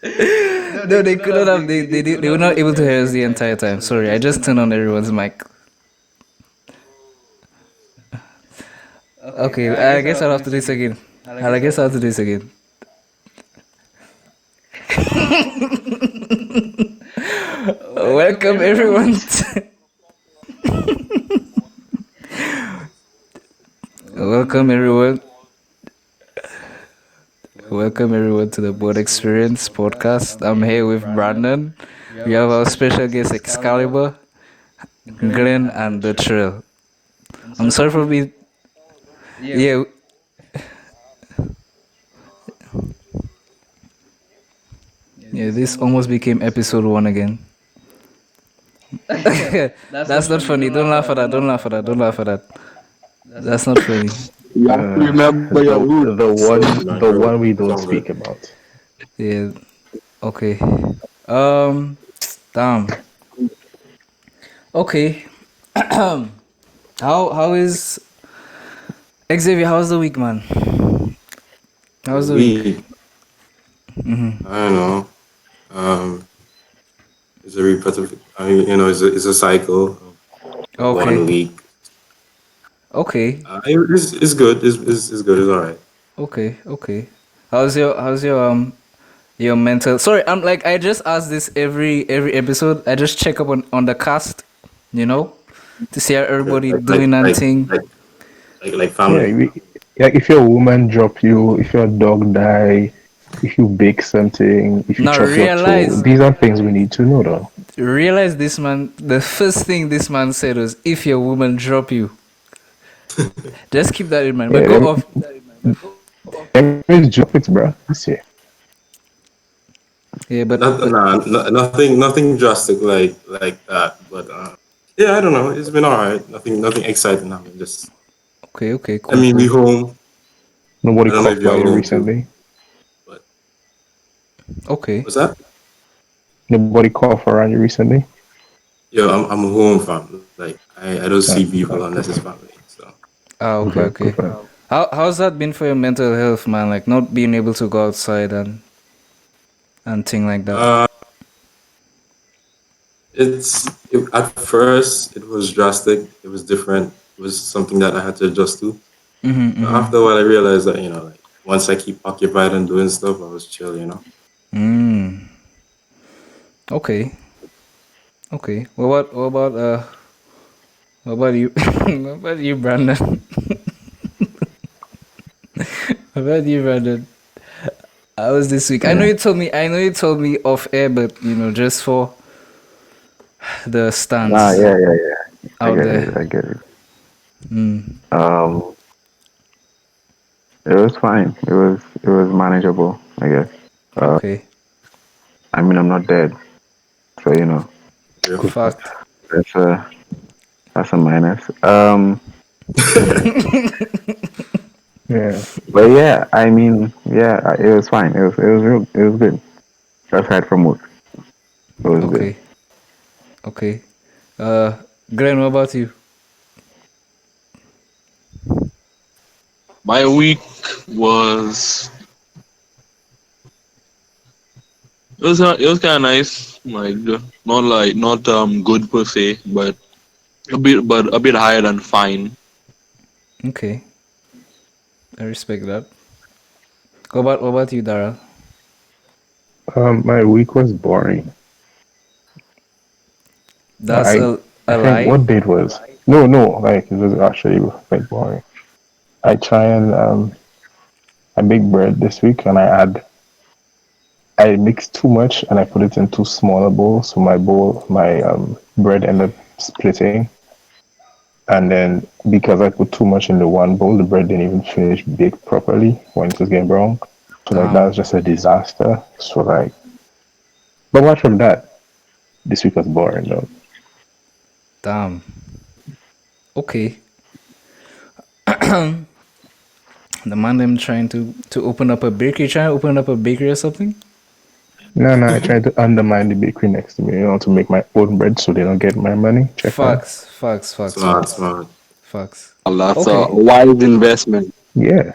No, they couldn't have. They were not able to hear us the entire time. Sorry, I just turned on everyone's mic. Okay, I guess I'll have to do this again. I guess I'll have to do this again. Welcome everyone. Welcome everyone. Welcome everyone to the Board Experience podcast. I'm here with Brandon. We have our special guest Excalibur, Glenn, and the Trill. I'm sorry for being. Yeah. Yeah, this almost became episode 1 again. That's not funny. Don't laugh at that. Don't laugh at that. Don't laugh at that. That's not funny. You have to remember your roots. The one we don't speak about. Yeah. Okay. Damn. Okay. How is Xavier? How's the week, man? How's the week? I don't know. It's a repetitive. I mean, it's a cycle. Of Okay. 1 week. Okay. It's good. It's good. It's all right. Okay. How's your mental? Sorry, I'm like I just ask this every episode. I just check up on the cast, to see how everybody doing and thing. Like family. Like if your woman drop you, if your dog die, if you bake something, if you Now chop your toe, these are things we need to know, though. Realize this man. The first thing this man said was, "If your woman drop you." Just keep that in mind. But go off. Everybody's drop it, bro. This year. Yeah, but Nothing drastic like that. But yeah, I don't know. It's been all right. Nothing exciting. I mean, just okay, cool. I mean, we home. Nobody I don't know if called you're you home recently. But Okay. what's that? Nobody called for you recently. Yo, I'm home, fam. Like I don't see people unless it's family. So Okay. How's that been for your mental health, man? Like not being able to go outside and thing like that. At first it was drastic. It was different. It was something that I had to adjust to. But after a while, I realized that like once I keep occupied and doing stuff, I was chill. Okay. What about you? What about you, Brandon? What about you, Brandon? How was this week? I know you told me off air, but just for the stance. Yeah. Out there. I get it. It was fine. It was manageable, I guess. Okay. I mean, I'm not dead, so Fact. that's a minus. Yeah. But yeah, I mean, yeah, it was fine. It was good. Aside from work, it was good. Okay. Glenn, what about you? My week was it was kind of nice, like not good per se, but a bit higher than fine. Okay. I respect that. What about you, Daryl? My week was boring. That's I a think lie. what date was? No, like it was actually like boring. I try and I make bread this week, and I mixed too much and I put it in two smaller bowls. So my bread ended up splitting, and then because I put too much in the one bowl, the bread didn't even finish baked properly when it was getting brown. So like that was just a disaster. So like, but apart from that, this week was boring though. Damn. Okay. The man them trying to open up a bakery, or something? No, I tried to undermine the bakery next to me, to make my own bread so they don't get my money. Check that. Facts. Smart. Facts. That's Okay. a wise investment. Yeah.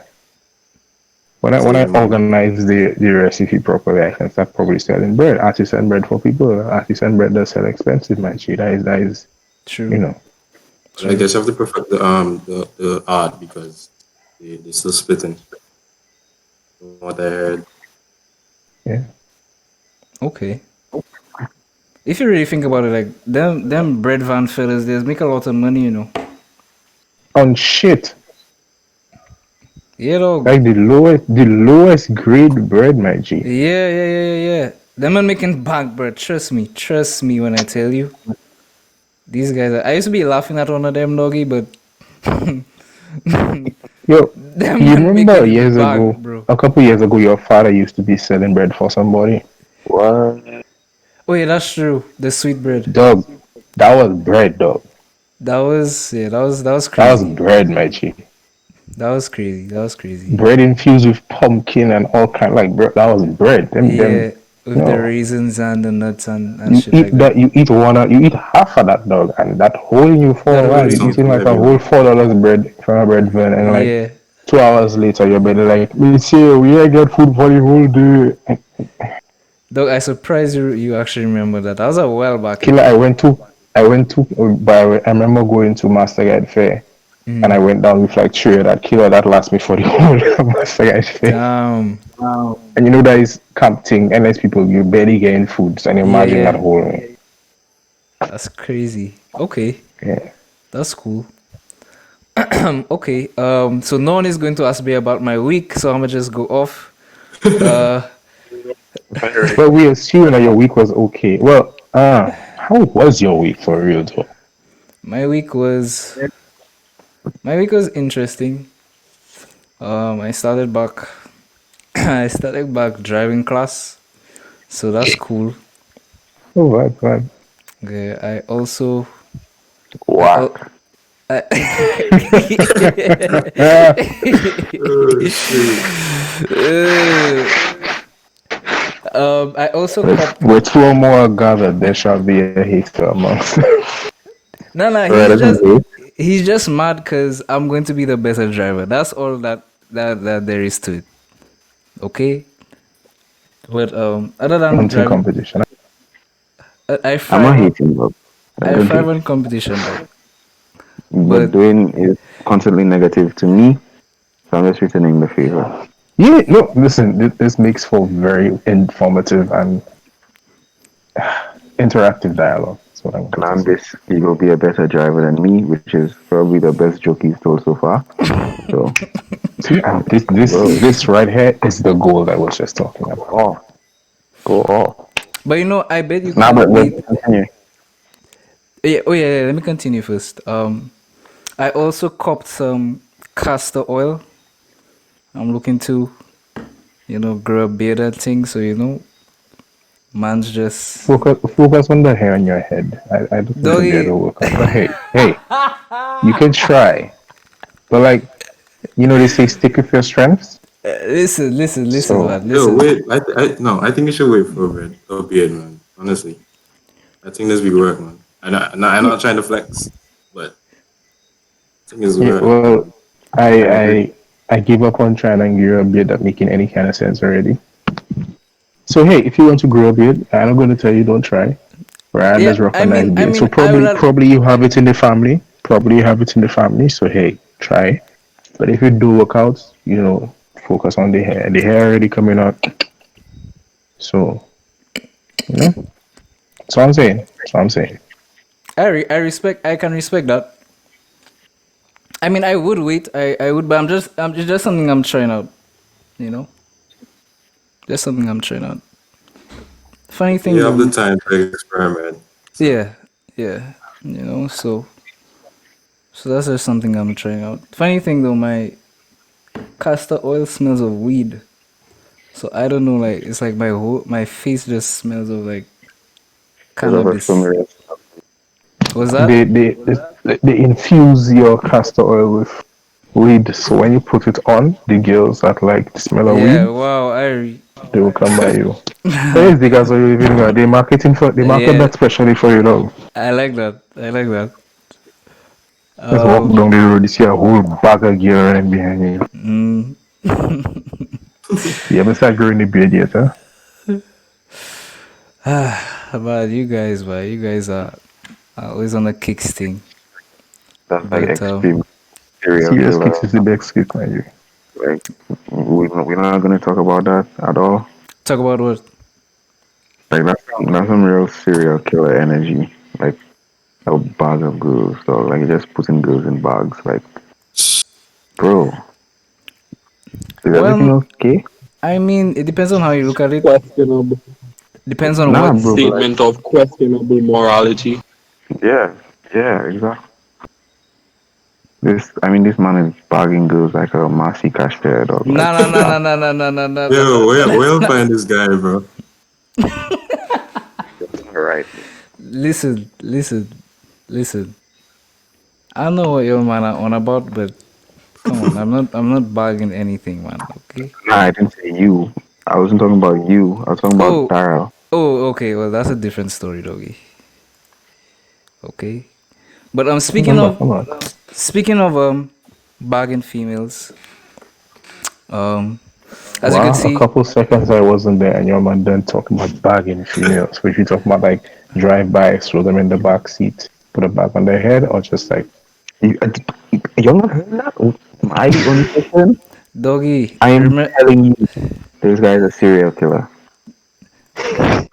When I saving money. organize the recipe properly, I can start probably selling bread, artisan bread for people. Artisan bread does sell expensive, my G. That is, you True. know, But I True. guess you have to perfect the art because they still splitting. From what I heard. yeah. Okay. If you really think about it, like them bread van fellas, they make a lot of money, you know. On shit, Yeah, dog. like the lowest grade bread, my G. Yeah. Them man making bank, bro. Trust me when I tell you. These guys, I used to be laughing at one of them, doggy, but Yo, them you man remember making it years back, ago, bro. a couple years ago, your father used to be selling bread for somebody. What? Oh yeah, that's true. The sweet bread. Dog, that was bread, dog. That was That was crazy. bread, my G. That was crazy. Bread infused with pumpkin and all kind like bread. That was bread. Them, Yeah, with the no. raisins and the nuts and You shit eat like that. that. You eat half of that, dog, and that whole you for That a whole while. That's You're you. eating something like a heavy, whole man. $4 bread from a bread van, and like Yeah. 2 hours later, you're better like, me see, we ain't get food for the whole day. Dog, I surprised you actually remember that. That was a while back Killer, ago. I went to, I remember going to Master Guide Fair, and I went down with like three of that killer that lasts me for the whole Master Guide Fair. Damn. And you know that is camp thing, unless people you barely getting food, so and imagine that Yeah. whole That's crazy. Okay. yeah. That's cool. Okay. So no one is going to ask me about my week, so I'm gonna just go off. Uh But we assume that your week was okay. Well, how was your week for real though? my week was my week was interesting. I started back I started back driving class, so that's cool. Oh, right. Okay, I al- Whack. I, Oh shit. I also With, copped. with two or more gathered, there shall be a hater amongst them. No, Alright, let me go. he's just mad because I'm going to be the better driver. That's all that there is to it. Okay, but other than Hunting driving, competition. I I'm not thrive on hating, bro. I I don't thrive hate. on competition, dog. But But doing is constantly negative to me, so I'm just returning the favor. Yeah, no, listen, this makes for very informative and interactive dialogue. That's what I'm going to Plan say. this, he will be a better driver than me, which is probably the best joke he's told so far. So, See, and this right here is the goal I was just talking about. oh, go off. but I bet you Nah, can't but beat. continue. Yeah, yeah. Let me continue first. I also copped some castor oil. I'm looking to, grow a beard and thing. So man's just Focus on the hair on your head. I don't think the beard doggy. will work out. But hey, you can try. But like, they say stick with your strengths. Listen, So man. Yo, Listen. wait. No. I think you should wait for a beard, man. Honestly, I think this will work, man. I'm not trying to flex, but I think this will yeah, work. well, I give up on trying to grow a beard that making any kind of sense already. So hey, if you want to grow a beard, I'm not going to tell you don't try. Right, Yeah, let's rock I a nice mean, I beard. So mean, I would. probably you have it in the family. Probably you have it in the family. So hey, try. But if you do work out, focus on the hair. The hair already coming out. So that's what I'm saying. That's what I'm saying. I can respect that. I mean, I would wait. I would, but it's just something I'm trying out. You know, just something I'm trying out. Funny thing You have the though. time to experiment. So Yeah, yeah. So that's just something I'm trying out. Funny thing though, my castor oil smells of weed. So I don't know, like it's like my face just smells of like There's a cannabis. familiar. Was They that? they they infuse your castor oil with weed. So when you put it on, the girls that like the smell of Yeah. weed, Wow. they will come by you. Yes, because of you even they market Yeah. that specially for you know. I like that. I like that. Just walk Um. down the road, you see a whole bag of gear running behind you. mm, You haven't started growing the beard yet, huh? But you guys, are always on the kicks thing. That's like But extreme serial Serious killer. kicks is the best kick, man. You. Like we're not gonna talk about that at all. talk about what? Like that's some real serial killer energy. Like a bag of girls, so like just putting girls in bags. Like, bro, is everything Well, okay? I mean, it depends on how you look at it. Questionable Depends on Nah, what. bro. Like, statement of questionable morality. yeah, exactly. This man is bagging girls like a Marcy Cashed or No, like no, no, no, no, no, no, no, no, no. Yo, where find this guy, bro? right. Listen. I know what your man are on about, but come on, I'm not bagging anything, man. Okay. Nah, I didn't say you. I wasn't talking about you. I was talking about Oh, Daryl. okay. Well, that's a different story, doggy. Okay. But Come on. speaking of bagging females, um, as you can Wow, a see, couple seconds I wasn't there, and your man done talking about bagging females. Which you talking about like drive by, throw them in the back seat, put a bag on their head, or just like You not heard that? Am I the only person? doggy, I am remember, telling you, this guy is a serial killer.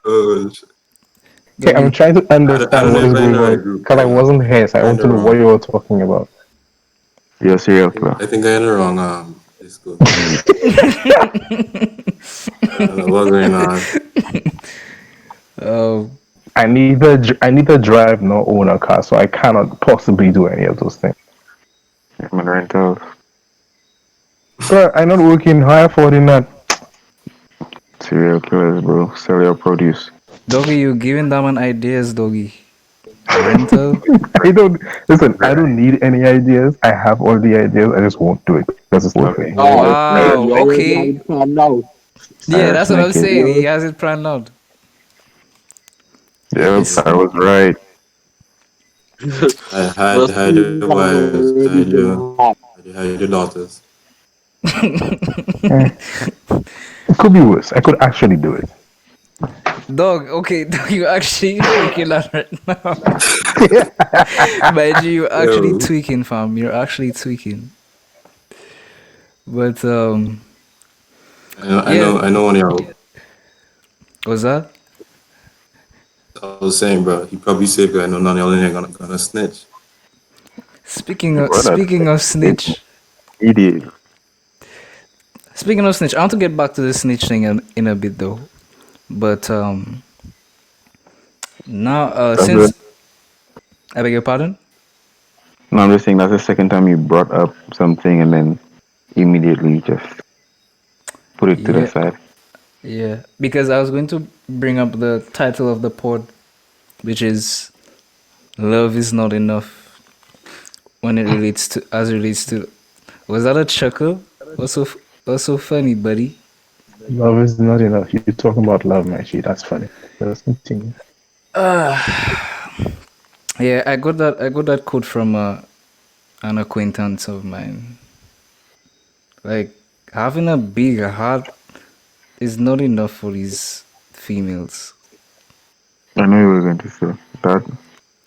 Oh, okay, I'm doggy, trying to I understand don't what know is if I going know a on group. because I wasn't here, so I want to know what you were talking about. You're a serial killer. I think I in the wrong disco. I don't know what's going on. uh, I neither drive nor own a car, so I cannot possibly do any of those things. I'm in rentals. But I'm not working hard for that. Serial killers, bro. Sell your produce. doggy, you giving that man ideas, doggy. Rental. I don't listen. I don't need any ideas. I have all the ideas. I just won't do it because it's worth Okay. it. Wow. You already have Okay. it planned out. Yeah, that's what I'm Snake it. saying. He has it planned out. Yep, This. I was right. I hide, Let's hide see your wives, already been hot. hide your daughters. It could be worse. I could actually do it. Dog, okay, dog, you actually freaking out right now. Mind you, you're actually Yo. tweaking, fam. You're actually tweaking. But I know one of y'all. what's that? I was saying, bro, he probably said, I know none of y'all in here gonna snitch. Speaking of Brother, speaking of snitch, he did. speaking of snitch, I want to get back to the snitch thing in a bit though. But now That's since I beg your pardon. No, I'm just saying that's the second time you brought up something and then immediately just put it to the Yeah, side. yeah. Because I was going to bring up the title of the pod, which is "Love is Not Enough." When it relates to, was that a chuckle? What's so funny, buddy? Love is not enough. You're talking about love, my G. That's funny. Let's continue. Yeah, I got that quote from an acquaintance of mine. Like having a big heart is not enough for these females. I know you were going to say that. You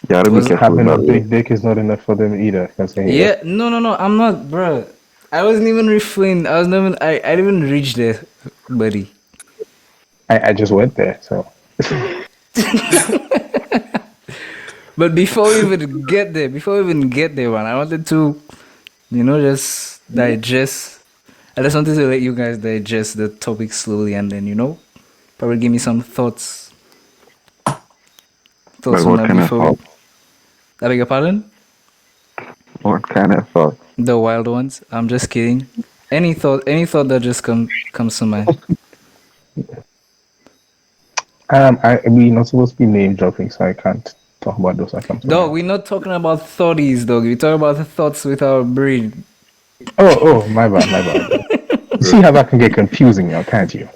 gotta be Was careful with Having a that. big dick is not enough for them either. Cause yeah, no, I'm not, bro. I wasn't even referring. I didn't even reach there, buddy. I just went there. So But before we even get there, man, I wanted to, just digest. I just wanted to let you guys digest the topic slowly and then, probably give me some thoughts. Like On what that kind of before. thought? I beg your pardon? What kind of thought? The wild ones. I'm just kidding. Any thought that just comes to mind. we're not supposed to be name dropping, so I can't talk about those. I come to Dog, mind. we're not talking about thoughties, dog. We talk about the thoughts with our brain. Oh, my bad. You see how that can get confusing now, can't you?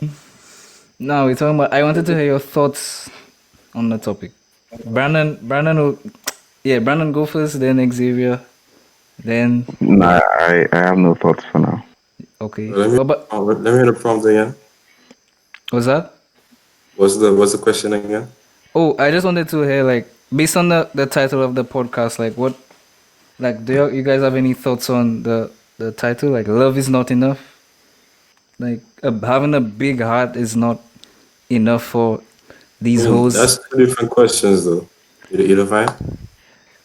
No, we're talking about. I wanted to hear your thoughts on the topic. Brandon, Brandon, go first. Then Xavier. Then Nah, I have no thoughts for now. Okay. Let me Well, but let me hear the prompt again. what's that? What's the question again? Oh, I just wanted to hear, like, based on the title of the podcast, like, what, like, do you guys have any thoughts on the title? Like, love is not enough. Like, having a big heart is not enough for I these mean, hoes. that's two different questions though. You don't find?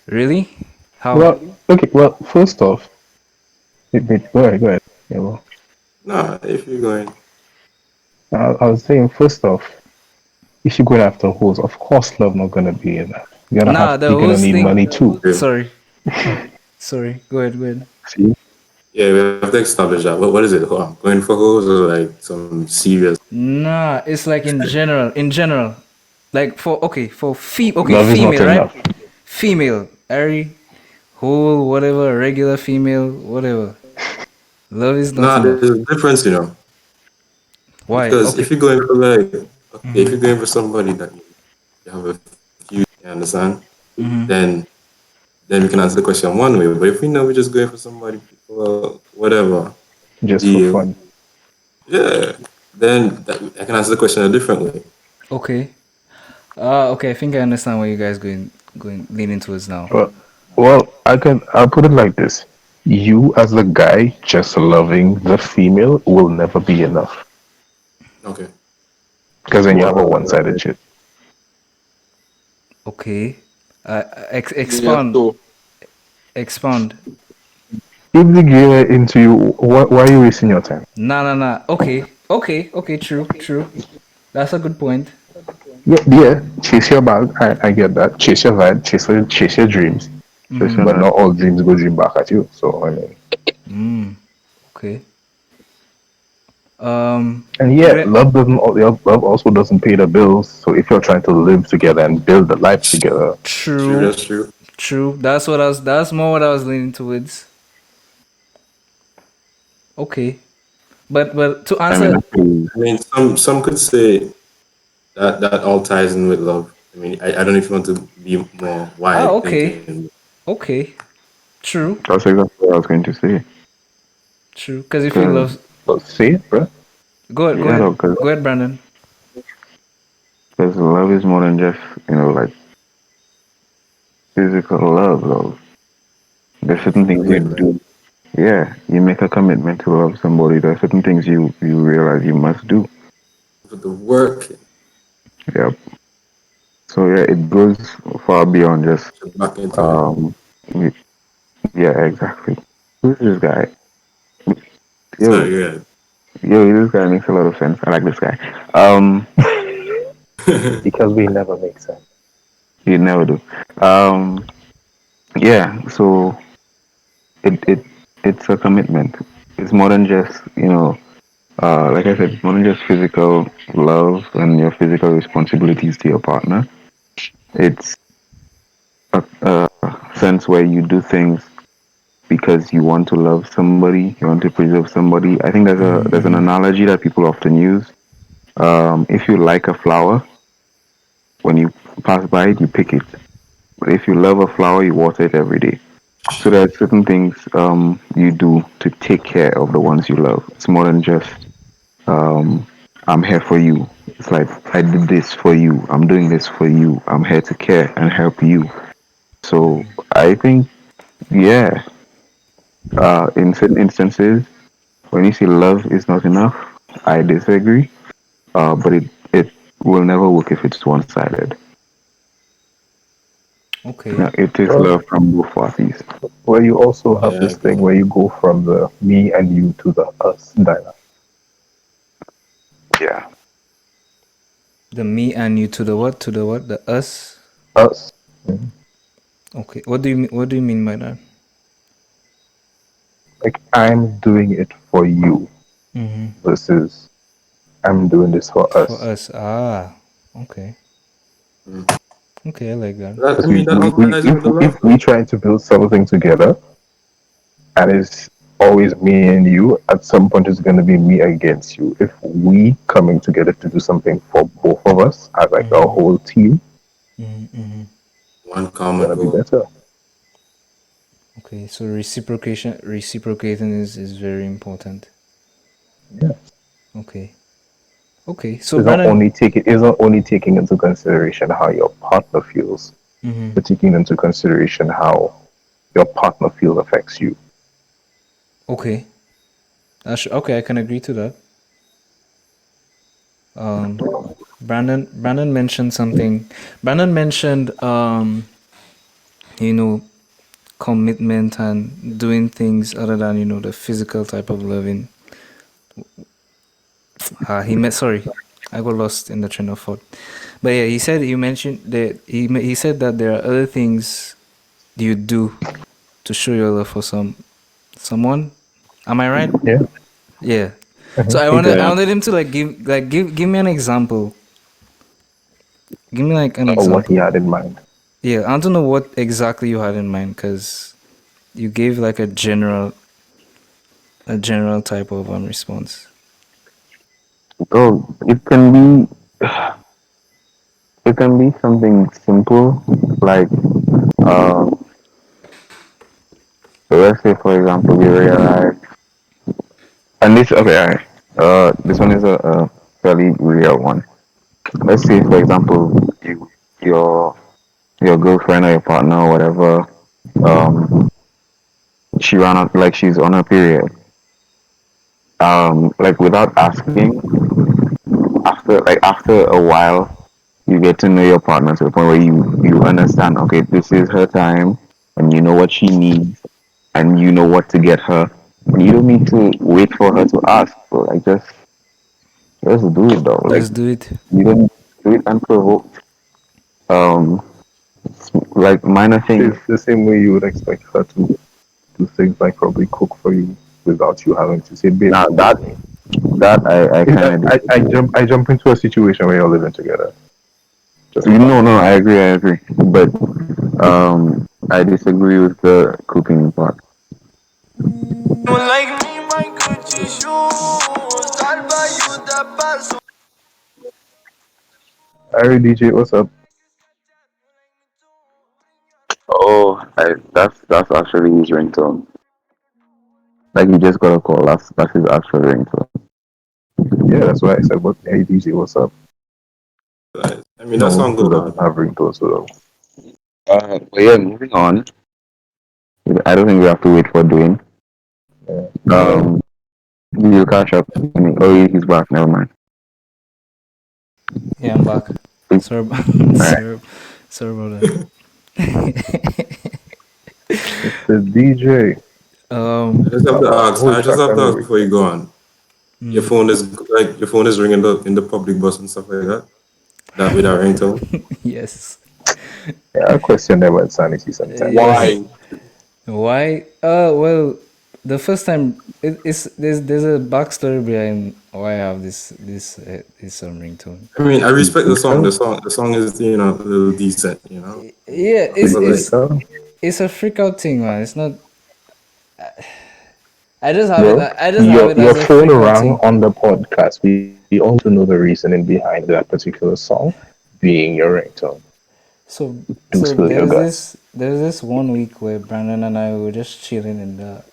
Really? How? Well, okay. Well, first off, go ahead, go ahead. Yeah, well, Nah, if you're going, I was saying first off, if you're going after hoes, of course, love not gonna be enough. Nah, the You're gonna host need thing. money too. yeah, Sorry, sorry. Go ahead, go ahead. See, yeah, we have to establish that. What is it? Oh, I'm going for hoes or like some serious? Nah, it's like in general. In general, like for okay, for okay, love is not female, right? enough. Female, Ari, whole, whatever, regular female, whatever. Love is not Nah, there's enough. a difference, you know. Why? Because if Okay. you're going for like, okay, if you're going for somebody that you have a few, you understand? Then then we can answer the question one way. But if we know we're just going for somebody, well, whatever Just for deal, fun. yeah, then I can answer the question a different way. Okay. Okay. I think I understand where you guys leaning towards now. I'll put it like this. You as the guy just loving the female will never be enough. Okay. Because then you have a one-sided shit. Okay. Yeah, Expound. so Expound. If the girl into you, why are you wasting your time? Nah. Okay. Okay. True. That's a good point. Yeah, chase your bag. I get that. Chase your vibe. Chase your dreams. Especially But that. not all dreams go dream back at you. So I mean, Okay. and yeah, Gre- love also doesn't pay the bills. So if you're trying to live together and build a life together, True, True. that's true. True. That's what I was. That's more what I was leaning towards. Okay. But to I mean, answer. I mean, some could say that all ties in with love. I mean, I don't know if you want to be more wide Okay. thinking. Okay. True. that's exactly what I was going to say. True. Because if you Because, love, but say it, bro. go ahead. Go yeah, ahead. because Go ahead, Brandon. love is more than just, like physical love, though. There's certain things you Commitment. do. Yeah, you make a commitment to love somebody. There's certain things you realize you must do. Put the work Yeah. So yeah, it goes far beyond just back into it. um. y- Yeah, exactly. Who's this guy? Yo, Sorry, yeah. this guy makes a lot of sense. I like this guy. Because we never make sense. You never do. Um, yeah. So it's a commitment. It's more than just like I said, it's more than just physical love and your physical responsibilities to your partner. It's a sense where you do things because you want to love somebody, you want to preserve somebody. I think there's an analogy that people often use. If you like a flower, when you pass by it, you pick it. But if you love a flower, you water it every day. So there are certain things you do to take care of the ones you love. It's more than just um, I'm here for you. It's like I did this for you. I'm doing this for you. I'm here to care and help you. So I think, yeah, in certain instances, when you say love is not enough, I disagree. But it will never work if it's one sided. Okay. It is Well, love from both parties. where you also have Yeah, I this agree. thing where you go from the me and you to the us dynamic. Yeah. The me and you to the what? To the what? The us. Us. Okay. What do you mean? What do you mean by that? Like I'm doing it for you versus I'm doing this for For us. us. Ah. Okay. Okay. I like that. That, I Because mean, that all ties in with the if love, we though. trying to build something together and it's always me and you, at some point it's gonna be me against you. If we coming together to do something for both of us as like a whole team, One it's common gonna be goal. better. Okay. So reciprocating is very important. Yeah. Okay. Okay. So It's not Brandon. only taking into consideration how your partner feels, Mhm. but taking into consideration how your partner feels affects you. Okay. Okay, I can agree to that. Um, Brandon mentioned something. Brandon mentioned you know, commitment and doing things other than, the physical type of loving. Sorry, I got lost in the train of thought. But yeah, he mentioned that he said that there are other things you do to show your love for someone. Am I right? Yeah. Yeah. So Mm-hmm. I Yeah. wanted him to give me an example. Give me like an Or what he example. had in mind. Yeah, I don't know what exactly you had in mind because you gave like a general type of response. Bro, it can be something simple, like uh, so let's say for example we realize, and this okay, alright, this one is a fairly real one. Let's say for example your your girlfriend or your partner or whatever, um, she ran out like she's on her period, like without asking, after a while, you get to know your partner to the point where you understand. Okay, this is her time, and you know what she needs, and you know what to get her. You don't need to wait for her to ask. So like just do it though. Like Just do it. you don't do it unprovoked. Um, like minor things. It's the same way you would expect her to do things like probably cook for you without you having to say, "Babe, Now cook for me." that I kind of disagree. I jump into a situation where you're living together. Just You for know, fun. no, I agree, but I disagree with the cooking part. Alright, DJ, what's up? Oh, that's actually his ringtone. Like you just got a call. That's his actual ringtone. Yeah, that's why I said, "What? Hey, DJ, what's up?" I mean, that No, sounds who good, doesn't man. have ringtones though? But yeah, moving on. I don't think we have to wait for doing. Yeah. Um, you catch up. I mean, oh, he's back. Never mind. Yeah, I'm back. All Sorry, right. sorry, sorry about that. The DJ. um, Who I is just back have to every ask week? before you go on. mm, Your phone is ringing in the public bus and stuff like that. That with our ringtone. yes, Yeah, I question their insanity sometimes. yes. Why? Why? Well, the first time there's a backstory behind why I have this ringtone. I mean, I You respect the think song. so? The song is a little decent. Yeah, You it's But think like, it's so? it's a freak out thing, man. It's not. I just have it. Bro, I just have it your as a phone freak out rang thing. on the podcast. We also know the reasoning behind that particular song being your ringtone. So Do so spill your guts. there's this one week where Brandon and I were just chilling in the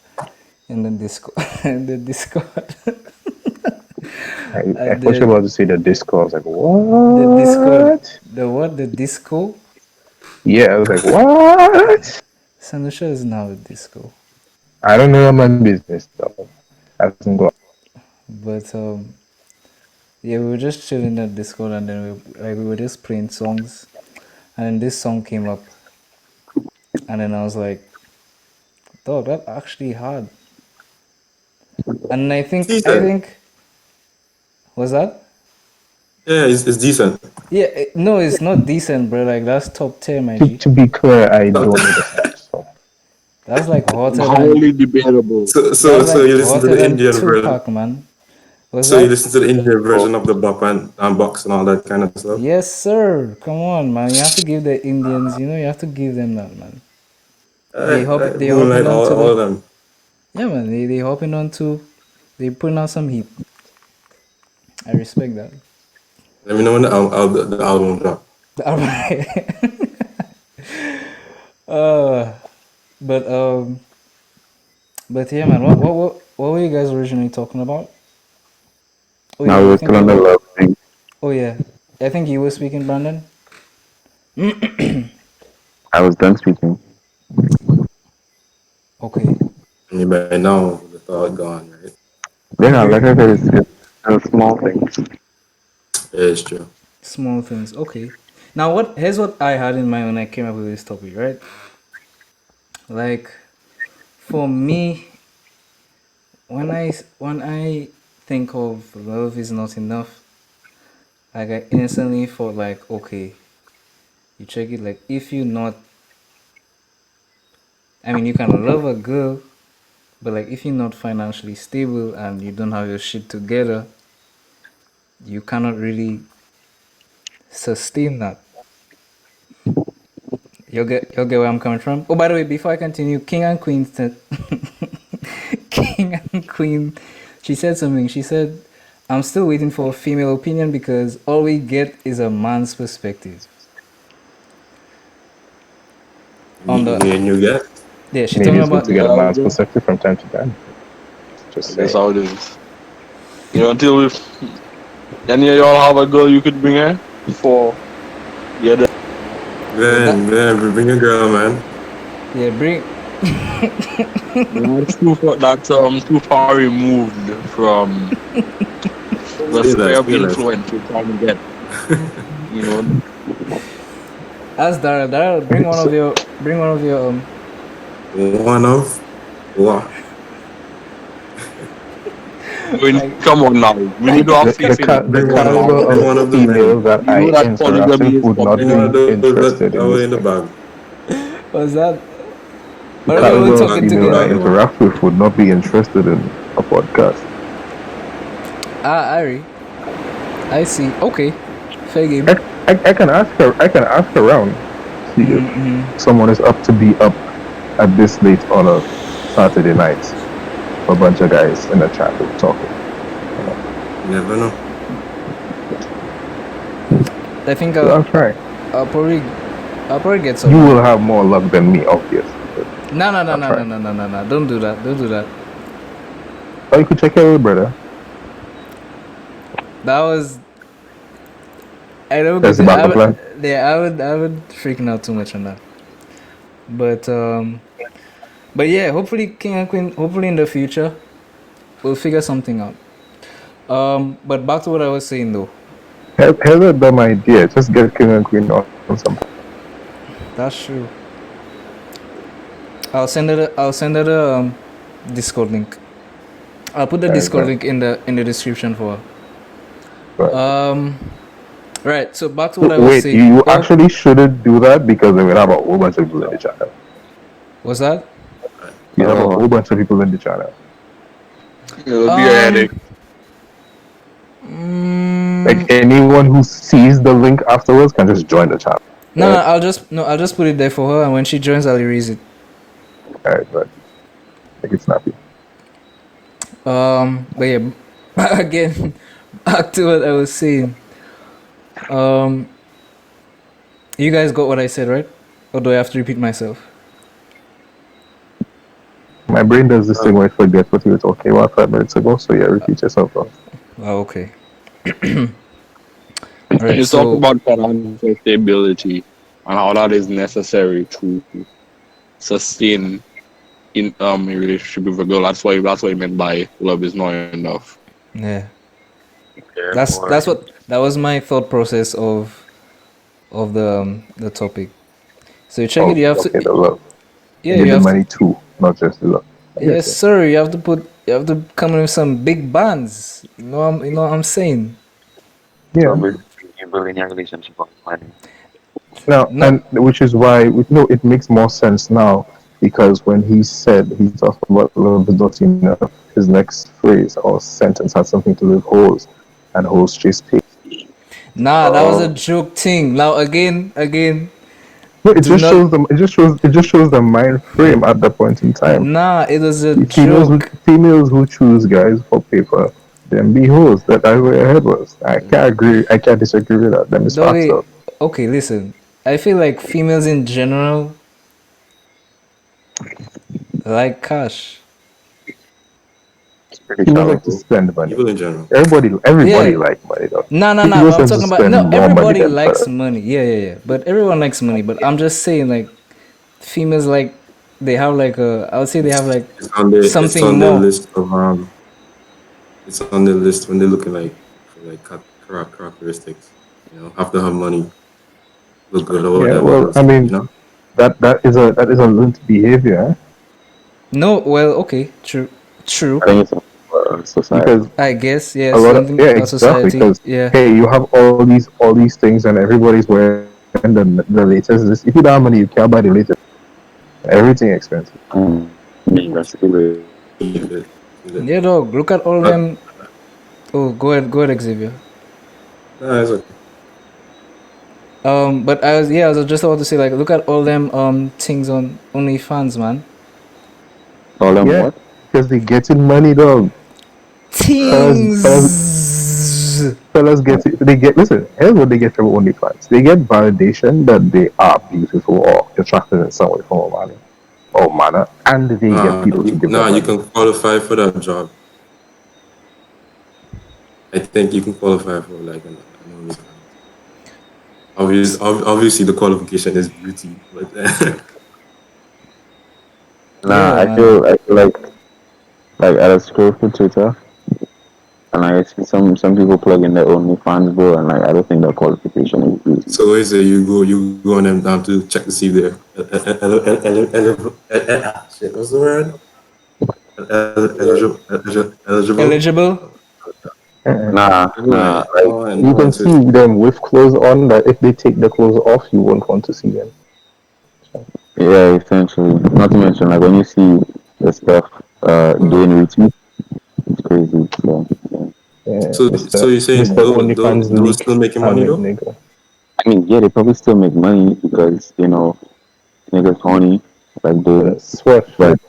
disco in the Discord. I And thought you were about to say the disco. I was like, the Discord, what? the disco. Yeah, I was like, what? Sanusha is now a disco, I don't know my business though. Hasn't got. but yeah, we were just chilling in the Discord, and then we were just playing songs, and then this song came up, and then I was like, dog, that actually hard. And it's I decent. think was that. Yeah, it's decent. Yeah, no, it's not decent, bro. Like that's top tier, my G. To be clear, I don't know the song. So That's like hotter than Highly debatable. that's So like you listen to hotter the than Indian version. Tupac, man. Was So you that? listen to the Indian version of the bop and box and all that kind of stuff. Yes, sir. Come on, man. You have to give the Indians, you have to give them that, man. They hopping Moonlight, on to all the of them. yeah, man. They hopping on to they putting out some heat. I respect that. Let me know when the album drop. Alright. uh, but but yeah, man. What were you guys originally talking about? Oh Now yeah, I we're think still on the love thing. oh yeah. I think you were speaking, Brandon. I was done speaking. Okay. I mean, by now the thought gone, right? Yeah, like I said, it's small things. Yeah, it's true. Small things. Okay. Now what here's what I had in mind when I came up with this topic, right? Like for me, when I think of love is not enough, like I instantly thought like, okay, you check it like if you not I mean you can love a girl, but like if you're not financially stable and you don't have your shit together, you cannot really sustain that. You'll get where I'm coming from. Oh, by the way, before I continue, King and Queen said, King and Queen, she said something. She said, "I'm still waiting for a female opinion because all we get is a man's perspective." On the And you get yeah, she Maybe talking it's good to about get a Yeah, man's perspective from time to time. Just that's saying. how it is. You know, until any of y'all have a girl you could bring her for. Yeah, bring a girl, man. yeah, bring that's too far removed from the Say sphere that, of say that. influence you're trying to get. You know, ask Daryl. Daryl, bring one of your One of what? I mean, like come on now. We need to have faith in The Bring one of caliber bring of one of the many. females that You I know that interact polygamy with is would not Bring one of be forbidden. those interested that in were this in the thing. bag. what's that? The By the way, we're caliber of talking females I together. interact with would not be interested in a podcast. Ah, Ari, I see. Okay, fair game. I can ask her. I can ask around, see if someone is up to be up at this late on a Saturday night. A bunch of guys in the chat who talking. You never know. I think So I'll try. I'll probably get You someone. will have more luck than me, obviously. But No, no, no, I'll no, try. no, no, no, no, no. Don't do that. Don't do that. Oh, you could check your brother. That was. I don't That's get. the I backup plan. would. Yeah, I would freaking out too much on that. But yeah, hopefully King and Queen. Hopefully in the future, we'll figure something out. But back to what I was saying though. Here's a dumb idea. Just get King and Queen on some. That's true. I'll send her the Discord link. I'll put the Discord link in the description for her. But Right. So back to what I was wait, saying. you Oh, actually shouldn't do that because they will have a whole bunch of people in the channel. what's that? You have a whole bunch of people in the channel. It'll be a headache. Like anyone who sees the link afterwards can just join the channel. No, I'll just put it there for her, and when she joins, I'll erase it. Alright, but make it snappy. But yeah, again, back to what I was saying. You guys got what I said, right? Or do I have to repeat myself? My brain does this thing where it forgets what you were talking about 5 minutes ago, so yeah, repeat yourself. Bro. Oh, okay. Alright, You talk so about financial stability and how that is necessary to sustain in a relationship with a girl. That's what you meant by love is not enough. yeah, that was my thought process of the topic. So you check it. You have Okay, to, the love. yeah, You need you the have money to, too, not just the love. yes, sir. You have to come in with some big bands. You know what I'm saying. Yeah. You build in your relationship on money. Now, No, and which is why no, it makes more sense now because when he said he talked about love is not enough, his next phrase or sentence had something to do with holes, and holes chase pay. nah, that was a joke thing. Now again. No, it Do just not. shows them. It just shows the mind frame at the point in time. Nah, it was a Females, joke. females who choose guys for paper, then be hoes. That's where your head was. I can't agree. I can't disagree with that. Them is facts Doggy, though. okay, listen. I feel like females in general like cash. It's pretty People shallow. like to spend money. People in general. Everybody Yeah. like money though. No, no, People no. just But I'm have to talking about spend no. more money Everybody than likes better. money. Yeah, yeah, yeah. But everyone likes money. But I'm just saying, like, females like they have like a. I would say they have like It's something on their more. list of it's on their list when they're looking like for like characteristics. Have to have money, look good or Yeah, whatever. well, But I still, mean, that is a learned behavior, eh? No, well, okay, true, true. I think it's society. Because I guess, yeah, a lot of something yeah, about exactly. society. Because Yeah, hey, you have all these things, and everybody's wearing the latest. This if you don't have money, you can't buy the latest. Everything expensive. That's the keep it. Keep it. yeah, dog. Look at all But them. Oh, go ahead, Xavier. no, it's okay. But I was just about to say like, look at all them things on OnlyFans, man. all them Yeah, what? because they getting money, dog. Fellas, Things. fellas get it. They get listen. Here's what they get from OnlyFans. They get validation that they are beautiful or attractive in some way, form, or manner, and they get people to give them You money. can qualify for that job. I think you can qualify for like an OnlyFans. Obviously, the qualification is beauty, but Nah, Yeah, I man. feel like I scroll through Twitter and I see some people plug in their OnlyFans, bro, and like I don't think that qualification is beauty. so is it you go on them down to check to see if they're shit, what's the word? Eligible. Eligible. Nah, Like, like oh, and You can once it, see them with clothes on. That if they take the clothes off, you won't want to see them. yeah, essentially. Not to mention like when you see the stuff doing retweet, it's crazy. So, yeah. Yeah, so you're saying Mr. OnlyFans those leak still making money and though? nigga. I mean, yeah, they probably still make money because niggas horny, like they, Sweat. but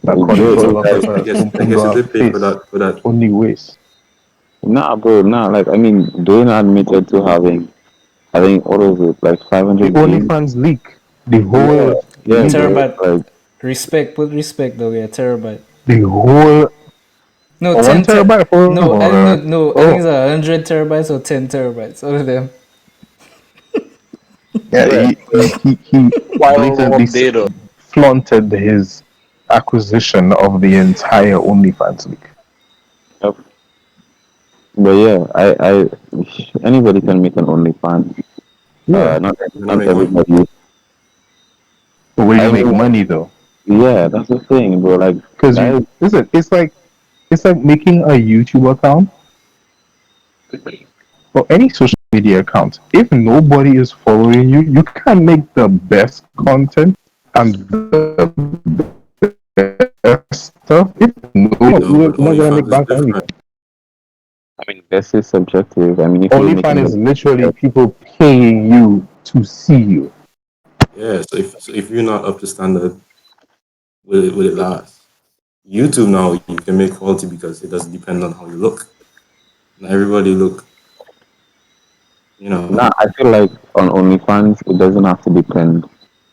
That they country do for a it. lot Like, of I pum guess if pum they pay face. for that. Only waste. nah, bro, nah. Like, I mean, Dwayne admitted to having what was it, like The 500 games? OnlyFans leak. The Yeah, whole yeah, leak. bro. Terabyte. Like, Respect. Put respect though. Yeah, terabyte. The whole No, 1 terabyte for no, I think no, no. I think it's 100 terabytes or 10 terabytes. All of them. yeah. Yeah. He Viral blatantly of data. flaunted his acquisition of the entire OnlyFans leak. yep. But yeah, anybody can make an OnlyFans. Yeah, Not Make money. everybody. but where you I make mean, money though, yeah, that's the thing, bro. Like, because guys, you listen. It's like making a YouTube account or any social media account. If nobody is following you, you can make the best content and the best stuff. If you're But not gonna make OnlyFans is bank on different. anything. I mean, this is subjective. I mean, if you're making OnlyFans is literally people paying you to see you. Yeah. So if you're not up to standard, will it last? YouTube now you can make quality because it doesn't depend on how you look. Not everybody look. nah, I feel like on OnlyFans, it doesn't have to depend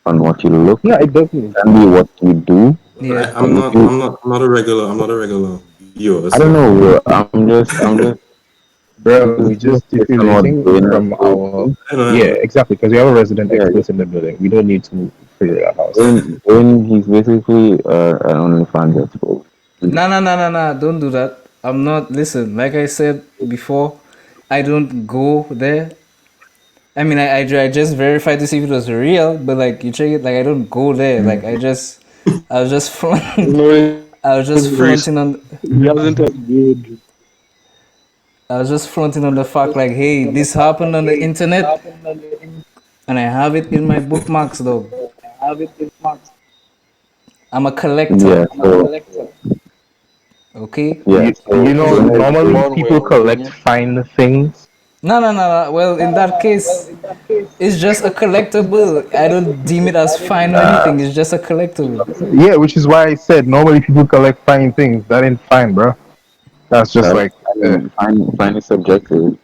on what you look. Yeah, it It doesn't. can be what you do. Yeah. I'm Like, if not. you, I'm not a regular. I'm not a regular viewer. I don't So know, bro. I'm Bro, we just just based on what stipulating Dwayne has from told our me. yeah, exactly, because we have a resident Yeah, expert in the building. We don't need to figure it out. Dwayne, he's basically an OnlyFans expert. No, no, no, no, no. Don't do that. I'm not. Listen, like I said before, I don't go there. I mean, I just verified to see if it was real, but like you check it, like I don't go there. Like I was just No, I was just fronting on, he hasn't engaged. I was just fronting on the fact like, hey, this happened on the internet, and I have it in my bookmarks, though. I'm a collector, Yeah, so okay? yeah, You so know, Dwayne has normally told One way people or collect another. fine things. No, no, no, no. Well, in that case, it's just a collectible. I don't deem it as fine or anything. It's just a collectible. Yeah, which is why I said normally people collect fine things. That ain't fine, bro. That's just that like, I mean, fine is subjective.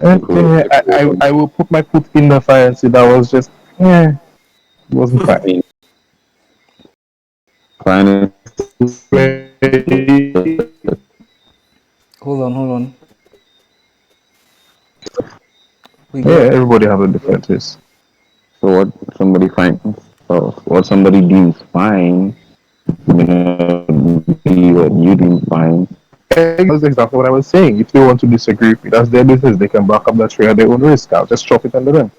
I will put my foot in the fire and say that was just, it wasn't I fine. mean, fine is Hold on. We Yeah, got everybody have a different taste. So what somebody deems fine may not be what you deem fine. That's exactly what I was saying. If they want to disagree with me, that's their business. They can back up that tree at their own risk. I'll just chop it under them.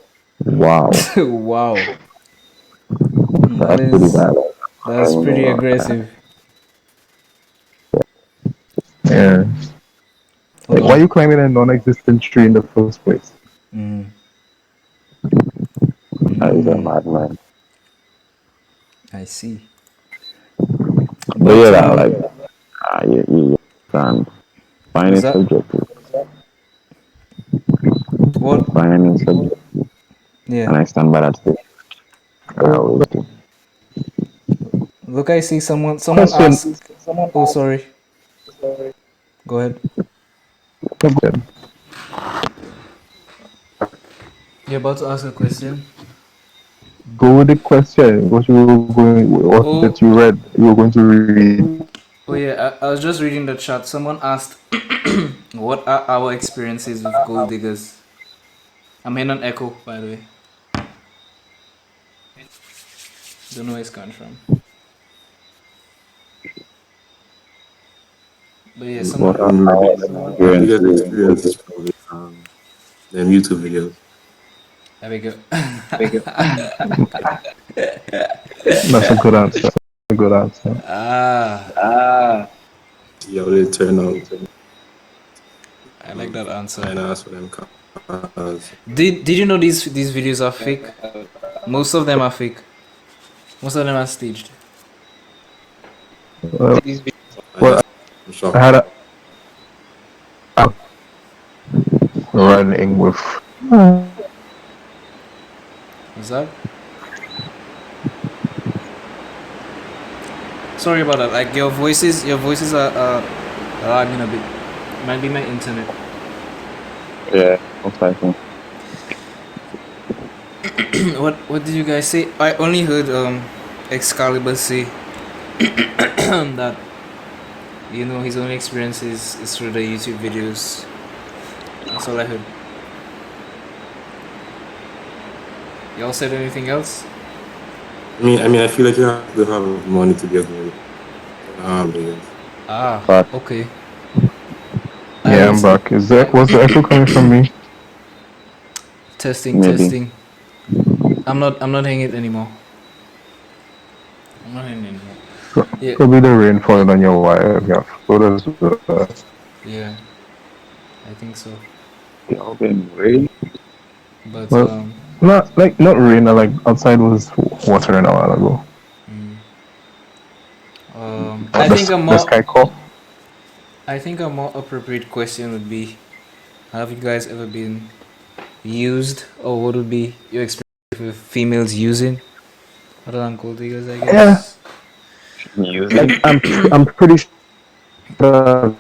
Wow, wow. That that's pretty is bad. I that's don't pretty know. aggressive. Yeah. Hold Like, why are on. you climbing a non-existent tree in the first place? Mm. That is a Mm. madman. I see. But But yeah, you understand. Fine was is that subjective. what? Fine is subjective. Yeah. And I stand by that statement. I always do. Look, I see someone Question. ask. Oh, sorry. Go ahead. You're about to ask a question. Go with the question. What that Oh, you read, you were going to read. oh yeah. I was just reading the chat. Someone asked, "What are our experiences with gold diggers?" I'm in an echo, by the way. Don't know where it's coming from. But yeah, What are My our someone my asked. biggest experience experiences? is probably them YouTube videos. There we go. That's a good answer. A good answer. ah, See how they turn out. I like that answer. And ask for them cars. Did you know these videos are fake? Most of them are fake. Most of them are staged. Well, I well, just I'm I shocked. had a running with. What's that? Sorry about that. Like your voices are lagging a bit. Might be my internet. Yeah, most likely. What did you guys say? I only heard Excalibur say that his only experience is through the YouTube videos. That's all I heard. Y'all said anything else? I feel like you have to have money to get good. Because Ah, But okay. Yeah, I'm back. Was the echo coming from me? Testing, maybe. testing. I'm not hearing it anymore. I'm not hearing it anymore. Yeah, Could be the rain falling on your wire. Yeah, photos. yeah. I think so. Y'all been waiting. But Well, not rain. Like outside was watering a while ago. I think a The more sky call. I think a more appropriate question would be, have you guys ever been used, or what would be your experience with females using other than gold diggers? I Yeah, guess. Using. I'm pretty sure.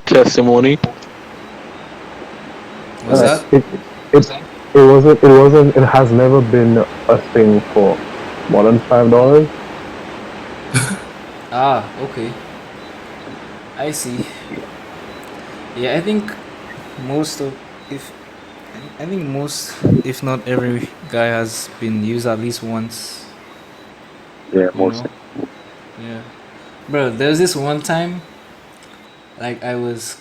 Testimony. Was that? It it it has never been a thing for more than $5. Ah, okay. I see. Yeah, I think most of if I think most, if not every guy has been used at least once. Yeah, You most. know? Yeah. Bro, there was this one time, like I was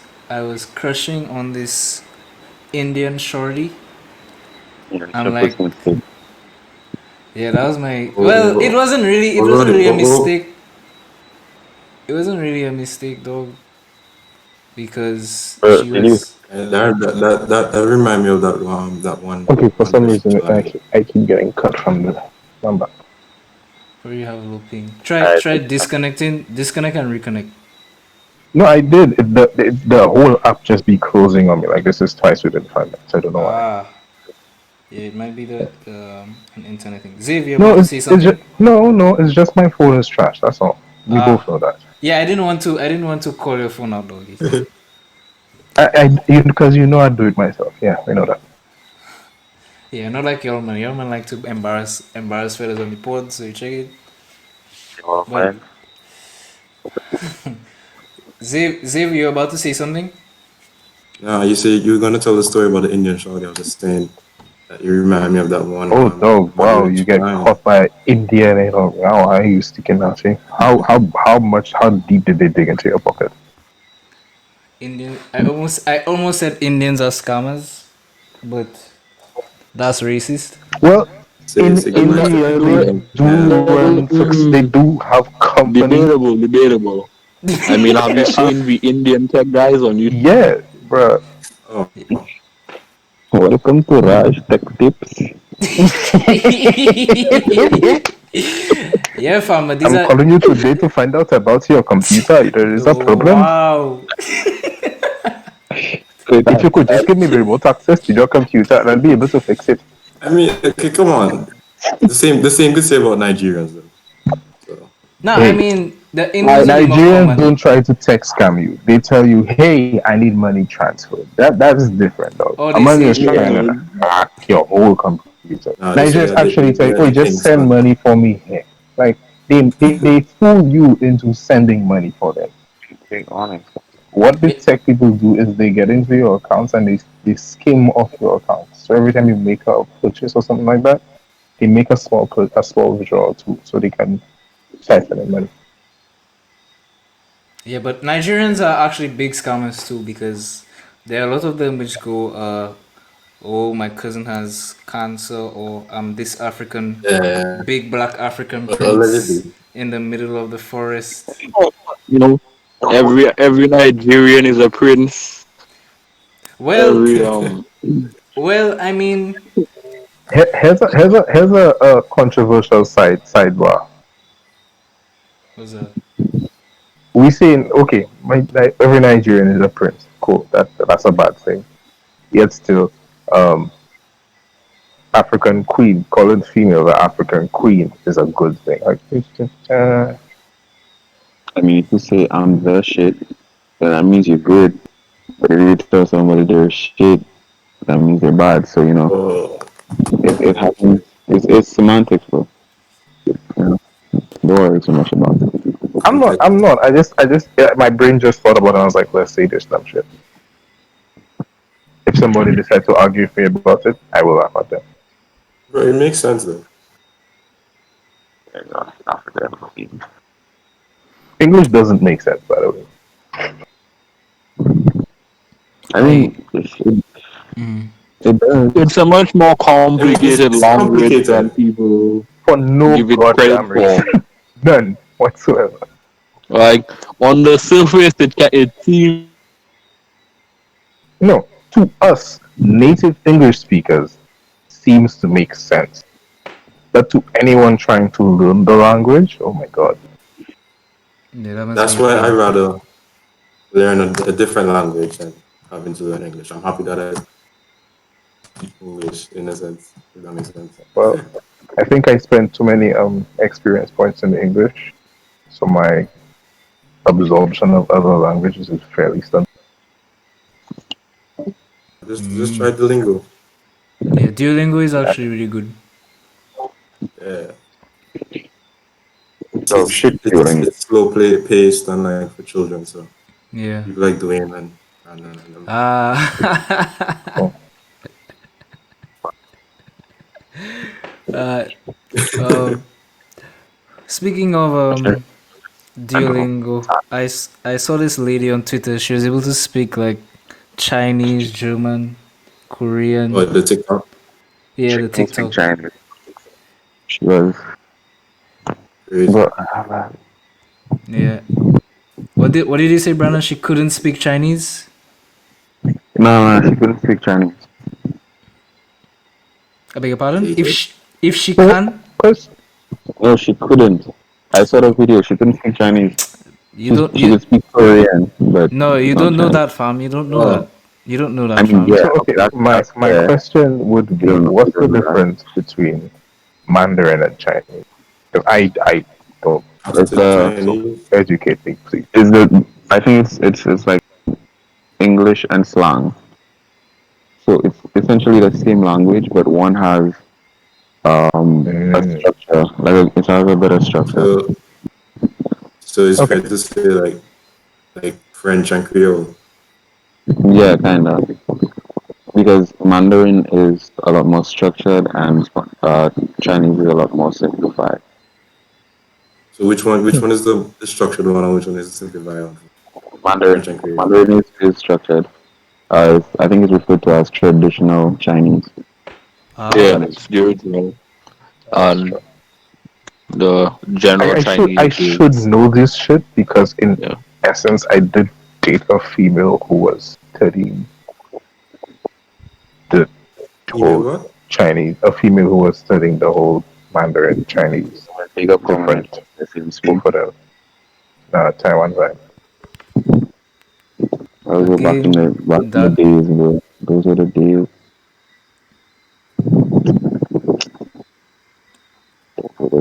crushing on this Indian shorty. Yeah, I'm your like, first mistake. yeah, that was my. Well, it oh, wasn't really. It wasn't really a mistake. It wasn't really a mistake, though, because she Did you? was. and that remind me of that Okay, for one some question reason on I keep getting cut from the number. Probably have a low ping. Try I try disconnecting. Disconnect and reconnect. No, I did. The whole app just be closing on me. Like this is twice within 5 minutes. I don't know why. Ah, yeah, it might be an internet thing. Xavier, No, about to say it's just something? no. It's just my phone is trash. That's all. We both Ah, know that. yeah. I didn't want to call your phone out, doggy. Because I do it myself. Yeah, we know that. Yeah, not like Yellman. Yellman like to embarrass fellas on the pod, so you check it. But Zev, you're about to say something? Yeah, you say you were gonna tell the story about the Indian shawty. I was just saying that you remind me of that one. Oh no! Wow, Margaret you get Ryan. caught by Indian and all. Wow, I used to kidnap you. How deep did they dig into your pocket? Indian. I almost said Indians are scammers, but that's racist. Well, in Say good night to India they Indian. Yeah. they do have company. Debatable. I mean, have you seen the Indian tech guys on YouTube? Yeah, bruh. Oh, Welcome to Raj Tech Tips. Yeah, fam. These I'm are. calling you today to find out about your computer. There is a problem. Wow. If you could just give me the remote access to your computer, and I'll be able to fix it. I mean, okay, come on. The same could say about Nigerians though. So No, Hey. I mean the Indians are more Nigerians common. don't try to tech scam you. They tell you, "Hey, I need money transferred." That is different, though. Oh, A they man say- is trying to hack your whole computer. No, they say Nigerians that actually tell you, they "Oh, are just things, send man. money for me here." Like they fool you into sending money for them. Being honest. What the tech people do is they get into your accounts and they skim off your account. So every time you make a purchase or something like that, they make a small withdrawal too, so they can start sending money. Yeah, but Nigerians are actually big scammers too because there are a lot of them which go, oh, my cousin has cancer, or I'm this African, Yeah, big black African prince allegedly. in the middle of the forest. You know, every Nigerian is a prince. Well, Every well, I mean, Here's a controversial sidebar. what's that? We saying okay, every Nigerian is a prince. Cool, that's a bad thing. Yet still, African queen, calling female the African queen is a good thing. Like it's just, I mean, if you say I'm the shit, then that means you're good. But if you tell somebody they're shit, that means they're bad. So, Oh, it happens. It's semantics, bro. You know, don't worry too much about it. I'm not. I just yeah, my brain just thought about it. And I was like, let's say this dumb shit. If somebody decides to argue with me about it, I will laugh at them. bro, it makes sense though. Africa. English doesn't make sense, by the way. I mean, it does. it's a much more complicated It's language complicated. than people For no give it goddamn credit reason, none whatsoever. Like on the surface, it seems No, to us, native English speakers, seems to make sense. But to anyone trying to learn the language, oh my god. Yeah, that must That's be why a I thing. rather learn a different language than having to learn English. I'm happy that I speak English in a sense. If that makes sense. Well, I think I spent too many experience points in English, so my absorption of other languages is fairly stunted. Just try Duolingo. Yeah, Duolingo is actually really good. Yeah. Oh, shit, Duolingo. It's slow paced and like for children, so Yeah. people like Dwayne and Ah. uh, speaking of Duolingo, I saw this lady on Twitter. She was able to speak like Chinese, German, Korean. oh, the TikTok. Yeah, the She TikTok. Chinese. She was. Crazy. But, Yeah. What did you say, Brandon? She couldn't speak Chinese? no, she couldn't speak Chinese. I beg your pardon? Okay. If she can, Because No, she couldn't. I saw the video. She couldn't speak Chinese. you don't. She could speak Korean, but No, you not don't know Chinese. that, fam. You don't know Oh. that. You don't know that, I mean, fam. yeah. so, okay, that's my fair. question would be, Yeah. what's the difference between Mandarin and Chinese? Because I don't It's Chinese. educate me, please. is the I think it's like English and slang. So it's essentially the same language, but one has a structure, like it has a better structure. So So it's Okay. fair to say like French and Creole. Yeah, kind of. Because Mandarin is a lot more structured and Chinese is a lot more simplified. So which one is the structured one and which one is the simplified one? Mandarin, French and Creole. Mandarin is structured. I think it's referred to as traditional Chinese. Yeah, Ah, it's the original. And the general I Chinese should is, know this shit because in yeah. essence I did date a female who was studying the Email whole what? Chinese, a female who was studying the whole Mandarin Chinese, Big up comment. different, It seems both of them. Taiwan vibe. those were okay. back in the That days, bro. Those were the days.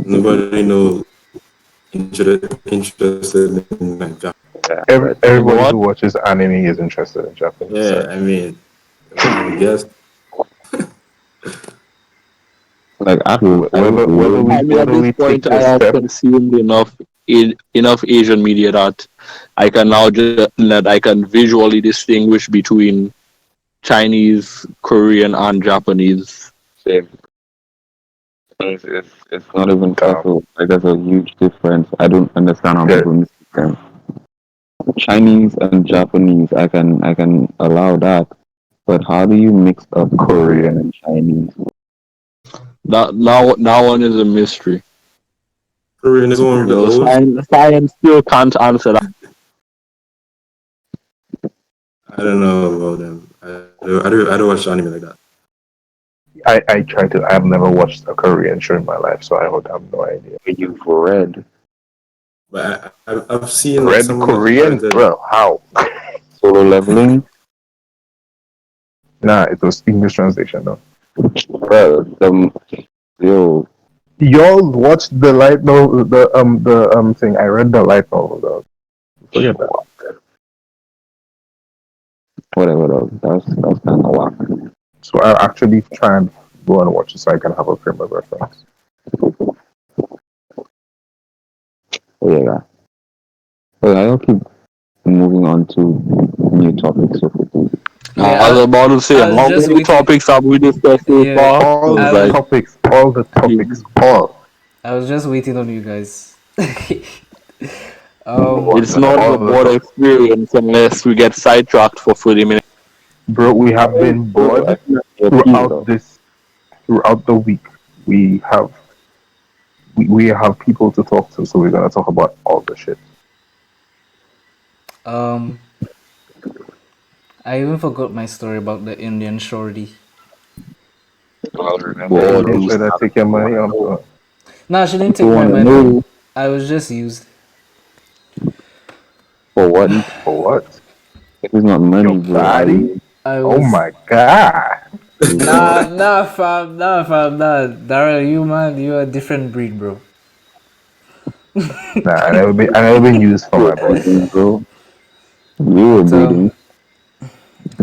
Nobody know interested in like Japan. Yeah, but You know Everybody what? who watches anime is interested in Japanese. Yeah, Sorry. I mean, I guess like At Whether this we take point, I this have step, consumed enough Asian media that I can visually distinguish between Chinese, Korean, and Japanese. same. It's not even um, subtle. Like there's a huge difference. I don't understand how there, people mistake them. Chinese and Japanese, I can allow that. But how do you mix up Korean and Chinese? That one is a mystery. Korean is one You with the know, O's. science still can't answer that. I don't know about them. I don't watch anime like that. I try to. I've never watched a Korean show in my life, so I would have no idea. You've read But I've seen like Red some of the Korean, highlighted. bro? How? Solo Leveling, Nah, it was English translation though. bro. Yo, Y'all watched the light novel, the thing. I read the light novel though. Forget that. whatever though. That's kind of whack. So I'll actually try and go and watch it so I can have a frame of reference. Oh yeah. But I'll keep moving on to new topics. yeah. I was about to say, I was how just many waiting. topics have we discussed so Yeah, far? All It's I the was like, topics, all the topics, all. I was just waiting on you guys. it's not All a the board topics. experience unless we get sidetracked for 30 minutes. Bro, we have been bored throughout the week. We have people to talk to, so we're gonna talk about all the shit. um, I even forgot my story about the Indian shorty. I'll remember. Well, Make sure that take your money on. Nah, she didn't take People my wanna money. know I was just used. for what? For what? It is not money, Your bro. body? I Oh was. my god! Nah, fam, nah. Daryl, you man, you a different breed, bro. Nah, I never been used for my body. Bro. You were But bleeding.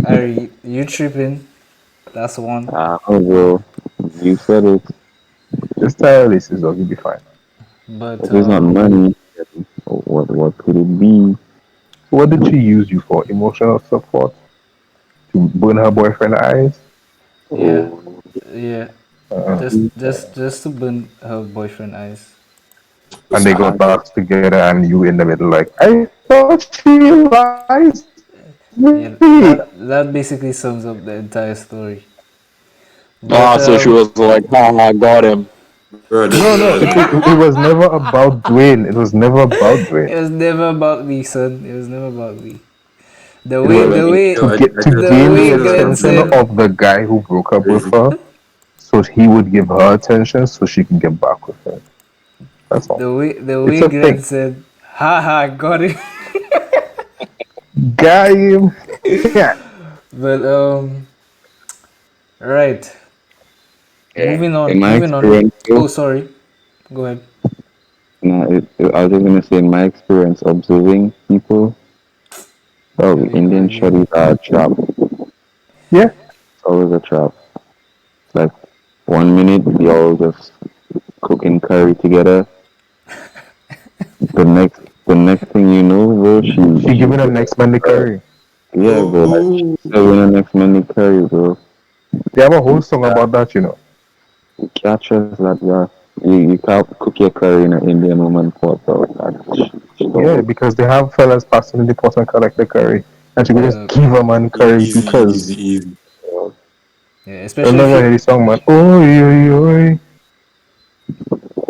are you tripping? That's one. Bro. You said it. Just tell this is you'll be fine. But If it's not money, what could it be? So what did she use you for? Emotional support? To burn her boyfriend's eyes? yeah, Oh, yeah. Uh, Just to burn her boyfriend eyes. and they got back together and you in the middle like, I thought she likes Yeah, me. that basically sums up the entire story. But so she was like, I got him. Bro, No, it was never about Dwayne. It was never about Dwayne. it was never about me, son. It was never about me. The It way, was the way, yo, I to just the gain way the Glenn attention said, of the guy who broke up with crazy. her, so he would give her attention so she can get back with him. That's all. the It's way a Glenn thing. said, haha, got it. Guy, yeah. But right. Moving in on, my moving on. experience, Oh, sorry. Go ahead. I was just gonna say, in my experience observing people, Here we go Indian again. shorties are a trap. Yeah. It's always a trap. Like 1 minute we all just cooking curry together. The So next thing you know, bro, She giving her next man the curry. yeah, bro, like Oh, she's serving the next man the curry, bro. They have a whole song about that, you know. You can't trust that, yeah. You can't cook your curry in an Indian woman pot, bro. Yeah, because they have fellas passing in the pot and collect the curry. And she will just give a man curry because easy. Yeah, you'll especially never hear if the song, man. Oi, oi, oi.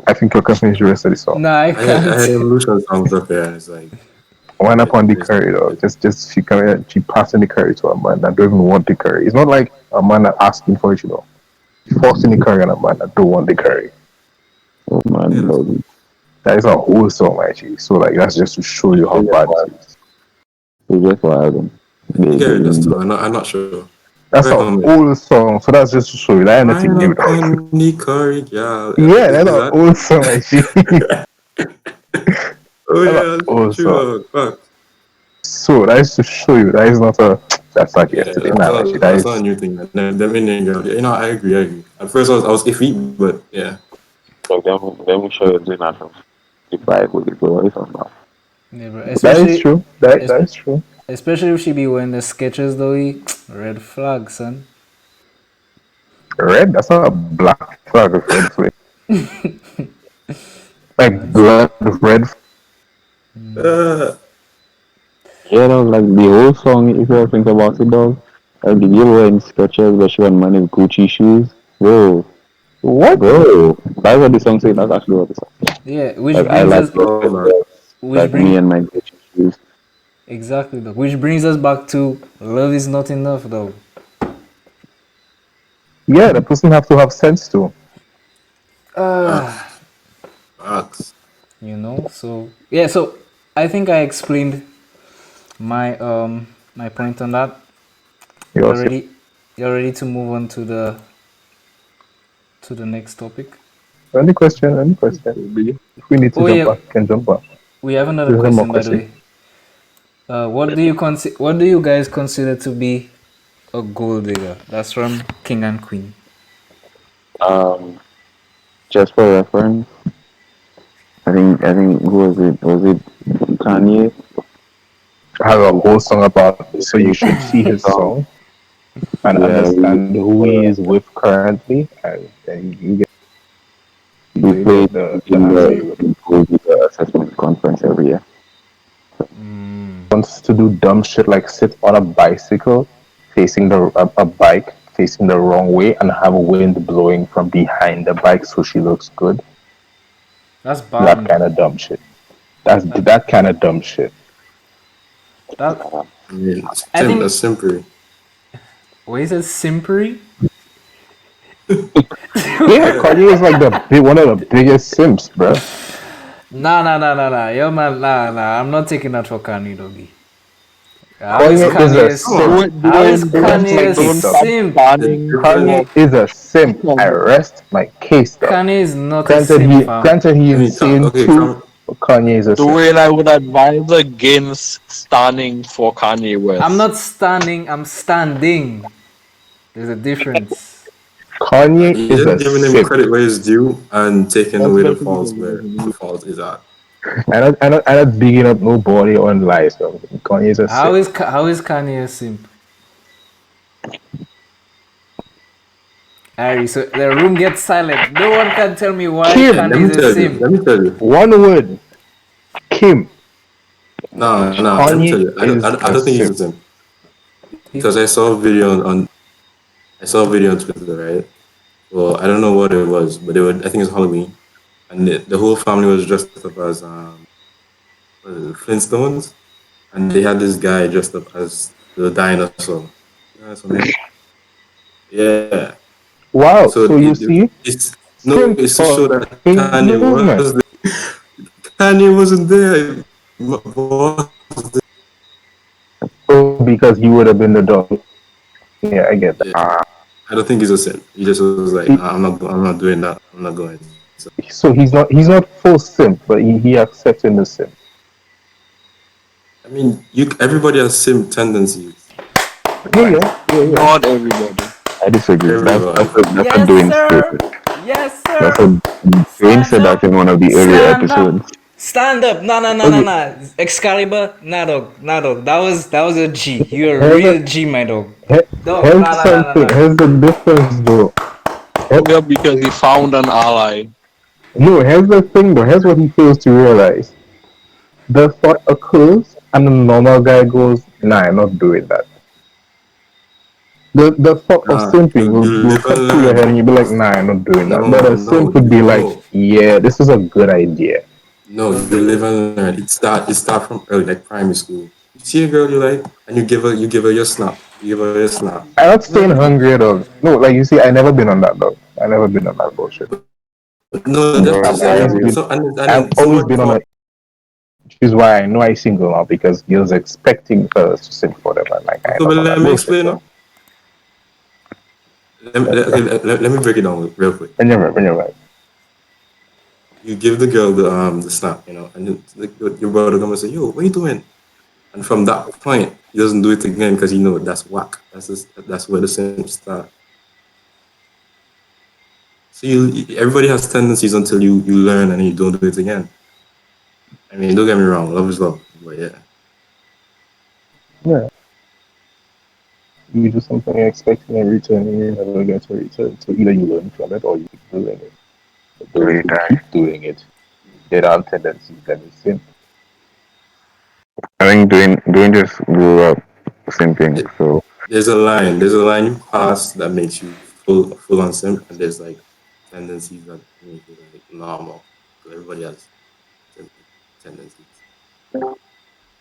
I think you can finish the rest of the you, song. nah, I I can't. had evolution songs up there, and it's like, Wind up on the it's- curry, though. Just she passing the curry to a man that don't even want the curry. It's not like a man that asking for it, you know. Forcing the curry on a man that don't want the curry. Oh yeah, man, bro. That is a whole song, actually. So, like, that's just to show you how bad it is. We just wild them. you get it this time. I'm not sure. That's Wait, an hold on. old song. So, that's just to show you. That ain't nothing Wine new, up though. on the curry, yeah. Yeah, that's Is an that? old song, actually. Oh That's yeah, an that's old song. true. Fuck. So, that is to show you. That is not a. That's like Yeah, yesterday. Nah, actually, that that's not a is. new thing. Man. Them Indian girls. You know, I agree. At first, I was iffy, but yeah. Like them show you doing that from the Bible, the glory from that. Yeah, bro. That is true. That is true. Especially if she be wearing the sketches though. Red flag, son. Red? That's not a black flag of red flag. Like blood red. Uh, Yeah, though, like the whole song, if you think about it, though, like the girl wearing sketches, but she wearing money with Gucci shoes. Bro, What? bro, that's what the song says. That's actually what the song says. Yeah, which Like, I brings like us, oh man. which like bring me and my Gucci shoes. exactly though. Which brings us back to love is not enough though. Yeah, the person have to have sense too. Facts. You know. So yeah. So I think I explained my point on that. You You're also, ready. You're ready to move on to the next topic. any question? Any question? If we need to Oh jump yeah, back, we can jump back. we have another There's one more question by the question. way. What do you guys consider to be a gold digger? That's from King and Queen. Just for reference, I think who was it Kanye? I have a whole song about it, so you should see his song and Yeah, understand who he is with currently, and then you get we played the in answer you would the assessment conference every year. wants to do dumb shit like sit on a bicycle facing a bike facing the wrong way and have wind blowing from behind the bike so she looks good. That's That bad. kind of dumb shit. That's that kind of dumb shit. That I mean, I think. that's simple. What is it? Simpery? Yeah, Kanye is like one of the biggest simps, bro. Nah. Yo man, nah. I'm not taking that for Kanye, doggy. How is Kanye is a Kanye a simp. simp? How is Kanye a Don't simp? Kanye is a simp. I rest my case, though. Kanye is not a simp, fam. Granted he I mean, is insane okay, too. But Kanye is a The simp. way I would advise against standing for Kanye West. I'm not standing, I'm standing. There's a difference. Kanye you're is a just giving him simp. credit where it's due and taking That's away the basically faults the where reason. the fault is at. I'm not bigging up nobody on lies, though. Kanye is a simp. How is Kanye a simp? Ari, so the room gets silent. No one can tell me why Kim, Kanye Let me is a tell you. simp. Let me tell you. One word. Kim. No. Let me Kanye tell you. is I a don't think he's simp. a simp because I saw a video on Twitter, right? Well, I don't know what it was, but I think it's Halloween, and the whole family was dressed up as what is it, Flintstones, and they had this guy dressed up as the dinosaur. You know what I mean? Yeah. Wow. So So you see, it's no, simp it's to show for that his Kanye movement. was there. Kanye wasn't there. Boss. Oh, because he would have been the dog. Yeah, I get that. Yeah. I don't think he's a simp. He just was like, I'm not doing that. I'm not going. So he's not full simp, but he accepts in the simp. I mean, everybody has simp tendencies. Yeah. Not everybody. I disagree. Everybody. That's a doing sir. statement. Yes, That's sir. a Dwayne said that in one of the earlier Stand up. episodes. Stand up. No, no, no, no, Okay. no. Excalibur. Nah, dog. Nah, dog. That was a G. You're a Here's real G, my dog. Dog. here's Nah, nah, nah, nah, something. nah. Here's the difference, though. Yeah, because he found an ally. No, here's the thing, though. Here's what he fails to realize. The thought occurs, and the normal guy goes, "Nah, I'm not doing that." The thought of simping You will live and cut through your head, learn. and you'll be like, "Nah, I'm not doing that." But No, a no, simp would be like, no. "Yeah, this is a good idea." No, you live and learn. It start from early, like primary school. You see a girl you like, and you give her your snap. You give her your snap. I'm not saying No, hungry, dog. No, like you see, I never been on that, dog. I never been on that bullshit. no, that's Bro, what I'm I've saying. always guys, been, So I've and always somebody been on found a. Which is why I know I single now because girls expecting fellas to sing for them, and like I ain't so not on let that me bullshit, explain bro. now. Let me break it down real quick. When you're right. You give the girl the snap, and your brother come and say, "Yo, what you doing?" And from that point, he doesn't do it again because that's whack. That's where the sin start. So everybody has tendencies until you learn and you don't do it again. I mean, don't get me wrong, love is love, but yeah. Yeah, you do something you're expecting a return, and you never get a return. So either you learn from it or you keep doing it. But those really who die. keep doing it, they don't have tendencies that they sin. I think doing just grew up simping. So There's a line you pass that makes you full on simp, and there's like tendencies that make you like normal. So everybody has simp tendencies.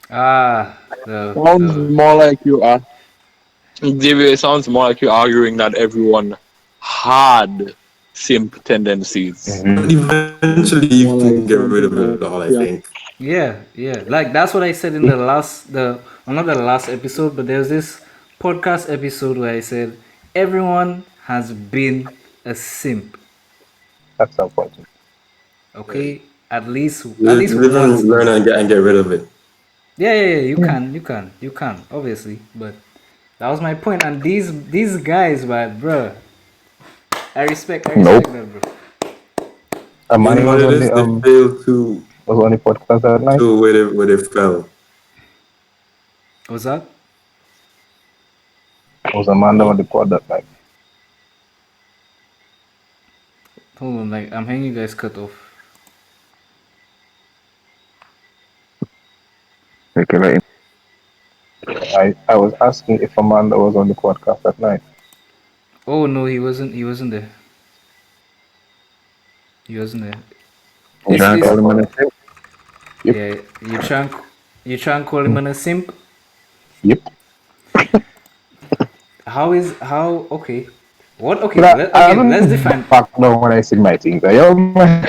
Ah, the Sounds more like you are. Xavier, it sounds more like you're arguing that everyone had simp tendencies. But Mm-hmm. eventually you More like can get rid of it all, I yeah. think. yeah. Like that's what I said in the last well, not the last episode, but there's this podcast episode where I said everyone has been a simp. At some point. Okay, at You least live once and though. learn and get rid of it. Yeah. Yeah. You can, obviously. But that was my point. And these guys, but bruh, I nope. respect that, bro. You Amani know what it is? They failed to was on the podcast that night. to where they fell. What's that? Was Amanda on the pod that night. Hold on, like I'm hearing you guys cut off. Okay, like, I was asking if Amanda was on the podcast that night. Oh no, he wasn't. He wasn't there. He wasn't there. you trying to It's call I him on thought, the simp? yep, yeah. You try and call him a simp. yep. How okay? What okay? But I Okay, let's haven't define. back down when I say my things. Yo, man.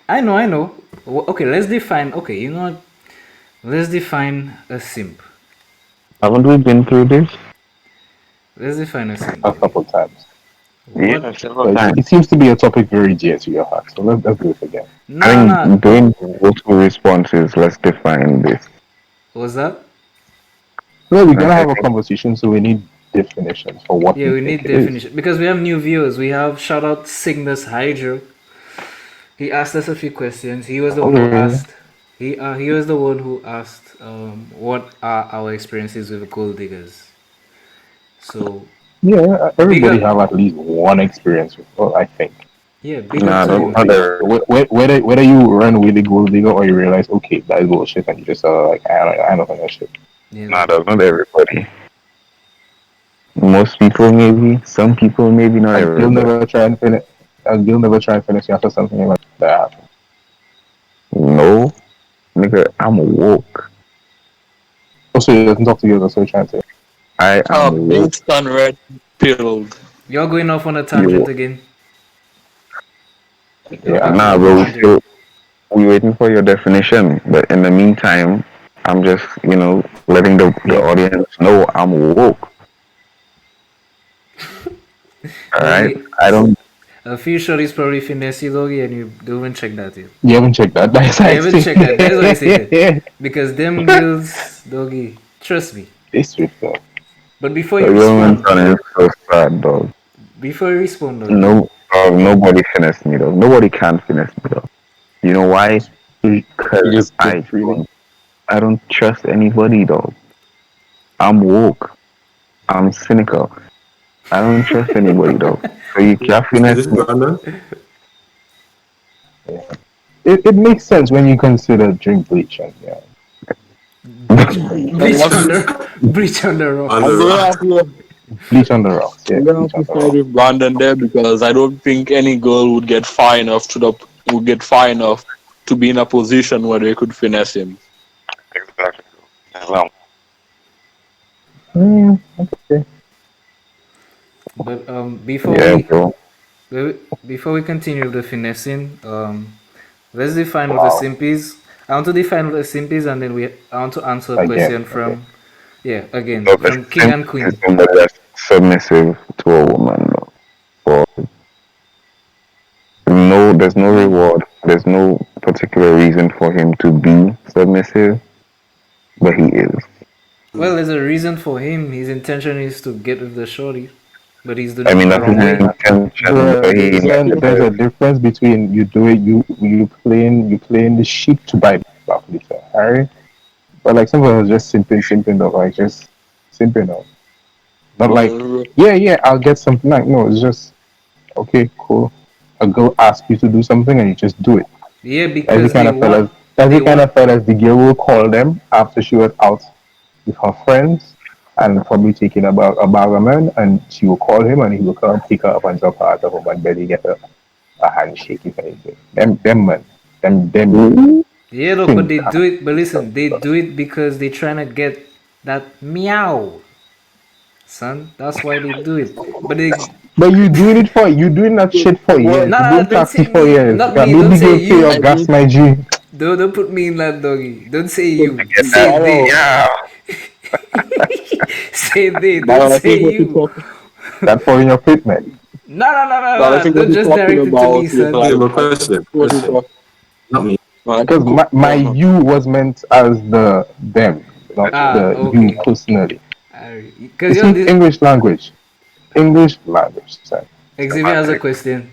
I know. Okay, let's define. Okay, you know what? Let's define a simp. Haven't we been through this? Let's define a simp. A couple times. What? Several But times. it seems to be a topic very dear to your heart. So let's do it again. No, I no, no. think doing multiple responses, let's define this. What's that? Well, we're I gonna have a think conversation, so we need definitions for what Yeah, we we think need it is. definition because we have new viewers. We have shout out Cygnus Hydro. He asked us a few questions. He was the one who Okay. asked. He was the one who asked what are our experiences with gold diggers. So Yeah, big everybody up, have at least one experience with. Well, I think. yeah, big up nah, to that's you. not everybody. Whether you run with the gold digger or you realize, okay, that is bullshit, and you just like, I don't think that shit. Yeah, Nah, like, that's not everybody. Most people maybe, some people maybe, not And you'll everybody. never try and finish. And you'll never try and finish after something like that happens. No, nigga, I'm woke. Also, you doesn't talk to you. That's what you're trying to say. I am woke. Based on red pilled. you're going off on a tangent You, again. You're Yeah, going off nah, on a but tangent. we waiting for your definition. But in the meantime, I'm just, letting the audience know I'm woke. All right, Doggy, I don't. a few shorties probably finesse you, doggy, and you don't even check that yet. you haven't checked that. That's You I haven't checked that. That's what I said. say. Because them girls, doggy, trust me. This week, though. But before The you woman respond, son is so sad, dog. doggy, No, nobody finesse me, dog. Nobody can finesse me, dog. You know why? You Because just get freely. I don't trust anybody, dog. I'm woke. I'm cynical. I don't trust anybody, dog. So you can't You see finesse this, me. Brandon? It makes sense when you consider drink bleaching. Yeah. And what, Bleach on the rock. On I'm the gonna rock. have to Bleach on the rocks. Yeah. I'm gonna have Bleach to on the side rocks. with Brandon there because I don't think any girl would get far enough would get far enough to be in a position where they could finesse him. Exactly. Well, Okay. But yeah, bro. before we continue with the finessing, let's define what a Wow. simp is. I want to define what a simp is, and then I want to answer a Again. question Okay. from, yeah, again, So a from King simp and is Queen. somebody that's submissive to a woman, though. For there's no reward. There's no particular reason for him to be submissive, but he is. Well, there's a reason for him. His intention is to get with the shorty, but he's doing I it mean, the that's his wrong way. intention, Bruh, but he there's a never. difference between you playing the sheep to buy back later, alright? But like some of us just simping though, like just simping though. Not like, Well, yeah, I'll get something. Like no, it's just okay, cool. A girl asks you to do something and you just do it. Yeah, Every because kind of fellas, they want. the girl will call them after she was out with her friends and probably taking a bag of man, and she will call him and he will come pick her up and drop her at the home and barely get a handshake if anything. Them man, them Yeah, look, but think they that. do it. But listen, they do it because they trying to get that meow, son. That's why they do it. But they But you doing that shit for well, years. no, You no, doing no, don't taxi say for me, years. not Yeah, me. Don't maybe say go pay your you. I gas, think my G. Don't put me in that doggy. Don't say Get you. that. Say they. Yeah. Say they. Don't but I say think what you're you. talking That for in your fit, man. No, no, no, no, but I no. think what Don't you're just talking direct it to me, about is son. Okay, like but question. what you're talking Not me. no, I Because think my no. you was meant as the them, not Ah, the you okay. personally. Because You you're speak this. English language. English language, sir. Xavier has a question.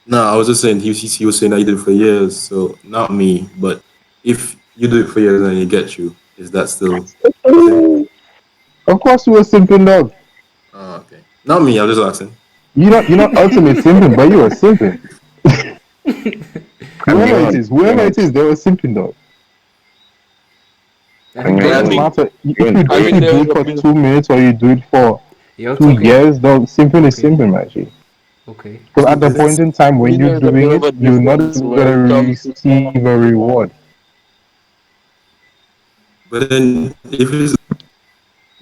No, I was just saying he was saying that he did it for years, so not me. But if you do it for years and he gets you, is that still simp? Of course you were simping dog. Oh, okay. Not me. I was just asking. You're not ultimate simping, but you were simping. I Whoever it mean, is, whoever it is, they were simping dog. I I think It But I doesn't mean, think matter if even I if think you there do is it a for bit 2 minutes or you do it for you're 2 talking. years, dog. Simping is Okay. simping, man. G. Okay. Because See, at the this point is in time I when think you're there's a doing bit of it, a you're not difference when gonna it comes to receive a reward. but then if it's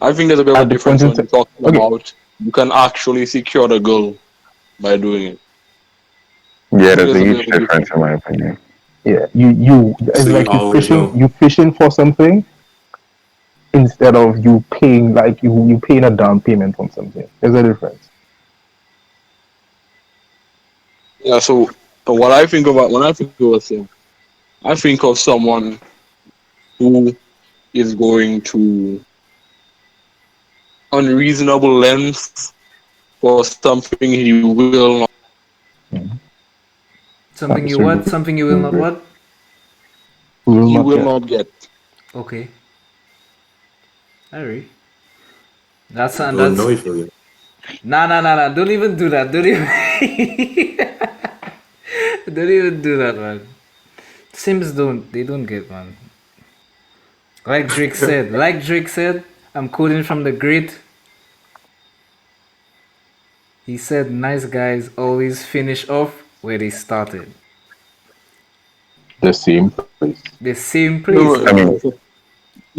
I think there's a bit of a At the point difference in when time, you're talking okay, about you can actually secure the goal by doing it. I yeah, think there's there's a a bit huge of a difference difference. in my opinion. yeah, you it's so you like always know. you fishing for something instead of you paying like you paying a down payment on something. There's a difference. Yeah, so what I think about when I think about him, I think of someone who is going to unreasonable lengths for something he will not Something you Absolutely, what? Something you will not what? we will he not will get. not get. Okay. Alright. That's You and don't know that's if you get. nah. Don't even do that. Don't even don't even do that, man. Sims don't get, man. Like Drake said, I'm quoting from the great. He said, "Nice guys always finish off where they started, The same place. the same place, No, I man." mean,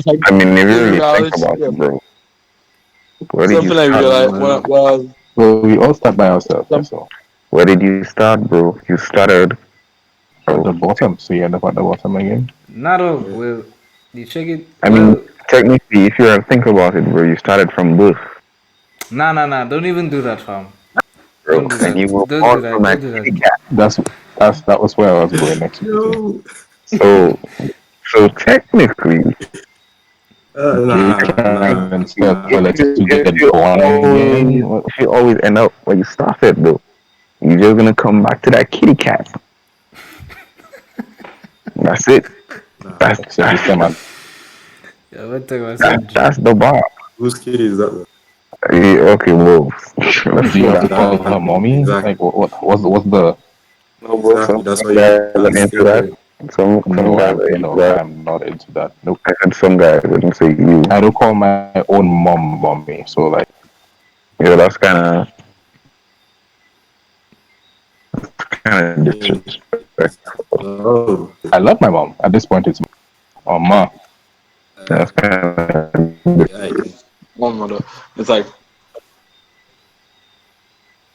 like I mean, if you in really think reality, about yeah, it, bro, where did you something I start? realized when I was Well, we all start by ourselves. some, That's all. Where did you start, bro? You started, At the bro. bottom, so you end up at the bottom again. Not all. Yeah. Well, you check it. I mean, Well, technically, if you think about it, bro, you started from birth, nah. Don't even do that, fam. bro, Don't do and that. you were Don't born do that. from a Don't do that. kitty cat. That was where I was going next with you. Yo. So, so technically, You Nah. can't expect if Alex you to if get you born always again. if you always end up where you started, though. You're just gonna come back to that kitty cat. That's it. That's So this time I Yeah, we're talking about some that's the bar. Whose kid is that? Okay, whoa. Let's do you slow have to down. call her mommy? Exactly. Like what's the No, bro. Exactly. That's why Guys you are into that. Some no, guys are into no, that. I'm not into that. Nope. I said some guys wouldn't say you. I don't call my own mom mommy. So like Yeah, that's kind of disrespectful. Oh, I love my mom. At this point it's ma. That's kind of yeah, I can. Oh mother. It's like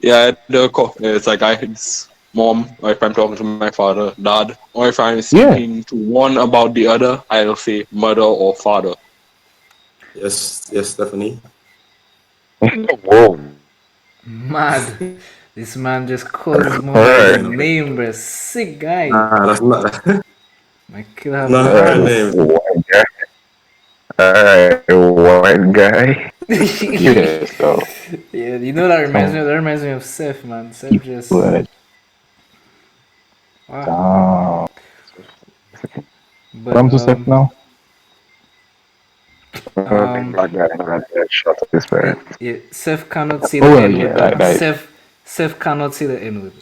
it's like it's mom, or if I'm talking to my father, dad, or if I'm speaking to one about the other, I'll say mother or father. Yes, Stephanie. whoa. mad. This man just calls his mom by Alright. his name, bro. Sick guy. Nah, that's not. My kid have Nah, Alright, her mad. name. white guy. Alright, white guy. Yeah, so Yeah, you know that reminds me of Seth, man. Seth just wow. wow. But What I'm to say now? Black guy had that shot at his parents. yeah, Seth cannot say the Oh well, N yeah, word. Though. like Seth cannot say the N word.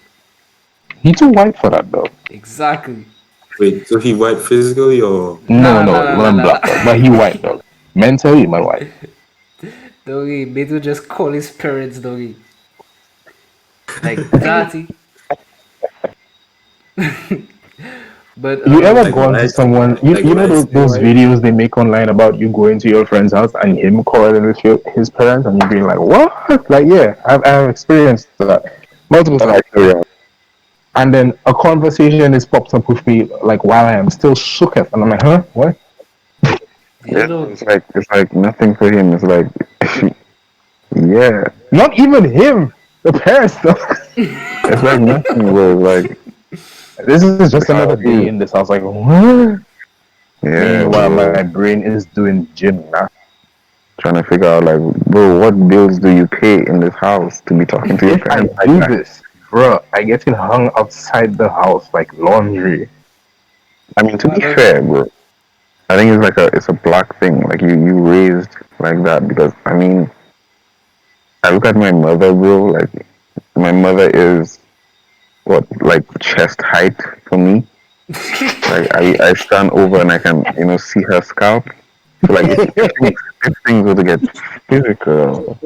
he too white for that though. Exactly. Wait, so he white physically or? No, Nah. I'm black dog, but he white dog. Mentally, man white. Doggy, Beto just call his parents doggy. Like daddy. But You ever Like gone to white, someone? like You know white, those white. videos they make online about you going to your friend's house and him calling with his parents and you being like, what? Like, yeah, I've experienced that multiple times. And then a conversation is popped up with me like while I am still shook at, and I'm like, huh, what? you know, It's like nothing for him. It's like, yeah, Not even him, the parents. Though. it's like nothing, bro. Like, This is just another day in this house. Like, what? yeah, Meanwhile, bro. my brain is doing gymnastics. Trying to figure out, like, bro, what bills do you pay in this house to be talking to your If I parents? do Like that? this, bro, I get it hung outside the house like laundry. I mean, to be Whatever. fair, bro, I think it's a black thing. Like you raised like that because I mean, I look at my mother, bro. Like my mother is what like chest height for me. Like I stand over and I can see her scalp. So like if things were to get physical,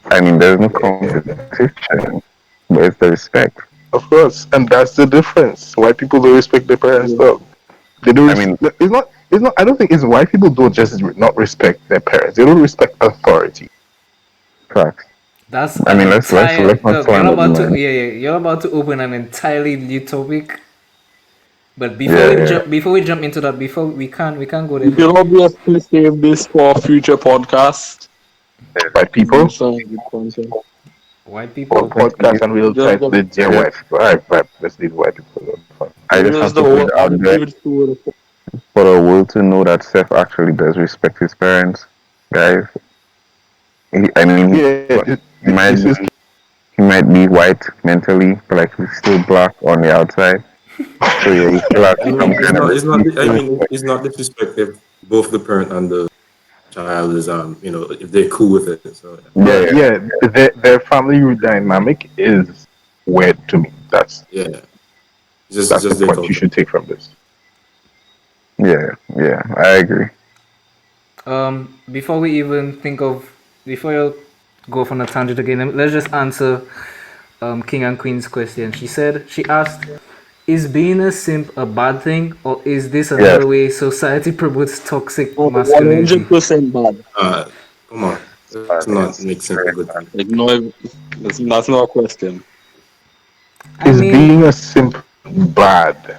I mean there's no competition, but it's the respect. Of course, and that's the difference. White people don't respect their parents, though. They don't. I mean- It's not. It's not. I don't think it's white people don't just not respect their parents. They don't respect authority. Facts. That's I mean, an let's entire. not Look, slander them, man. you're about to open an entirely new topic. But Yeah. before we jump into that, before we can't go there. You can obviously save this for a future podcast. White people Some good content. White or people. podcast, and we'll Just type the dear Yeah. white people. Alright, let's leave white people alone. I just This have is to the put whole it out there attitude to the for the world to know that Seth actually does respect his parents, guys. I mean, Yeah, he might this is he might be white mentally, but like he's still black on the outside. So yeah, he still has I mean, some kind of. it's not disrespect if both the parent and the child is if they're cool with it. So yeah. Their family dynamic is weird to me. That's yeah, just the their point you culture. should take from this. Yeah, I agree. Before we even before you go off on a tangent again, let's just answer King and Queen's question. She asked, is being a simp a bad thing, or is this another way society promotes toxic masculinity? 100% bad. Come on, let's not make simple good thing. Like no, that's not a question. I Is mean, being a simp bad?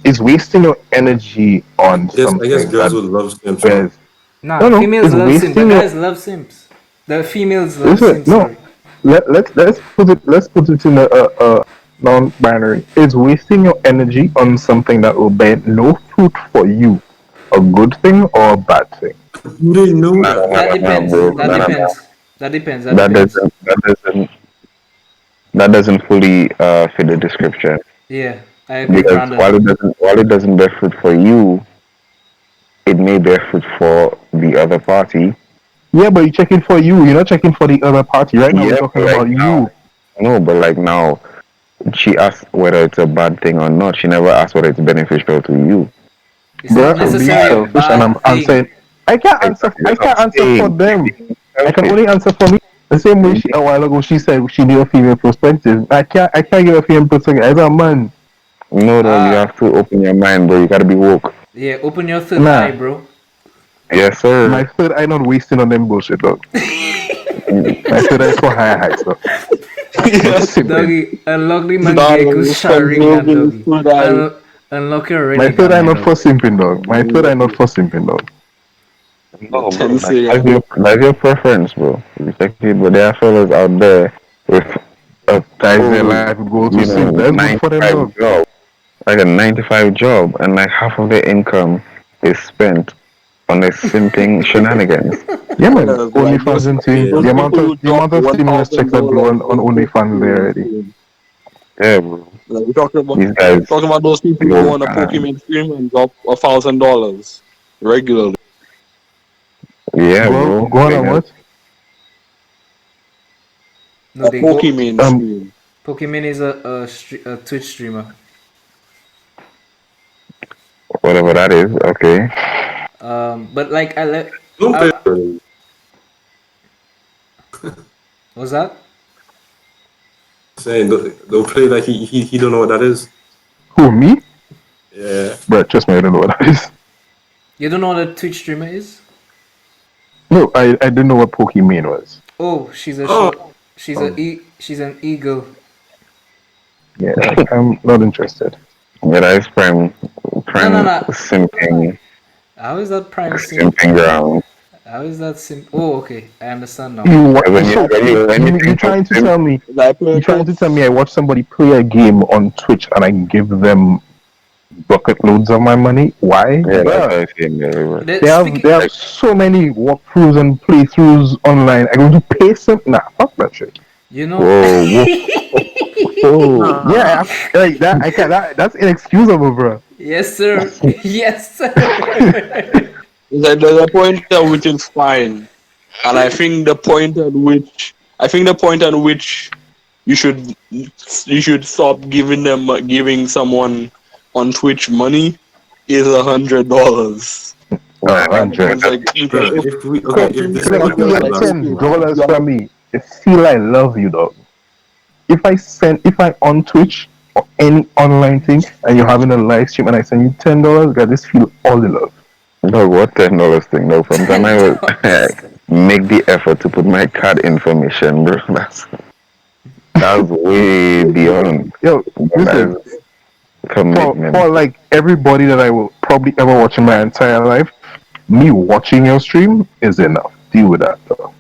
Is wasting your energy on I guess something girls that would love simps. whereas nah, no, females it's love simps. The wasting your guys love simps. The females love listen, simps. no. Sorry. Let's put it in a non-binary. Is wasting your energy on something that will bear no fruit for you a good thing or a bad thing? You didn't know That depends. bro. That depends. That depends. That That depends. doesn't that doesn't fully fit the description Yeah, I agree, because Brandon. while it doesn't bear fruit for you, it may bear fruit for the other party. Yeah, but you're checking for you. You're not checking for the other party. Right now, we're Yeah, talking but like about now, you. no, but like now, she asked whether it's a bad thing or not. She never asked whether it's beneficial to you. It's Bro, not I'm being necessarily a selfish and I'm bad thing. answering. I can't answer. Exactly, I that's what can't I'm answer for saying. them. I can only answer for me. The same way a while ago she said she knew a female perspective. I can't. I can't give a female perspective as a man. No, dog, you have to open your mind, bro. You gotta be woke. Yeah, open your third Nah. eye, bro. Yes, sir. My third eye not wasting on them bullshit, dog. My third eye is for higher heights, dog. Simple. Doggy, unlock the Nah, Mangeku it's sharing conserving and doggy. food eye. Unlock your My ring third eye again, not dog. for simping, dog. My third eye not for simping, dog. No, bro. Tennessee, That's your preference, bro. Exactly, but there are fellas out there with a Guys, their full, life go to simp. That's good for them, 9 to 5 dog. job, like a 9 to 5 job, and like half of their income is spent on their simping shenanigans. Yeah, man. like OnlyFans and thing. Yeah. The amount people who of drop stimulus checks that go on OnlyFans there already. Yeah, bro. Like we're talking about These guys, those people who go go on a kind. Pokemon stream and drop $1,000 regularly. Yeah, bro. Go on and what? No, A they go. Pokemon stream. Pokemon is a Twitch streamer. Whatever that is, okay. But like Don't play. what's that? Saying don't play like he don't know what that is. Who, me? Yeah. Bro, trust me, I don't know what that is. You don't know what a Twitch streamer is? No, I didn't know what Pokemon was. Oh, she's a Oh. she's she's an eagle. Yeah, I'm not interested. Yeah, that is prime No. simping, How is that prime sim? simping ground. How is that sim? Oh, okay, I understand now. You trying to tell me? Like, You trying to tell me I watch somebody play a game on Twitch and I give them bucket loads of my money? Why? Yeah, Bruh, that's what I'm saying. Yeah, bro. they have so many walkthroughs and playthroughs online. I'm going to pay some. Nah, fuck that shit. You know. Oh, yeah, like that. I can't. That's inexcusable, bro. Yes, sir. Yes, sir. there's a point at which it's fine, and I think the point at which you should stop giving someone on Twitch money is $100. $100. If this Like, if you get $10 from me, it feel I love you, dog. If I on Twitch or any online thing and you're having a live stream and I send you $10, I just feel all the love. No, what $10 thing? No, from time I will make the effort to put my card information, bro. That's way beyond. Yo, listen, Commitment. for like everybody that I will probably ever watch in my entire life, me watching your stream is enough. Deal with that, though.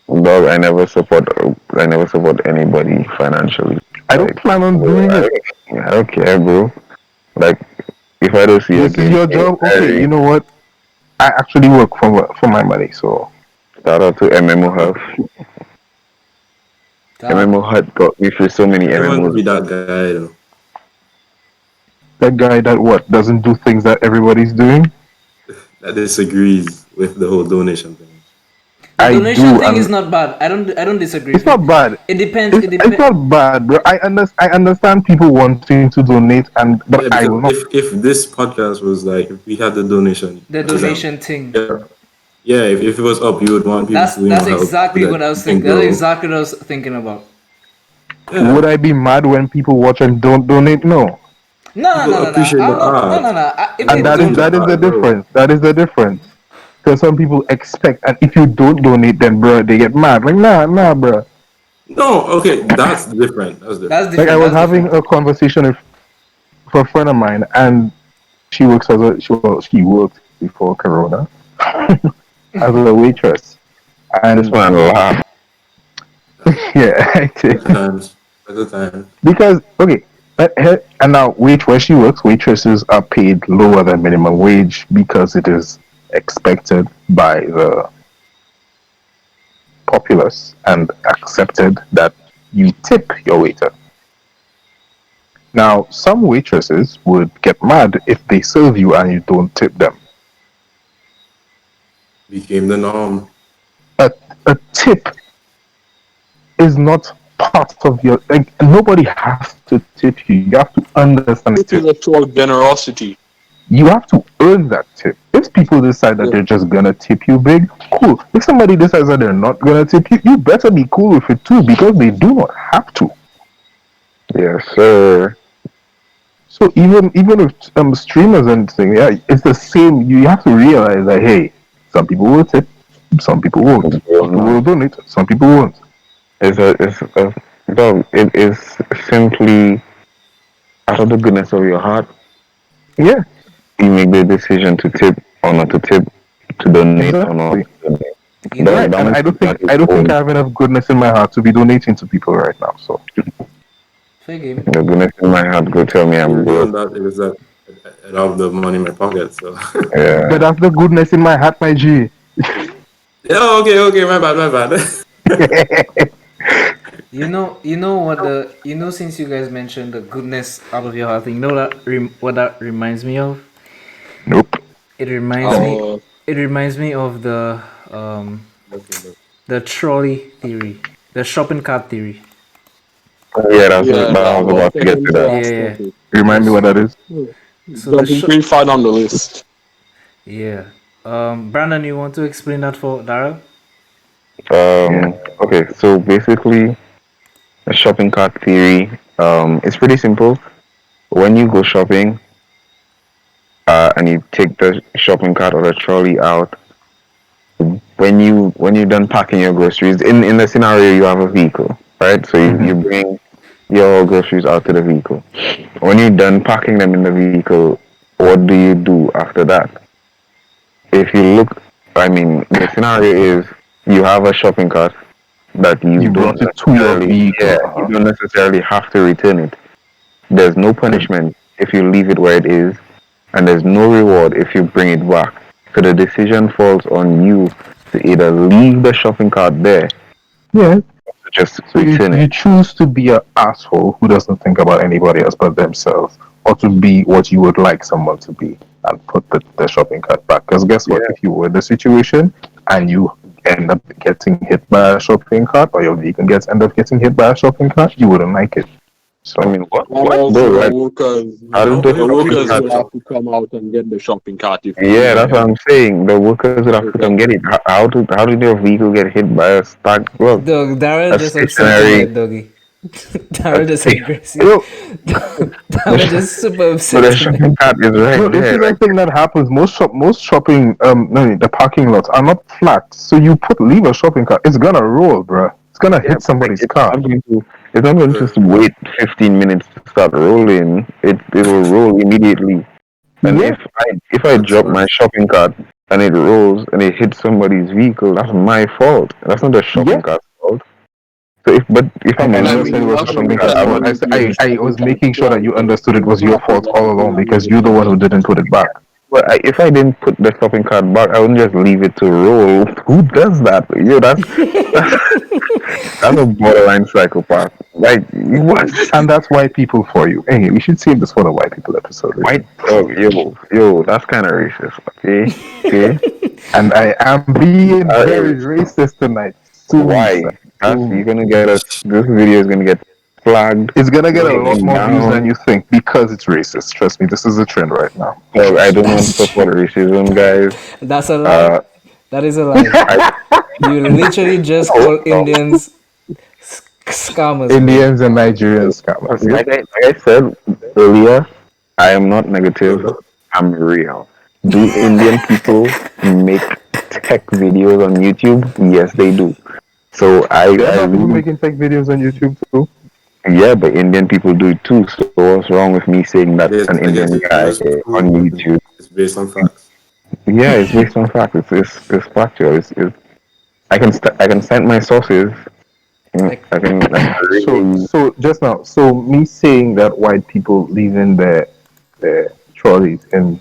Dog, I never support anybody financially. I don't plan on doing it. I don't care, bro. Like, if I don't see This is your job. Okay, you know what? I actually work for my money, so. Shout out to MMO Health. MMO Hut got me through so many I want to be MMOs. that guy though. That guy that what doesn't do things that everybody's doing. That disagrees with the whole donation thing. The I donation do, thing and is not bad. I don't disagree. it's not bad. It depends. It's not bad, bro. I understand people wanting to donate, but Yeah, I will not. if this podcast was like if we had the donation, thing. Yeah, if it was up, you would want people to That's help exactly so what that I was you thinking. can That's grow. exactly what I was thinking about. Yeah. Would I be mad when people watch and don't donate? No. No. appreciate the art. If And they that is don't- the difference. That is the difference. Because some people expect, and if you don't donate, then bro, they get mad. Like nah, bro. No, okay, that's different. That's different. That's different. Like I was that's having different. a conversation with a friend of mine, and she works she worked before Corona as a waitress, and This one laugh. yeah, I did. Times. At the time. Because okay, and now where she works, waitresses are paid lower than minimum wage because it is expected by the populace and accepted that you tip your waiter. Now, some waitresses would get mad if they serve you and you don't tip them. Became the norm. A tip is not part of your, like, nobody has to tip you. You have to understand It is tip. a show of generosity. You have to earn that tip. If people decide that they're just gonna tip you big, cool. If somebody decides that they're not gonna tip you, you better be cool with it too, because they do not have to. Yes, sir. So even with streamers and things, yeah, it's the same. You have to realize that, hey, some people will tip, some people won't. Some people will donate, some people won't. Dog, it is simply out of the goodness of your heart. Yeah, You make the decision to tip or not to tip, to donate or not to donate. You know, right. And I don't think I have enough goodness in my heart to be donating to people right now. So fair game. The goodness in my heart go tell me I'm Even broke. that, it was that I have the money in my pocket. So Yeah. but that's the goodness in my heart, my G. yeah, okay, my bad. You know what since you guys mentioned the goodness out of your heart thing, you know what that reminds me of? Nope. It reminds me of the trolley theory, the shopping cart theory. Yeah, I was about to get to that. Yeah. Remind me what that is. So the Jumping fine on the list. yeah. Brandon, you want to explain that for Daryl? Okay, so basically, the shopping cart theory. It's pretty simple. When you go shopping, and you take the shopping cart or the trolley out, when you're done packing your groceries, in the scenario you have a vehicle, right? So you bring your groceries out to the vehicle. When you're done packing them in the vehicle, what do you do after that? If you look, I mean, the scenario is you have a shopping cart that you brought don't it to your vehicle. you don't necessarily have to return it. There's no punishment if you leave it where it is, and there's no reward if you bring it back. So the decision falls on you to either leave the shopping cart there, Yeah. or just So return you it. choose to be an asshole who doesn't think about anybody else but themselves, or to be what you would like someone to be and put the shopping cart back. Because guess what? Yeah. If you were in the situation and you end up getting hit by a shopping cart, or your vehicle end up getting hit by a shopping cart, you wouldn't like it. So I mean, what? Also, Bro, like, how does the workers shopping will cart- have to come out and get the shopping cart. Yeah, that's what I'm saying. The workers would have to come get it. How did your vehicle get hit by a stack? Well, Dog, Daryl a just stationary- upset doggy. Daryl just aggressive. Yo, Daryl just super so the upset. tonight. shopping cart is right no, this there. is the thing that happens. Most shopping the parking lots are not flat. So you leave a shopping cart, it's gonna roll, bruh. It's gonna hit somebody's car. It's not going to just wait 15 minutes to start rolling. It will roll immediately. And Yeah. if I drop my shopping cart and it rolls and it hits somebody's vehicle, that's my fault. That's not the shopping Yeah. cart's fault. So if I'm I in never mean, said it was a that's shopping what cart. we said. I was making sure that you understood it was your fault all along because you're the one who didn't put it back. But if I didn't put the shopping cart back, I wouldn't just leave it to roll. Who does that? That's a borderline psychopath. Like what? And that's white people for you. Hey, we should save this for the white people episode. White dog, yo, that's kind of racist. Okay. And I am being very racist tonight. So Why? You're gonna get us. This video is gonna get flagged. It's gonna get a lot more Down. views than you think because it's racist. Trust me, this is the trend right now. Dog, I don't want to support racism, guys. That's a lie. That is a lie. You literally just call Indians scammers. Indians and Nigerians scammers. Like I said earlier, I am not negative. I'm real. Do Indian people make tech videos on YouTube? Yes, they do. So I people making fake videos on YouTube too. yeah, but Indian people do it too. So what's wrong with me saying that Yes, an I guess Indian guy on YouTube? It's based on facts. Yeah, it's based on fact. It's factual. I can cite my sources. I can So just now, so me saying that white people leaving their trolleys in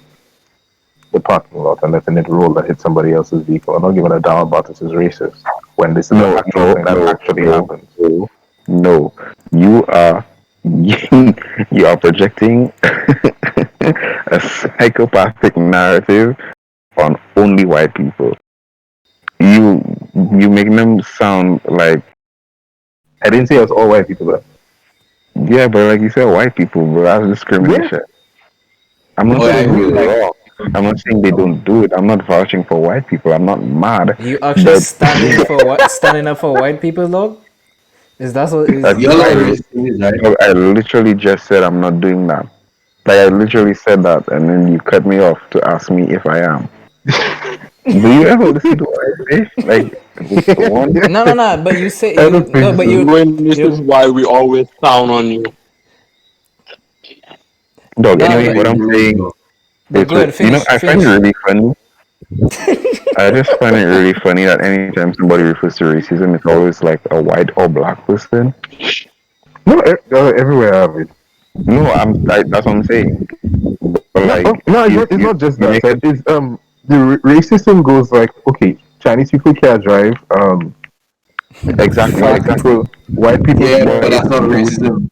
the parking lot and letting it roll that hit somebody else's vehicle, I'm not giving a damn about it is racist when this is an actual thing that actually happens. No, you are you are projecting a psychopathic narrative on only white people. You you make them sound like I didn't say it was all white people. Though. yeah, but like you said, white people, bro. That's discrimination. I'm not Oh, saying yeah, it's like wrong. I'm not saying they don't do it. I'm not vouching for white people. I'm not mad. you actually But standing up for white people, dog? Is that what is that's is You're that like what fine. it is? racist, right? I literally just said I'm not doing that. Like I literally said that, and then you cut me off to ask me if I am. Do you ever listen to what I say? Like one No. But you say I you don't no, think but so. When this you is why we always down on you. dog. no, Anyway, but what I'm saying but is, go ahead, I find it finish. really funny. I just find it really funny that anytime somebody refers to racism, it's always like a white or black person. No, everywhere I have it. No, that's what I'm saying. But like, No, you, it's you, not just you that. make it It's the racism goes like, okay, Chinese people can't drive. exactly, exactly. White people Yeah, can't but get that's not food. racism.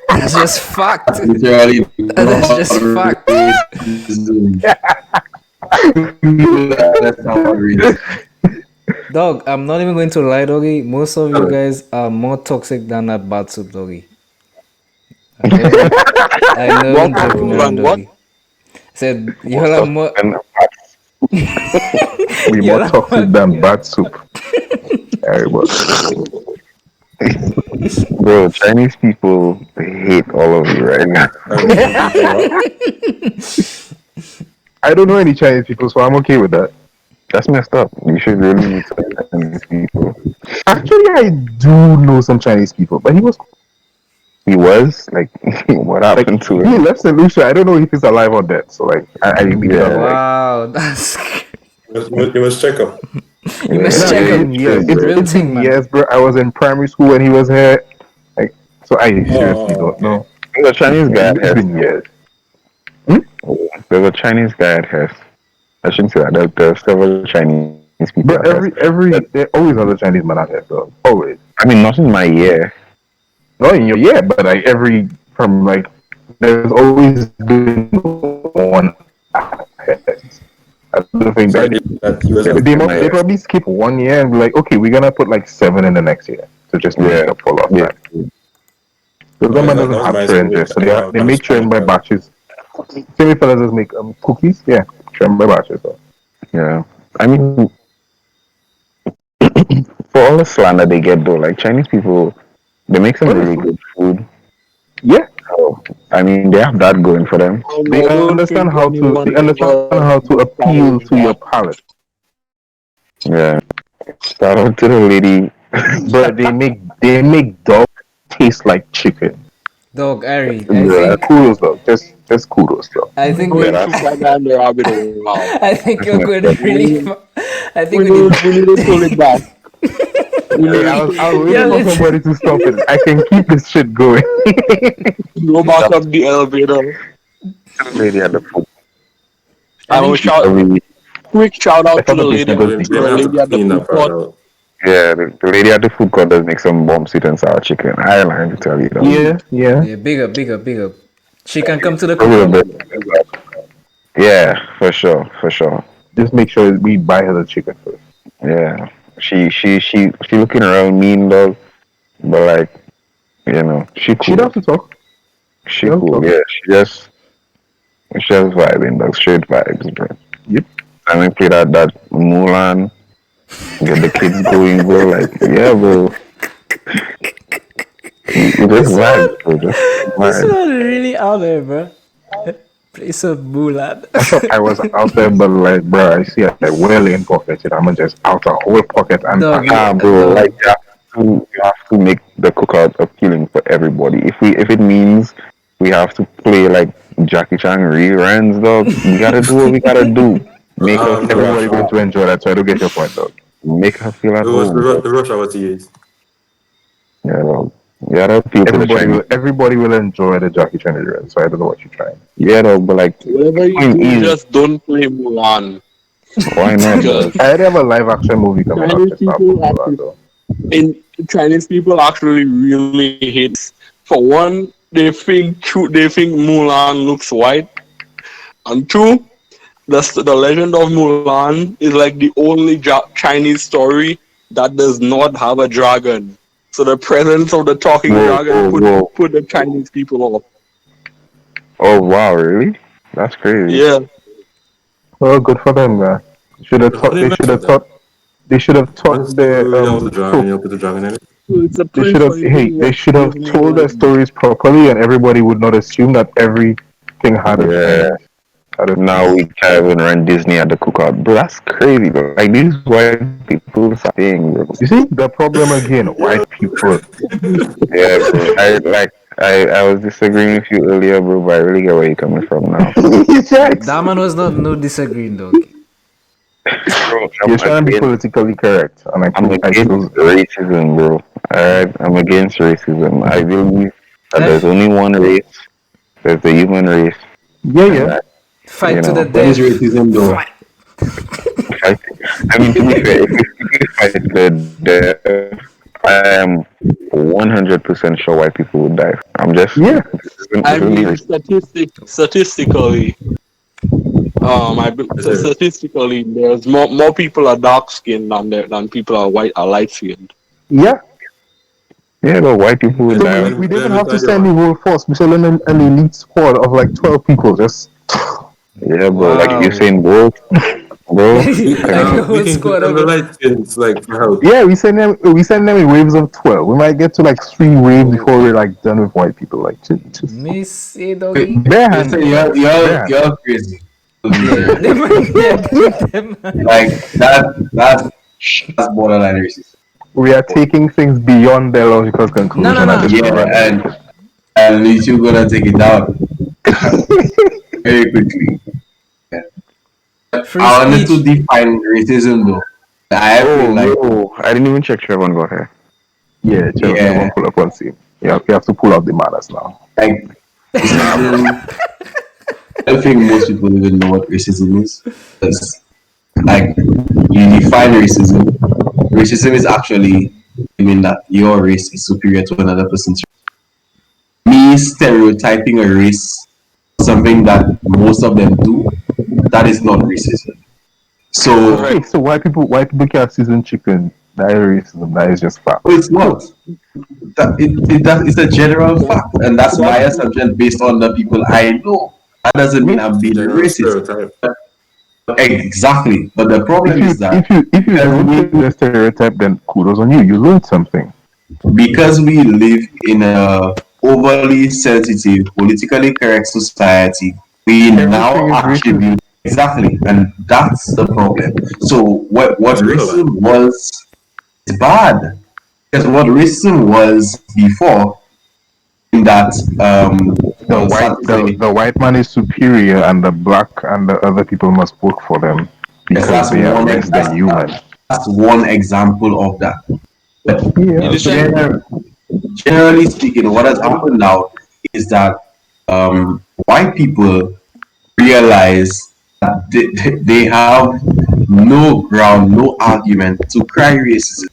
That's just fact. Literally That's not just fact. racism. That's not racism. Dog, I'm not even going to lie, doggy. Most of you guys are more toxic than that bad soup, doggy. Okay? I know What I'm joking around, and what? doggy. Said Most y'all are of more them, We more y'all are toxic more than bad soup. Everybody. bro, Chinese people hate all of you right now. I don't know any Chinese people, so I'm okay with that. That's messed up. You should really meet some Chinese people. Actually, I do know some Chinese people, but he was He was like, what like happened to he him? left St. Lucia. I don't know if he's alive or dead. So like, I really don't know. Like, wow, that's You must check up. you must check yeah, up. been years. bro. Real It's thing, been man. years, bro. I was in primary school when he was here. Like, so I seriously don't okay. know. There's a Chinese guy at It's Hess. been years. There's a Chinese guy at Hess. I shouldn't say that. There's several Chinese people But at Hess. there always other Chinese man out there, so always. I mean, not in my year. Not in your but like every from like there's always been one. I don't think Sorry, that that he was Yeah, they probably skip 1 year and be like, okay, we're gonna put like 7 in the next year to just make Yeah. up for lost Yeah. time. Because that man doesn't was have my children, school. so they make children by batches. Same fellas just make cookies, yeah, children by batches. So. Yeah. I mean, for all the slander they get though, like Chinese people, they make some really good food. Yeah, So, I mean, they have that going for them. they understand how to appeal to your palate. Yeah. Shout out to the lady. But they make dog taste like chicken. Dog, Ari, Yeah. Kudos though, just kudos though. I think Going Yeah, to find the rabbit hole now. I think you're going really I think We we need need to pull it back. Hey, I was Yeah, waiting for let's- somebody to stop it. I can keep this shit going. Go back up the elevator. the lady at the food. I will shout quick shout out to the lady, They have at the food court. Yeah, the lady at the food court does make some bomb sweet and sour chicken. I like to tell you that. Yeah. Yeah, big up. She can come to the A little cookout. bit. Yeah, for sure. Just make sure we buy her the chicken first. Yeah, she looking around mean though, but like, you know, she cool. She does to talk. She don't cool. talk. Yeah, she just vibing, dog. Straight vibes, bro. Yep. And we play that Mulan, get the kids going, bro. Like, yeah, bro. You just vibes, bro. Just This vibes. one really out there, bro. Play some Mulan. I was out there, but like, bro, I see like well in pocket. And I'm just out a whole pocket and Dog, Ah, bro. Like, you have to make the cookout appealing for everybody. If it means we have to play like Jackie Chan reruns, dog, we gotta do what we gotta do. Make her feel everybody at going home. to enjoy that. So I don't get your point, though. Make her feel at The rush, home. the, dog. the rush hour TAs. Yeah, dog. You gotta appeal to the Chinese. Everybody will enjoy the Jackie Chan run. So I don't know what you're trying. Yeah, dog, but like, Whatever you Queen do, is- just don't play Mulan. why not, dog? Because I already have a live action movie coming out. Chinese Just not people for have that, to- though. in Chinese people actually really hate. For one, they think Mulan looks white, and two, the legend of Mulan is like the only Chinese story that does not have a dragon. So the presence of the talking Whoa, dragon whoa, whoa. put the Chinese people off. Oh wow, really? That's crazy. Yeah. Well, good for them, man. Should have How taught. do They you should mess have with that? taught. They should have One taught story their that was a dragon, you put the dragon in it. It's a They pretty should have. funny Hey, thing they that should have Disney told their like, stories properly, and everybody would not assume that everything had a Yeah. Now we can't even run Disney at the cookout, bro. That's crazy, bro. Like these white people saying, bro. You see the problem again? White people. Yeah, bro. I was disagreeing with you earlier, bro, but I really get where you're coming from now. That man was not no disagreeing though. Bro, You're trying to be politically correct, and I'm against racism, bro. Alright, I'm against racism. I believe that there's only one race. There's the human race. Yeah, and yeah. that, Fight you to know, the What is death. racism though? Fight. I mean, to be fair, if we fight the I am 100% sure white people would die. I'm just Yeah. I mean, statistically, statistically, there's more people are dark skinned than people are light skinned. Yeah. yeah, but white people would So die. we didn't have to send the whole force. We sent an elite squad of like 12 people. Just Yeah, bro. Like Wow. you saying, bro. Like I a whole squad of the light skins, like, for help. yeah, we send them in waves of 12. We might get to like 3 waves before we're like done with white people. Like just me say doggy. bare You hands. say you're crazy. They might get them. Like that's borderline racist. We are taking things beyond their logical conclusion. No, no. at this Yeah, point. and you're gonna take it down very quickly. Free I wanted to speech. define racism though. I feel like Oh, I didn't even check Trevor got here. Yeah, Trevor, Yeah. Trevor pull up on scene. Yeah, we have to pull out the manners now. like racism, I don't think most people even know what racism is. Because like you define racism. Racism is actually mean that your race is superior to another person's race. Me stereotyping a race, something that most of them do, that is not racism. So Okay, so white people can't season chicken. That is racism. That is just fact. it's not. It's a general fact, and that's my assumption based on the people I know. That doesn't mean I'm being General racist. stereotype. Exactly. But the problem is that If you don't the stereotype, then kudos on you. You learned something. because we live in a overly sensitive, politically correct society, we Everything now is attribute exactly, and that's the problem. So what racism was is bad because what racism was before in that The white man is superior, and the black and the other people must work for them because that's they are one less than human. that's one example of that. But Yeah. generally speaking, what has happened now is that white people realize that they have no ground, no argument to cry racism.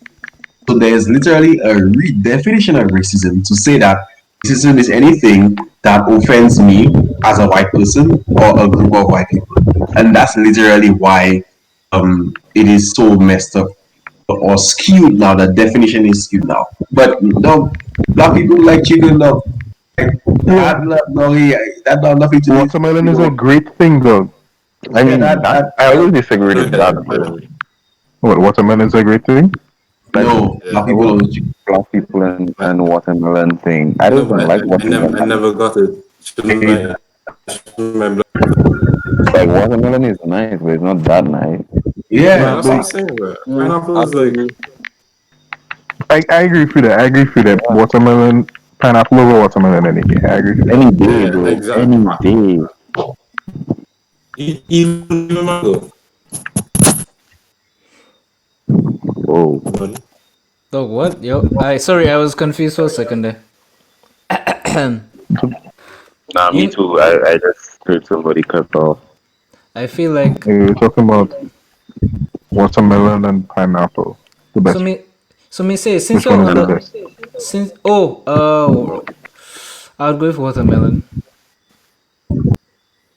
So there's literally a redefinition of racism to say that racism is anything that offends me as a white person or a group of white people. And that's literally why it is so messed up or skewed now. The definition is skewed now. But no, black people like chicken now. That not nothing to do. Watermelon is a great thing, though. I mean, that- I always disagree with that. Bro. What, watermelon is a great thing? No, Yeah. black people love chicken. Black people and watermelon thing. I don't even like I watermelon. never got it. Shouldn't my blood. Like watermelon is nice, but it's not that nice. Yeah, That's what I'm saying, bro. Pineapple is like, I agree with that. I agree with that. Watermelon, pineapple over watermelon any day. I agree with that. Any day, Yeah, bro. exactly. Any day. even mango. Whoa. Oh, what? Yo, sorry, I was confused for a second there. Nah, me You- too. I just heard somebody cut off. I feel like We were talking about watermelon and pineapple. The best. so So me say since Which you're one is on the the best? since I'll go with watermelon.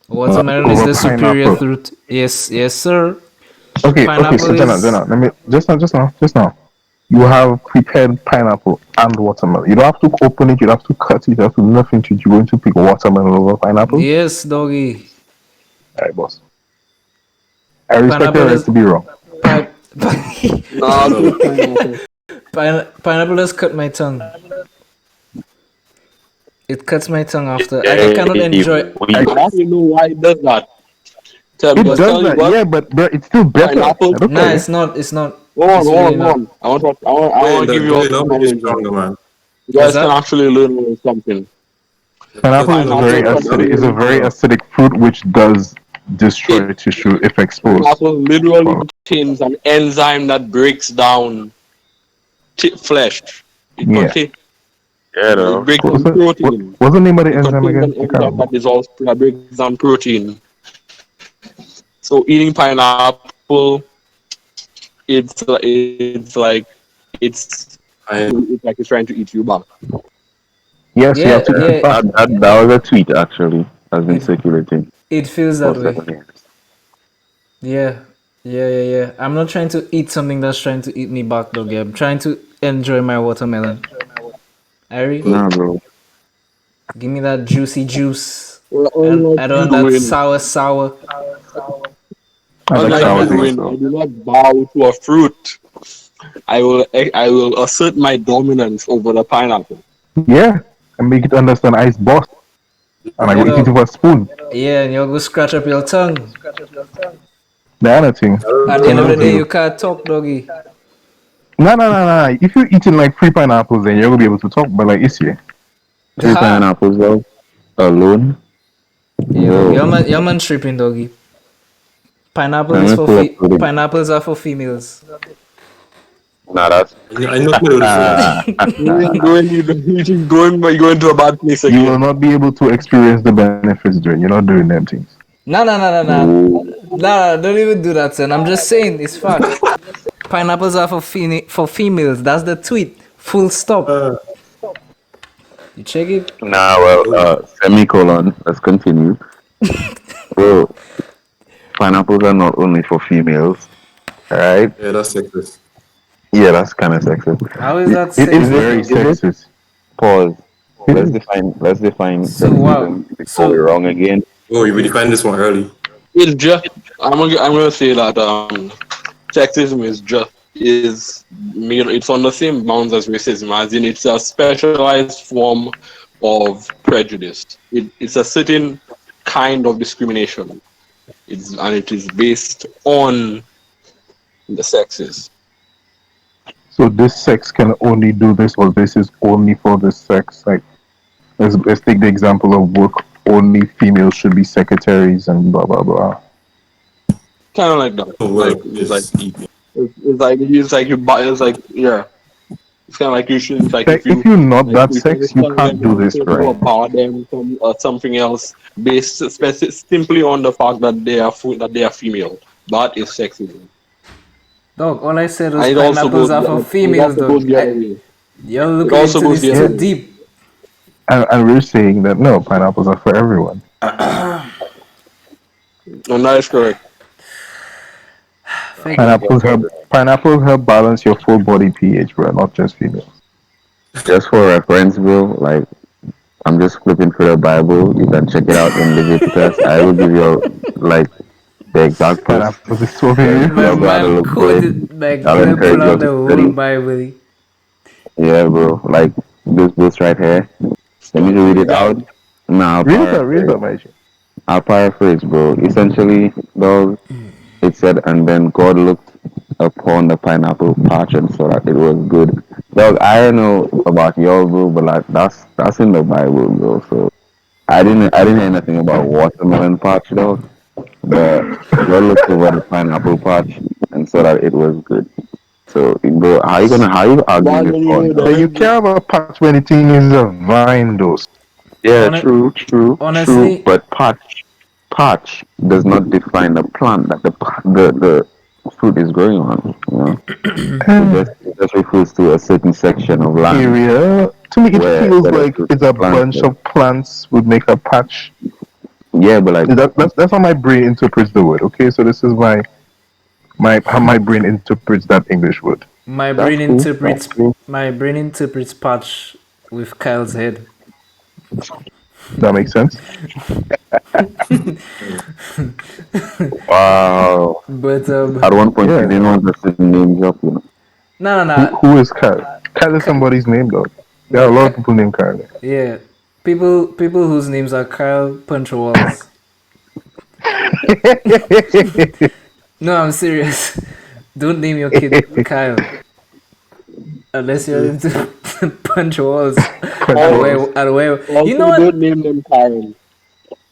Watermelon is Over the superior pineapple. fruit. Yes, yes, sir. Okay. Pineapple So is Jenna, let me just now. You have prepared pineapple and watermelon. You don't have to open it. You don't have to cut it. You don't have to do nothing to it. You're going to pick watermelon over pineapple. yes, doggy. All right, boss. I respect your Pineapple right is to be wrong. pi- Nah, good pineapple. pineapple has cut my tongue. It cuts my tongue after. I Yeah, cannot enjoy. I actually know why it does that. It But does tell you that, what, yeah, but it's still better. pineapple. I don't Nah, care. it's not. It's not. Hold on, It's hold really on, hold not. on. I want to give you all Don't some make it knowledge on it. stronger, man. You What's guys can that? actually learn a little something. Pineapple is Pineapple very acidic. It's a very acidic fruit which does destroy tissue if exposed. Pineapple literally contains an enzyme that breaks down flesh. It Yeah. contains yeah, it though. breaks What's down protein. what's the name of the It enzyme contains an again? I can't enzyme remember. that is also that breaks down protein. So eating pineapple, it's like it's trying to eat you back. Yes, you have Yeah, to eat it yeah. fast. That was a tweet actually has been It circulating it feels for that way. several years. Yeah, yeah. I'm not trying to eat something that's trying to eat me back, doggy. I'm trying to enjoy my watermelon. Ari, Nah, bro. give me that juicy juice. Unlike I you, don't want that Win. sour. I like Unlike sour you, things. Win, I do not bow to a fruit. I will assert my dominance over the pineapple. Yeah, and make it understand ice boss. And I You go eat it know, with a spoon. yeah, and you'll go scratch up your tongue. The other thing. At the end of the Another day, thing. you can't talk, doggy. No. If you're eating like 3 pineapples, then you're gonna be able to talk. But like it's here. 3 Ha! pineapples though alone. Whoa. Your man tripping, doggy. Pineapple I'm is gonna for pull up with it. pineapples are for females. Nah, that's I know what you're saying. Going into a bad place You will again. not be able to experience the benefits during. You're not doing them things. No. Ooh. Nah, don't even do that, son. I'm just saying, it's fact. Pineapples are for females. That's the tweet. Full stop. You check it? Nah, well, semicolon. Let's continue. Bro, pineapples are not only for females, alright? Yeah, that's sexist. Yeah, that's kind of sexist. How is that It is sexist? very Is it? sexist. Pause. It Let's is. define So wow. sexism before we're wrong again. Oh, you defined this one early. It's just I'm gonna say that sexism it's on the same bounds as racism, as in it's a specialized form of prejudice. It's a certain kind of discrimination. It is based on the sexes. So this sex can only do this, or this is only for this sex. Like, let's take the example of work. Only females should be secretaries and blah blah blah. Kind of like that. Oh, well, It's like easy. it's like yeah. It's kind of like you should. It's like Like, if you're not that sex, you can't do this, right? Power them or something else based simply on the fact that they are female. That is sexism. Dog, all I said was And it also pineapples goes. are for It females, also goes dog. the other way. You're It looking also into goes this the other too way. deep. And we're saying that no, pineapples are for everyone. And that is correct. Pineapples help balance your full body pH, bro, not just females. Just for reference, bro, like, I'm just flipping through the Bible. You can check it out in Leviticus. I will give you, like, the exact verse. Pineapples is for My females. You'll go out and man look for it. quoted, like, I'll gonna encourage pull you out the to whole study. Bible. Yeah, bro. Like, this right here. Let me read it out. Nah, Read that, my G. I'll paraphrase, bro. Essentially, dog, it said, and then God looked upon the pineapple patch and saw that it was good. Dog, I don't know about y'all, bro, but like that's in the Bible, bro. So I didn't hear anything about watermelon patch, dog. But God looked over the pineapple patch and saw that it was good. So, bro, how you argue with God, But dog? you can't have a patch when the thing is a vine, though. Yeah, Hone- true. honestly- But patch does not define the plant that the fruit is growing on. You know, it just refers to a certain section of land Area. To me, it where feels where the like fruit it's is a bunch planted. of plants would make a patch. Yeah, but like That's how my brain interprets the word. Okay, so this is my how my brain interprets that English word. My that's brain cool. That's interprets cool. my brain interprets patch with Kyle's head. That makes sense. Wow. But At one point, you Yeah. didn't want us to name drop, you know. no, no, no. Who is Kyle? Kyle is somebody's name, though. There are a lot of people named Kyle. Yeah, people whose names are Kyle Punch Walls. No, I'm serious. Don't name your kid Kyle unless you're into punch walls. Also, You know what? don't name them Karen.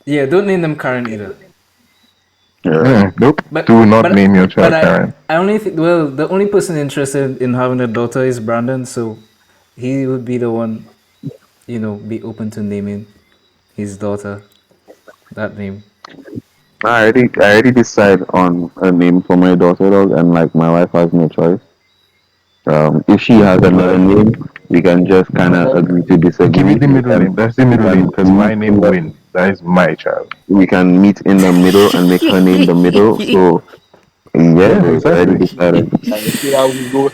Yeah, don't name them Karen either. Yeah. Nope. But Do not but, name your but child Karen. I only think the only person interested in having a daughter is Brandon, so he would be the one, be open to naming his daughter that name. I already decide on a name for my daughter, dog, and like my wife has no choice. If she has another name, we can just kind of agree to Give me disagree. the middle name. That's the middle name because my name Win. That is my child. We can meet in the middle and make her name the middle. So yeah, it's already exactly. decided. I say I will go.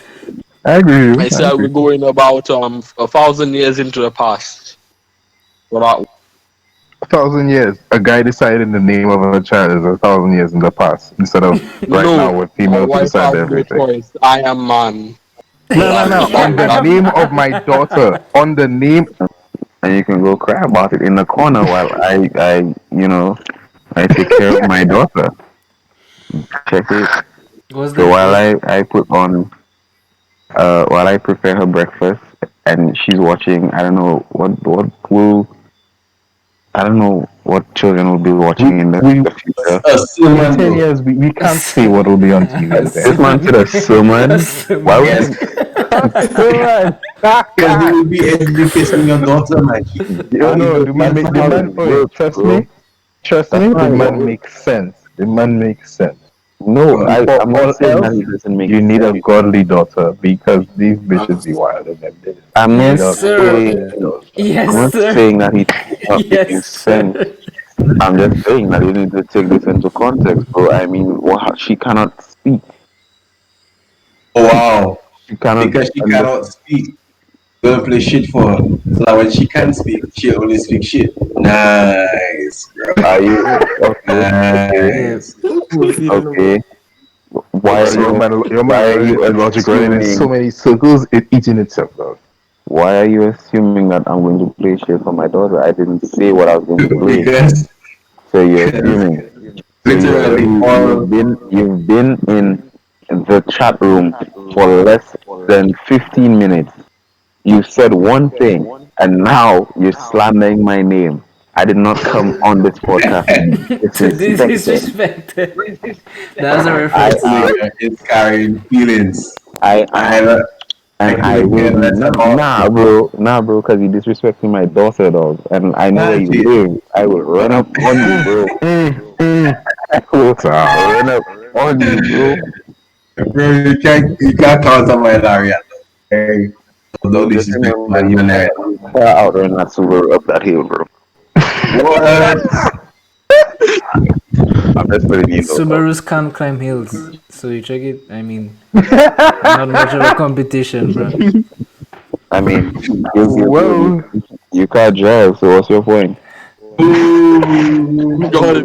I agree with I you. say I will go in about 1,000 years into the past. For that 1,000 years. A guy deciding the name of a child is 1,000 years in the past instead of right now no, with my females who wife decide has no everything. choice. I am man. No. On the name of my daughter. On the name. And you can go cry about it in the corner while I take care of my daughter. Check it. Was So there while was I put on while I prepare her breakfast and she's watching, I don't know what children will be watching in the future. In Sermon, 10 bro. years, we can't say what will be on TV in 10 This man said a sermon. Why would Yes, because they will be educating your daughter, my G. Oh no, the man, that's the how man. it Oh, works, trust bro. me, trust That's me. how The it man works. makes sense. The man makes sense. No, For I'm all not saying that else, he doesn't make you need a sense. godly daughter because these bitches be wild in them days. I'm You not need a Yes, sir. saying godly daughter. I'm Yes, not sir. saying that he's not making Yes, sense. sir. I'm just saying that you need to take this into context, bro. I mean, she cannot speak. Oh, wow. She cannot Because she understand. cannot speak. Gonna play shit for her. So that when she can speak, she only speak shit. Nice, bro. Are you okay? Yeah. Nice. Okay. Why are Your you man, your why are you man, logic running in so assuming many circles, it eating itself, though. why are you assuming that I'm going to play shit for my daughter? I didn't say what I was going to play. because So you're assuming. So literally all you've been in the chat room for less than 15 minutes. You said one thing, and now you're slandering my name. I did not come on this podcast to be To disrespected. disrespected. That's a I reference. nigga is carrying feelings. I I am, and I I couldn't will care be. less about Nah, bro, because you disrespecting my daughter, dog, and I know where you Najee. live. I will run up on you, bro. I will run up on you, bro. Bro, you can't count on my Lariat. Hey, don't Just disrespect remember, my Lariat. you far out there not Subaru up that hill, bro. What? I'm just letting you know, dog. Subarus can't climb hills, so you check it. I mean, not much of a competition, bro. I mean, Well, you can't drive, so what's your point? Ooh. God,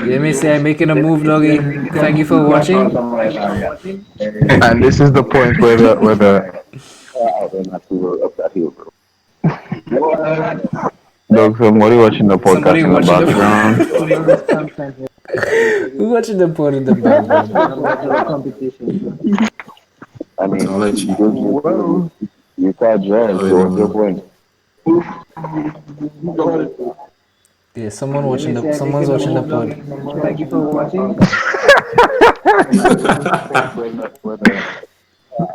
Let me say I'm making a move, doggy. Thank you for watching. and this is the point where the Far out there not Subaru up that hill, bro. Dog, somebody watching the podcast Somebody in the watching the background. Who watching the pod in the background? I mean, Technology. you can't drive, so what's your point? Yeah, someone's watching the pod.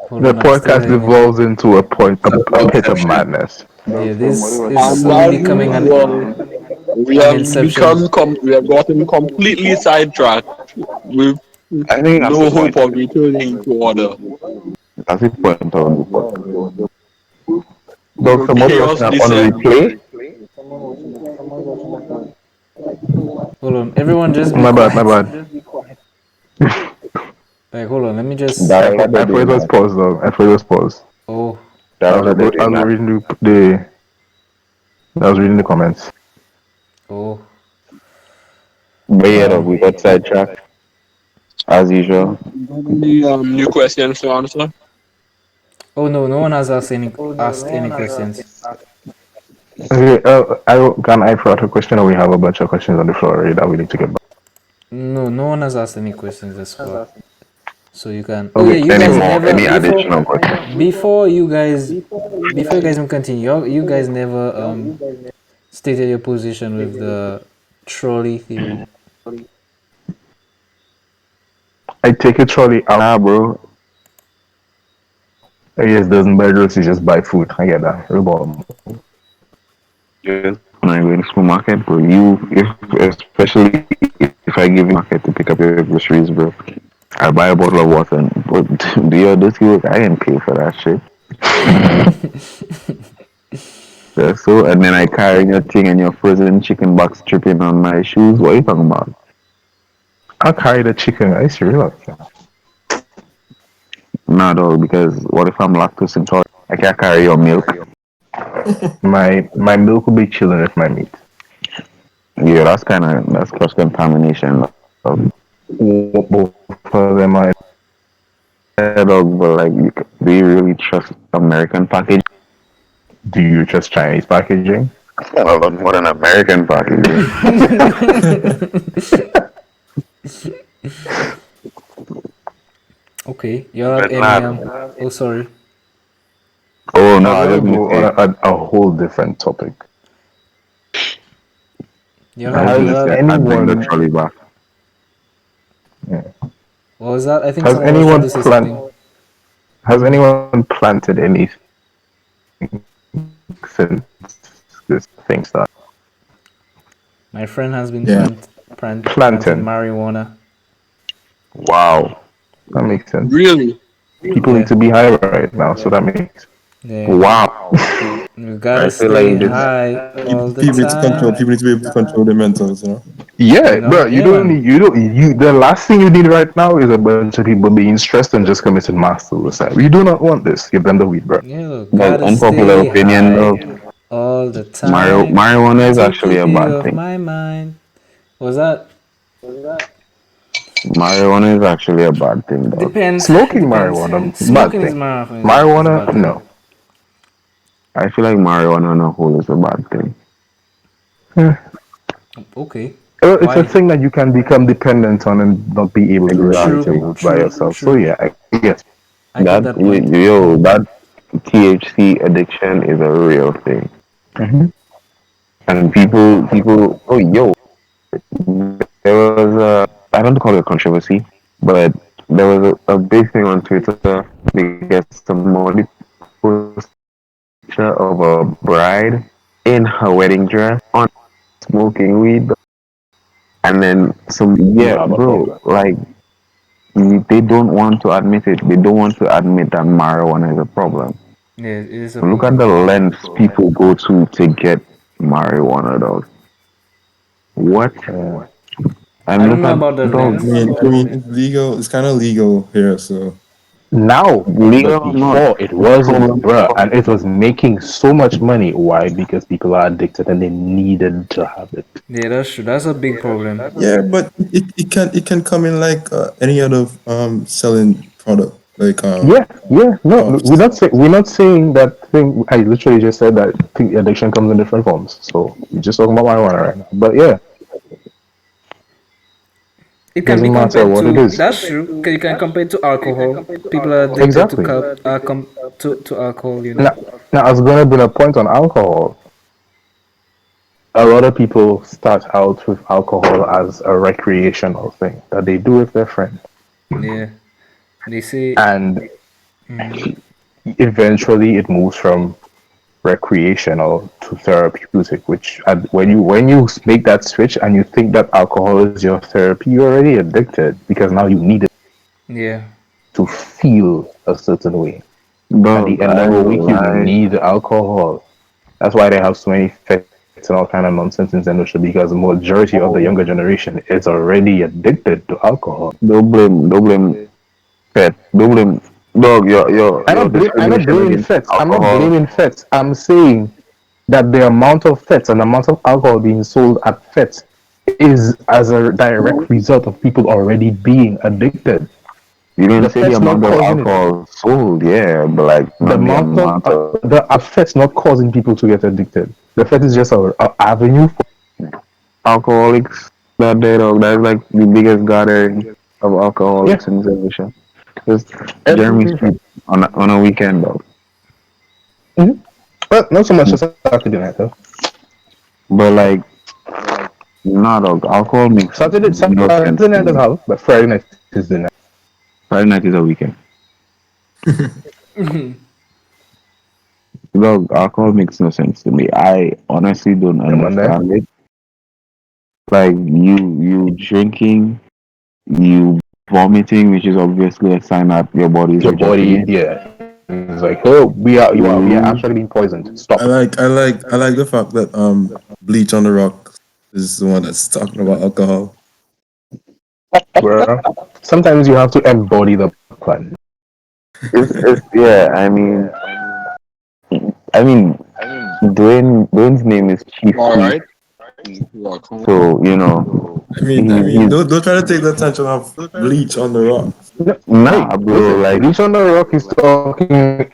Hold the on, I'm still podcast hearing it. devolves into a pit of Conception. madness. Yeah, this is and slowly as becoming usual, we an have inception. we have gotten completely sidetracked with I think that's No the hope point. of returning to order. That's the point of the podcast. Dog, someone's Chaos watching that on descends. replay. Hold on, everyone, just be My bad, my quiet. bad. Like, hold on, let me just. I thought it was paused, dog. I thought it was paused. Oh, I was reading I was reading the comments. oh. But yeah, though, we got sidetracked as usual. The new questions to answer. Oh no, no one has asked any questions. Okay, can I throw out a question, or we have a bunch of questions on the floor already that we need to get back? No one has asked any questions as well. So you can. Okay, Yeah, you guys never Any additional questions? before you guys even continue. You guys never stated your position with the trolley theory. I take it trolley out. Nah, bro. I guess doesn't buy drugs, you just buy food. I get that. Reball. Just when I go in the supermarket, bro, especially if I give you market to pick up your groceries, bro, I buy a bottle of water and do your dirty work. I didn't pay for that shit. That's so, and then I carry your thing and your frozen chicken box dripping on my shoes. What are you talking about? I'll carry the chicken. I see real. Nah, dog, because what if I'm lactose intolerant? I can't carry your milk. My milk will be chilling with my meat. Yeah, that's cross contamination. Both of them are. Yeah, dog, but like, do you really trust American packaging? Do you trust Chinese packaging? A lot more than American packaging. Okay, you have But any oh sorry. Oh no, I I just go on a whole different topic. You Has have, you have I bring the anyone trolley back. what was that? I think has someone was trying anyone to say something. has anyone planted anything since this thing started? My friend has been Yeah. planting marijuana. Wow. That makes sense. Really? People Yeah. need to be high right now, so that makes Yeah. Wow. You gotta I feel stay like this- high all the People need to control. time. People need to be able to control their mentals. You know. yeah, You know? bro. You Yeah, don't man. need you. The last thing you need right now is a bunch of people being stressed and just committing mass suicide. We do not want this. Give them the weed, bro. Yeah, look, But gotta unpopular stay opinion, high though, all the time. marijuana is To actually keep a you bad off thing. my mind. Was that? Marijuana is actually a bad thing, though. Depends. Smoking Depends. marijuana, bad Smoking is thing. marijuana. is a Marijuana, bad thing. no. I feel like marijuana on a whole is a bad thing. Okay. It's Why? a thing that you can become dependent on and not be able to regulate True, your mood by true, yourself. true. So yeah, I guess. I get that point. That THC addiction is a real thing. Mhm. And people, oh, yo, there was I don't call it a controversy, but there was a big thing on Twitter because somebody posted a picture of a bride in her wedding dress on smoking weed, and then bro, like they don't want to admit it. They don't want to admit that marijuana is a problem. Yeah, it is a Look at problem. the lengths people go to get marijuana, dog. What? I And don't look know at about the dog. length. I mean, it's legal. It's kind of legal here, so Now, Legal but or not, before it wasn't, bruh, and it was making so much money. Why? Because people are addicted and they needed to have it. Yeah, that's true. That's a big problem. yeah. But it can come in like any other selling product, like Yeah, no, puffs. we're not saying that thing. I literally just said that addiction comes in different forms. So we're just talking about marijuana right now. But yeah, It can be doesn't matter compared what it to. is. That's true. You can compare it to alcohol. People are addicted Exactly. to alcohol. You know. Now, I was gonna bring a point on alcohol. A lot of people start out with alcohol as a recreational thing that they do with their friend, Yeah. They say. and eventually it moves from recreational to therapeutic. Which when you make that switch and you think that alcohol is your therapy, you're already addicted because now you need it Yeah. to feel a certain way. At Bro, the end I of the ain't week, gonna you lie. need alcohol. That's why they have so many fits and all kind of nonsense in the industry because the majority of the younger generation is already addicted to alcohol. Don't blame pet. Don't blame dog. Your I'm not discrimination blaming against feds. I'm not alcohol. blaming feds. I'm saying that the amount of feds and the amount of alcohol being sold at feds is as a direct result of people already being addicted. You The didn't say the feds not amount of causing it. alcohol sold, yeah, but like The not the amount of amount of the effects not causing people to get addicted. The effect is just a avenue for alcoholics that day, dog. That's like the biggest gathering of yeah. alcoholics in Zelda. Just Jeremy Every Street on a weekend, dog. but not so much as Saturday night though. But like, nah, dog. Alcohol makes no sense Saturday to night does me. have, but Friday night is the night. Friday night is a weekend. Dog, alcohol makes no sense to me. I honestly don't Come on there. understand it. Like you drinking, you vomiting, which is obviously a sign that your body is Your rejecting body, it. yeah. It's like, oh, we are You actually being poisoned. Stop. I like the fact that Bleach on the Rock is the one that's talking about alcohol. Bro. Sometimes you have to embody the plan. it's yeah, I mean Dwayne's name is Chief All Keef, right. Welcome. so Don't try to take the attention off Bleach on the Rock. Hey, nah bro, listen, like Bleach on the Rock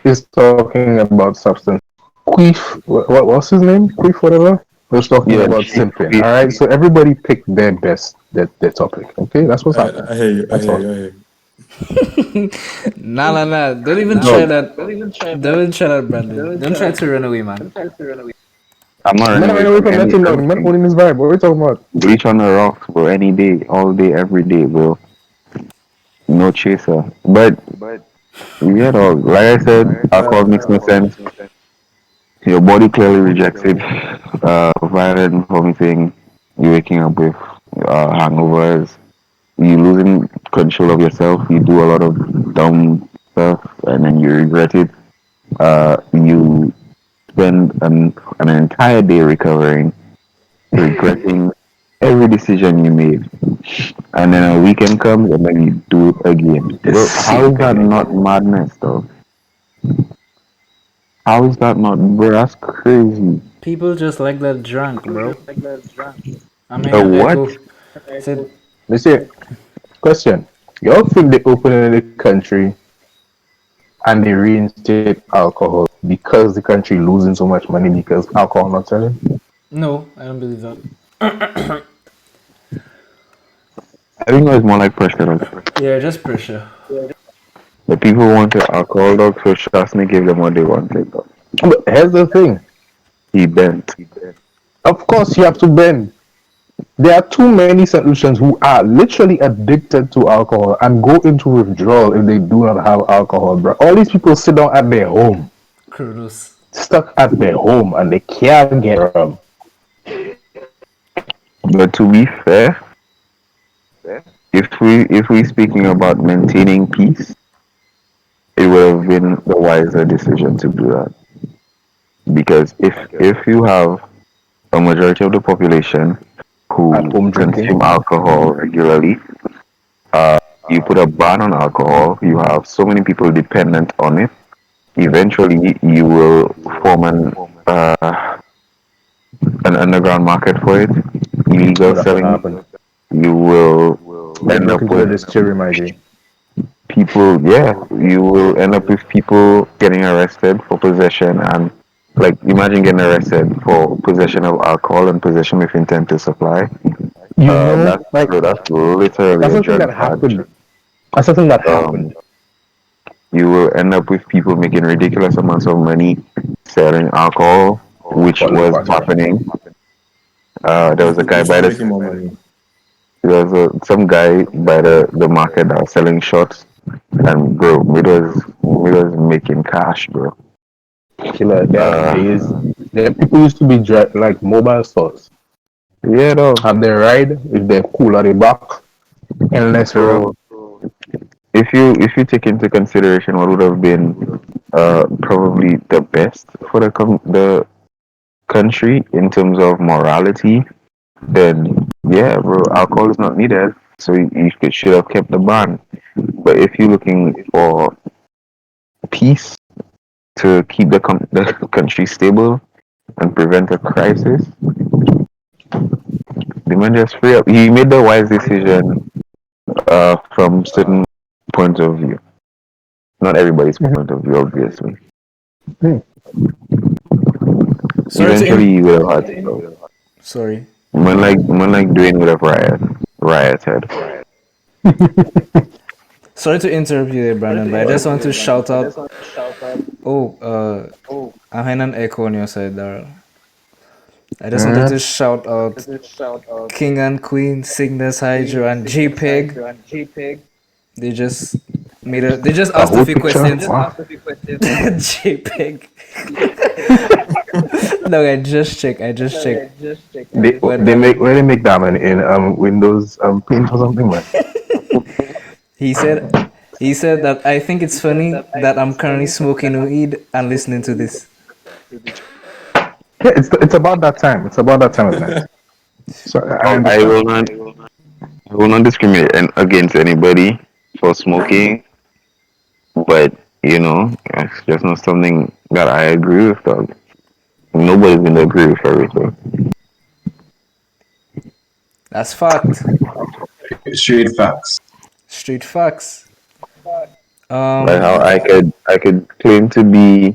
is talking about substance. Queef, what's his name? Queef, whatever. Was talking yeah, about Chief simping. Keef. All right, so everybody picked their best, their topic. Okay, that's what's happening. I hear you. I That's hear all. you. I hear you. Nah. Don't even try Dog, that. Don't even try that, Brandon. Don't try to run away, man. I'm not Man, running I away ran away from from nothing, dog. Man, anything. owning his vibe. What are we talking about? Bleach on the rocks, bro, any day, all day, every day, bro. No chaser. But yeah, dog. Like I said, alcohol makes no sense. Your body clearly rejects it. Violent vomiting. You waking up with hangovers. You losing control of yourself. You do a lot of dumb stuff, and then you regret it. You spend an entire day recovering, regretting every decision you made, and then a weekend comes and then you do it again. The Bro, how same is that thing not again. madness, though? How is that not, bro? That's crazy. People just like that drunk, bro. I may A have what? echo. Said Let's see. Question. Y'all think they open in the country and they reinstate alcohol because the country losing so much money because alcohol not selling? no, I don't believe that. I think it's more like pressure. Dog. Yeah, just pressure. The people wanted alcohol, dog, so Shasny gave them what they wanted, dog. But here's the thing. He bent. Of course, you have to bend. There are too many St. Lucians who are literally addicted to alcohol and go into withdrawal if they do not have alcohol, bro. All these people sit down at their home, Kudos. stuck at their home, and they can't get rum. But to be fair, if we speaking about maintaining peace, it would have been the wiser decision to do that. Because if you have a majority of the population At who home drinking. consume alcohol regularly, you put a ban on alcohol, you have so many people dependent on it. Eventually, you will form an underground market for it, illegal Oh, that's what selling. happened. You will Let's end look up into the with distillery, my G. people, yeah, you will end up with people getting arrested for possession and like imagine getting arrested for possession of alcohol and possession with intent to supply. You know, That's like that's literally that's a something drug that charge. happened. That's something that Um, happened. you will end up with people making ridiculous amounts of money selling alcohol, which But was look, happening. There was a guy Who's by the making more money? there was some guy by the market that was selling shots, and bro, it was making cash, bro. killer. There are people used to be like mobile stores. Yeah, though. Have their ride if they're cool at the back. Endless So if you take into consideration what would have been probably the best for the country in terms of morality, then yeah, bro, alcohol is not needed. So you should have kept the ban. But if you're looking for peace to keep the country stable and prevent a crisis, the man just free up. He made the wise decision from certain points of view. Not everybody's point of view, obviously. Sorry to Eventually, you would have had to go. Sorry. Man like Dwayne would have rioted. Sorry to interrupt you there, Brandon, but I just want to shout out. I'm having an echo on your side, Daryl. I just wanted to shout out King and Queen, Cygnus Hydro, and JPEG. They just asked a few questions. JPEG. No, I just checked. They make that man in Windows Paint or something, man. He said that I think it's funny that I'm currently smoking weed and listening to this. Yeah, it's about that time. It's about that time of night. So I will not discriminate against anybody for smoking, but it's just not something that I agree with. Dog. Nobody's gonna agree with everything. That's fact. Straight facts. Straight facts. Like how I could claim to be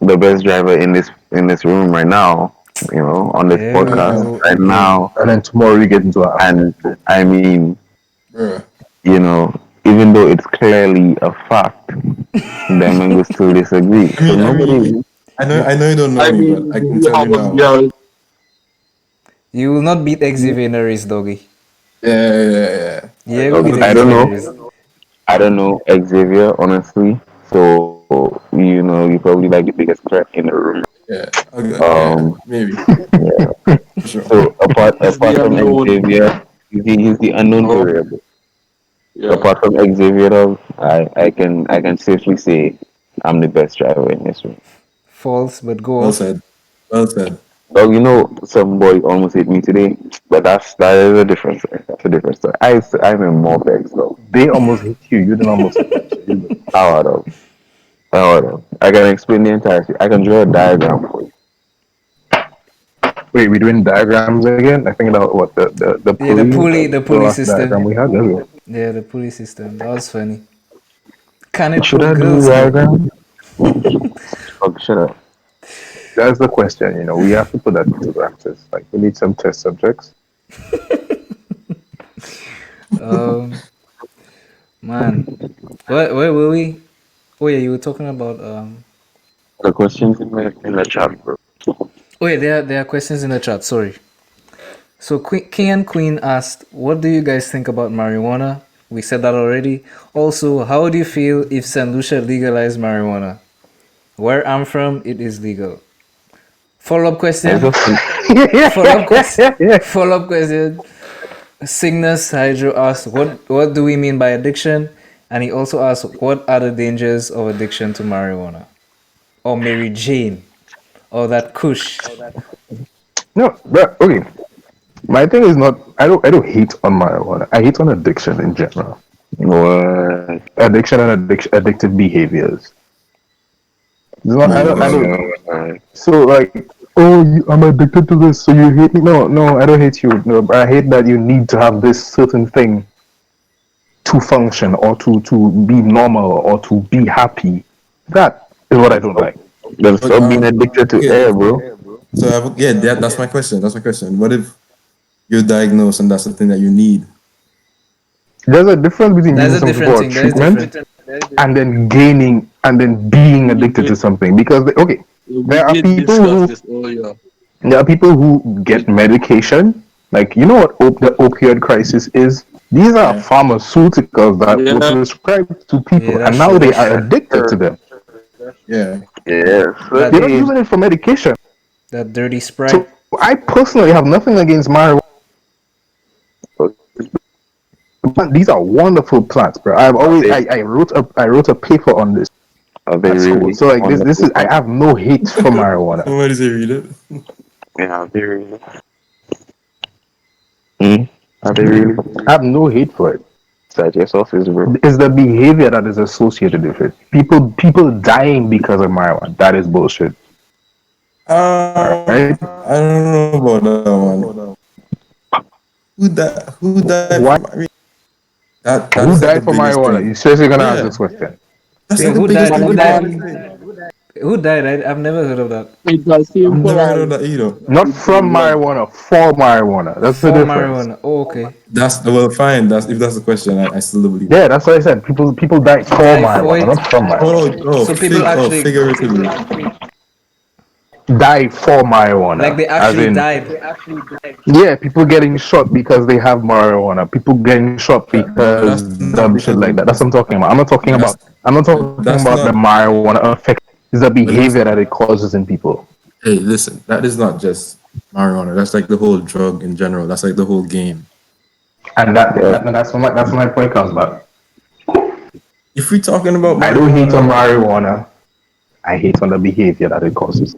the best driver in this room right now, on this podcast right now, and then tomorrow we get into it. And I mean, even though it's clearly a fact, them will still disagree. So nobody. I know you don't know me, but I can tell you now. You will not beat Xavier in the race, doggy. Yeah. I don't know Xavier, honestly. So you probably like the biggest threat in the room. Yeah. Okay. Maybe. Yeah. Sure. So apart from Xavier, he's the unknown variable. Yeah. Apart from Xavier, I can safely say I'm the best driver in this room. False, but go on. Well said. Well, some boy almost hit me today, but that is a different story. That's a different story. I'm in Morphex though. They almost hit you. You didn't almost hit them. How out. I can explain the entire thing. I can draw a diagram for you. Wait, we're doing diagrams again? I think about what the pulley. The pulley system. Diagram we had earlier. Yeah, the pulley system. That was funny. Can it Should pull I girls? do diagram? Oh, shut up. That's the question. We have to put that into practice. Like, we need some test subjects. Man, where were we? Oh yeah, you were talking about the questions in the chat, bro. Oh yeah, there are questions in the chat. Sorry. So King and Queen asked, "What do you guys think about marijuana?" We said that already. Also, how do you feel if St. Lucia legalized marijuana? Where I'm from, it is legal. Follow-up question. Follow-up question. Cygnus Hydro asked, what do we mean by addiction? And he also asked, what are the dangers of addiction to marijuana? Or Mary Jane? Or that Kush? No, but okay. My thing is not, I don't hate on marijuana. I hate on addiction in general. What? Addiction and addictive behaviors. I don't. So like, I'm addicted to this, so you hate me? No, I don't hate you. No, but I hate that you need to have this certain thing to function or to be normal or to be happy. That is what I don't like. Then stop being addicted to air, bro. So that's my question. What if you're diagnosed and that's the thing that you need? There's a difference between using something for treatment and then gaining and then being addicted to something. Because there are people who get medication. Like, you know what the opioid crisis is? These are pharmaceuticals that were prescribed to people, and now they are addicted to them. Yeah. Yes. That- They're not using it for medication. That dirty So Sprite. I personally have nothing against marijuana. These are wonderful plants, bro. I wrote a paper on this Are they at school. really? So like this is I have no hate for marijuana. Somebody say read it. Yeah, are they really? Are they really? I have no hate for it. That yourself is bro. It's the behavior that is associated with it. People dying because of marijuana. That is bullshit. Right? I don't know about that one. Who died? Why? I mean, that Who is like died the for biggest marijuana? thing. You seriously gonna ask Yeah. this question? That's Yeah, like the who biggest died? thing. Who died? Who died? I've never heard of that. It's as I've simple never heard of as that either. Not from marijuana, for marijuana. That's the For difference. marijuana. Oh, okay. That's well, fine. That's if that's the question. I still don't believe. Yeah, that's what I said. People die for Die for marijuana, it. not from marijuana. So people actually- figuratively. Die for marijuana. Like they as actually in, died. Yeah, people getting shot because they have marijuana. People getting shot because That's not dumb because shit like of- that. That's what I'm talking about. I'm not talking That's- about. I'm not talking that's about not- the marijuana effect. It's the behavior that it causes in people. Hey, listen. That is not just marijuana. That's like the whole drug in general. That's like the whole game. And that's what my point comes about. If we're talking about I don't hate on marijuana. I hate on the behavior that it causes.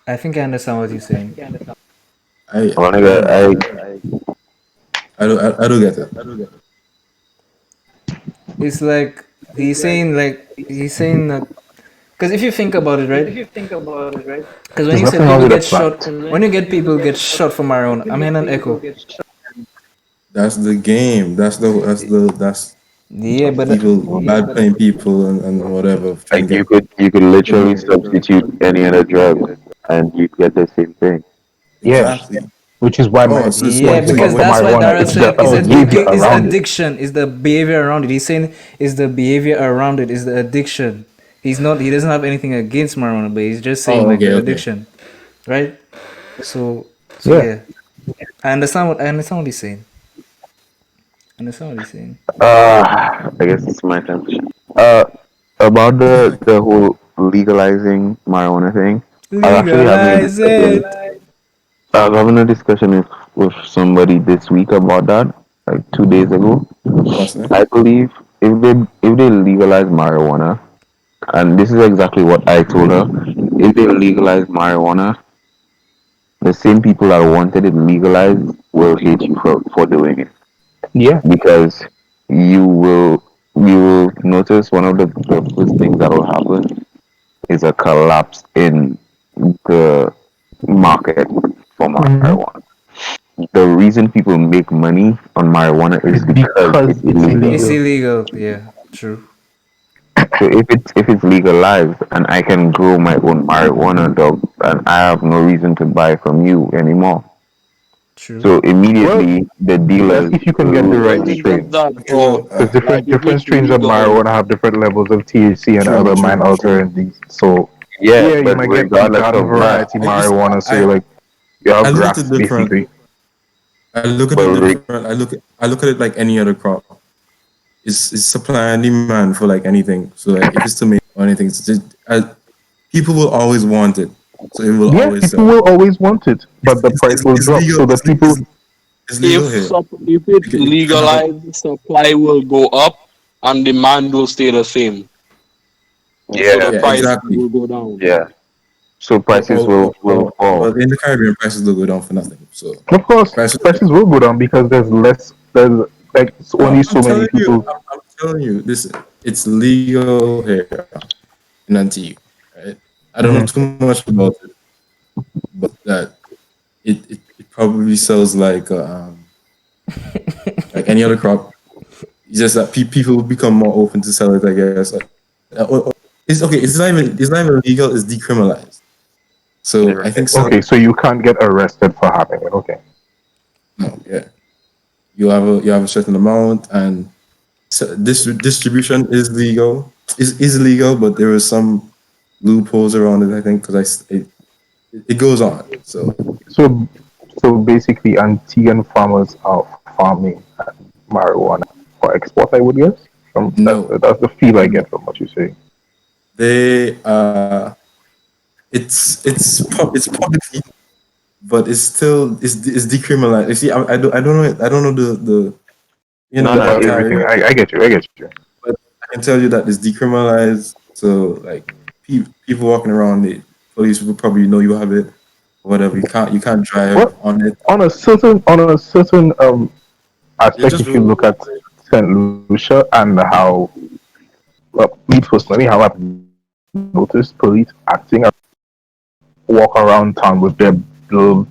I think I understand what you're saying. I don't get it. It's like he's saying that because if you think about it, right? Because when There's you said nothing wrong people with get the shot, plant. when you get people get shot for marijuana, I'm hearing an echo. That's the game. That's Yeah, but people bad playing people and whatever. Like you could literally substitute any other drug and you get the same thing. Exactly. Which is why my so it's yeah, like- because so that's why marijuana Daryl is said the behavior it's around it. addiction, is the behavior around it. He's saying it's the behavior around it, is the addiction. He doesn't have anything against marijuana, but he's just saying like okay, the okay. addiction, right? So Yeah. yeah. I understand what he's saying. I understand what he's saying. I guess it's my turn. About the whole legalizing marijuana thing. Legalize it. I was having a discussion with somebody this week about that, like 2 days ago. What's that? I believe if they legalize marijuana, and this is exactly what I told her, if they legalize marijuana, the same people that wanted it legalized will hate you for doing it. Yeah. Because you will notice one of the first things that will happen is a collapse in the market for marijuana. The reason people make money on marijuana is because it's illegal. It's illegal. Yeah, true. So if it's legalized and I can grow my own marijuana, dog, and I have no reason to buy from you anymore. True. So immediately the dealers. If you can get the right It's strain. just that, Because different like, if it's strains of legal- marijuana have different levels of THC and True, other true, mind true. altering these. So Yeah, you but might get regardless garden of that, variety I just- marijuana. So I- you're like you have I look grass at it different. basically. I look at Well, it different. I look at it like any other crop. It's supply and demand for like anything. So like if it's tomato or anything, it's just, people will always want it. So it will Yeah, always people sell. will always want it, but the price will It's drop. legal. So the people, It's legal If here. it's Okay. legalized, supply will go up and demand will stay the same. So yeah, the Yeah, price exactly. will go down. yeah. So prices will fall. Well, in the Caribbean, prices will go down for nothing. So of course, Prices- prices will go down because there's like only I'm so many telling you, people. I'm telling you, this it's legal here in Antigua, right? I don't know too much about it, but that it probably sells like any other crop. It's just that people will become more open to sell it, I guess. It's okay. It's not even legal. It's decriminalized. So I think so. Okay, so you can't get arrested for having it. Okay. No, yeah. You have a certain amount, and distribution is legal. Is legal, but there are some loopholes around it. I think because it goes on. So So basically, Antiguan farmers are farming marijuana for export. I would guess. No. That's the feel I get from what you say. they it's publicly, but it's decriminalized. You see, I don't know the No, The, no, the it's, everything. entire, I get you. I get you. but I can tell you that it's decriminalized. So like people walking around, the police will probably know you have it, or whatever. You can't drive Well, on it. on a certain You're aspect, just if you look at Saint Lucia and how, well, me personally, how I've noticed police acting, walk around town with their little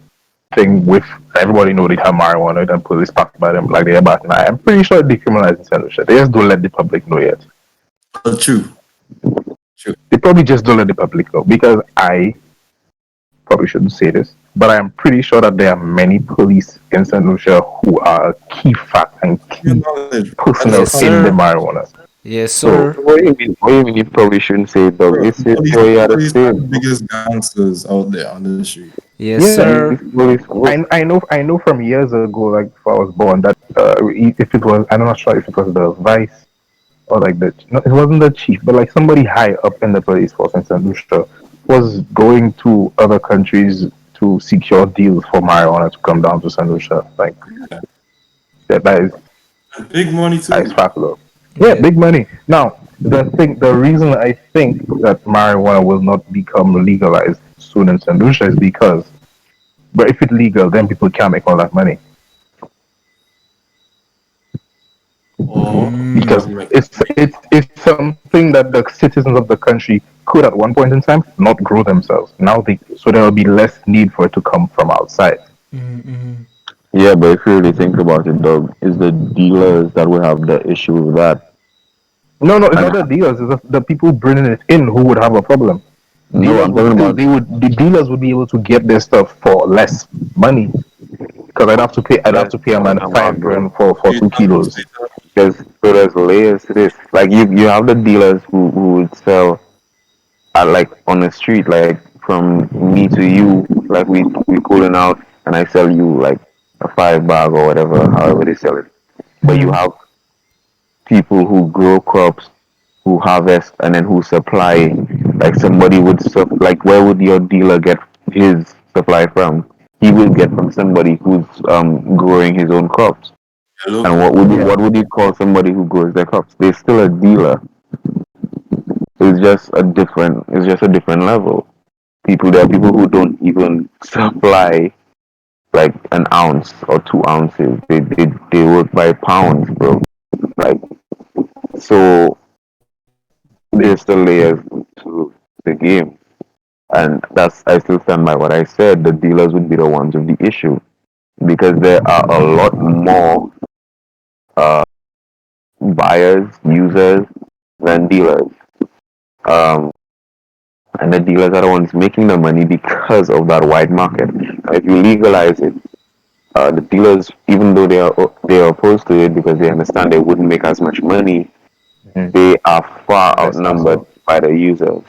thing with everybody know they have marijuana, then police pass by them like they're about an eye. I'm pretty sure they decriminalize in Saint Lucia. They just don't let the public know yet. true. True. They probably just don't let the public know because I probably shouldn't say this, but I am pretty sure that there are many police in St. Lucia who are a key fact and Your key knowledge. personnel Yes, in the sir. marijuana. Yes, so sir. what do you mean? What do you mean? You probably shouldn't say it, though. Bro, It's police, where you are the police are state. the biggest gangsters out there on the street. Yes, Yeah, sir. Police, police, I know from years ago, like before I was born, that if it was, I'm not sure if it was the vice or like the, no, it wasn't the chief, but like somebody high up in the police force in St. Lucia was going to other countries to secure deals for marijuana to come down to St. Lucia. Like that is And big money that is too. fact though. Yeah, Yeah. big money. Now the reason I think that marijuana will not become legalized soon in St. Lucia is because, but if it's legal, then people can't make all that money. Or Because it's something that the citizens of the country could at one point in time not grow themselves. Now there will be less need for it to come from outside. yeah, but if you really think about it, though, it's the dealers that will have the issue with that. No, no, it's And not the dealers. It's the people bringing it in who would have a problem. no, I'm talking about The dealers would be able to get their stuff for less money because I'd have that's to pay a what I'm man talking about, bro. $5 for 2 kilos. There's layers to this. Like you have the dealers who would sell at like on the street, like from me to you, like we pulling out and I sell you like a 5 bag or whatever, however they sell it. But you have people who grow crops, who harvest, and then who supply. Like somebody would like where would your dealer get his supply from? He will get from somebody who's growing his own crops. hello. And what would you call somebody who grows their crops? They're still a dealer. It's just a different level. There are people who don't even supply like an ounce or 2 ounces. They work by pounds, bro. Like so there's still layers to the game. And I still stand by what I said. The dealers would be the ones with the issue because there are a lot more buyers, users than dealers. Um, and the dealers are the ones making the money because of that wide market. Now, if you legalize it, the dealers, even though they are opposed to it because they understand they wouldn't make as much money, they are far That's outnumbered also by the users.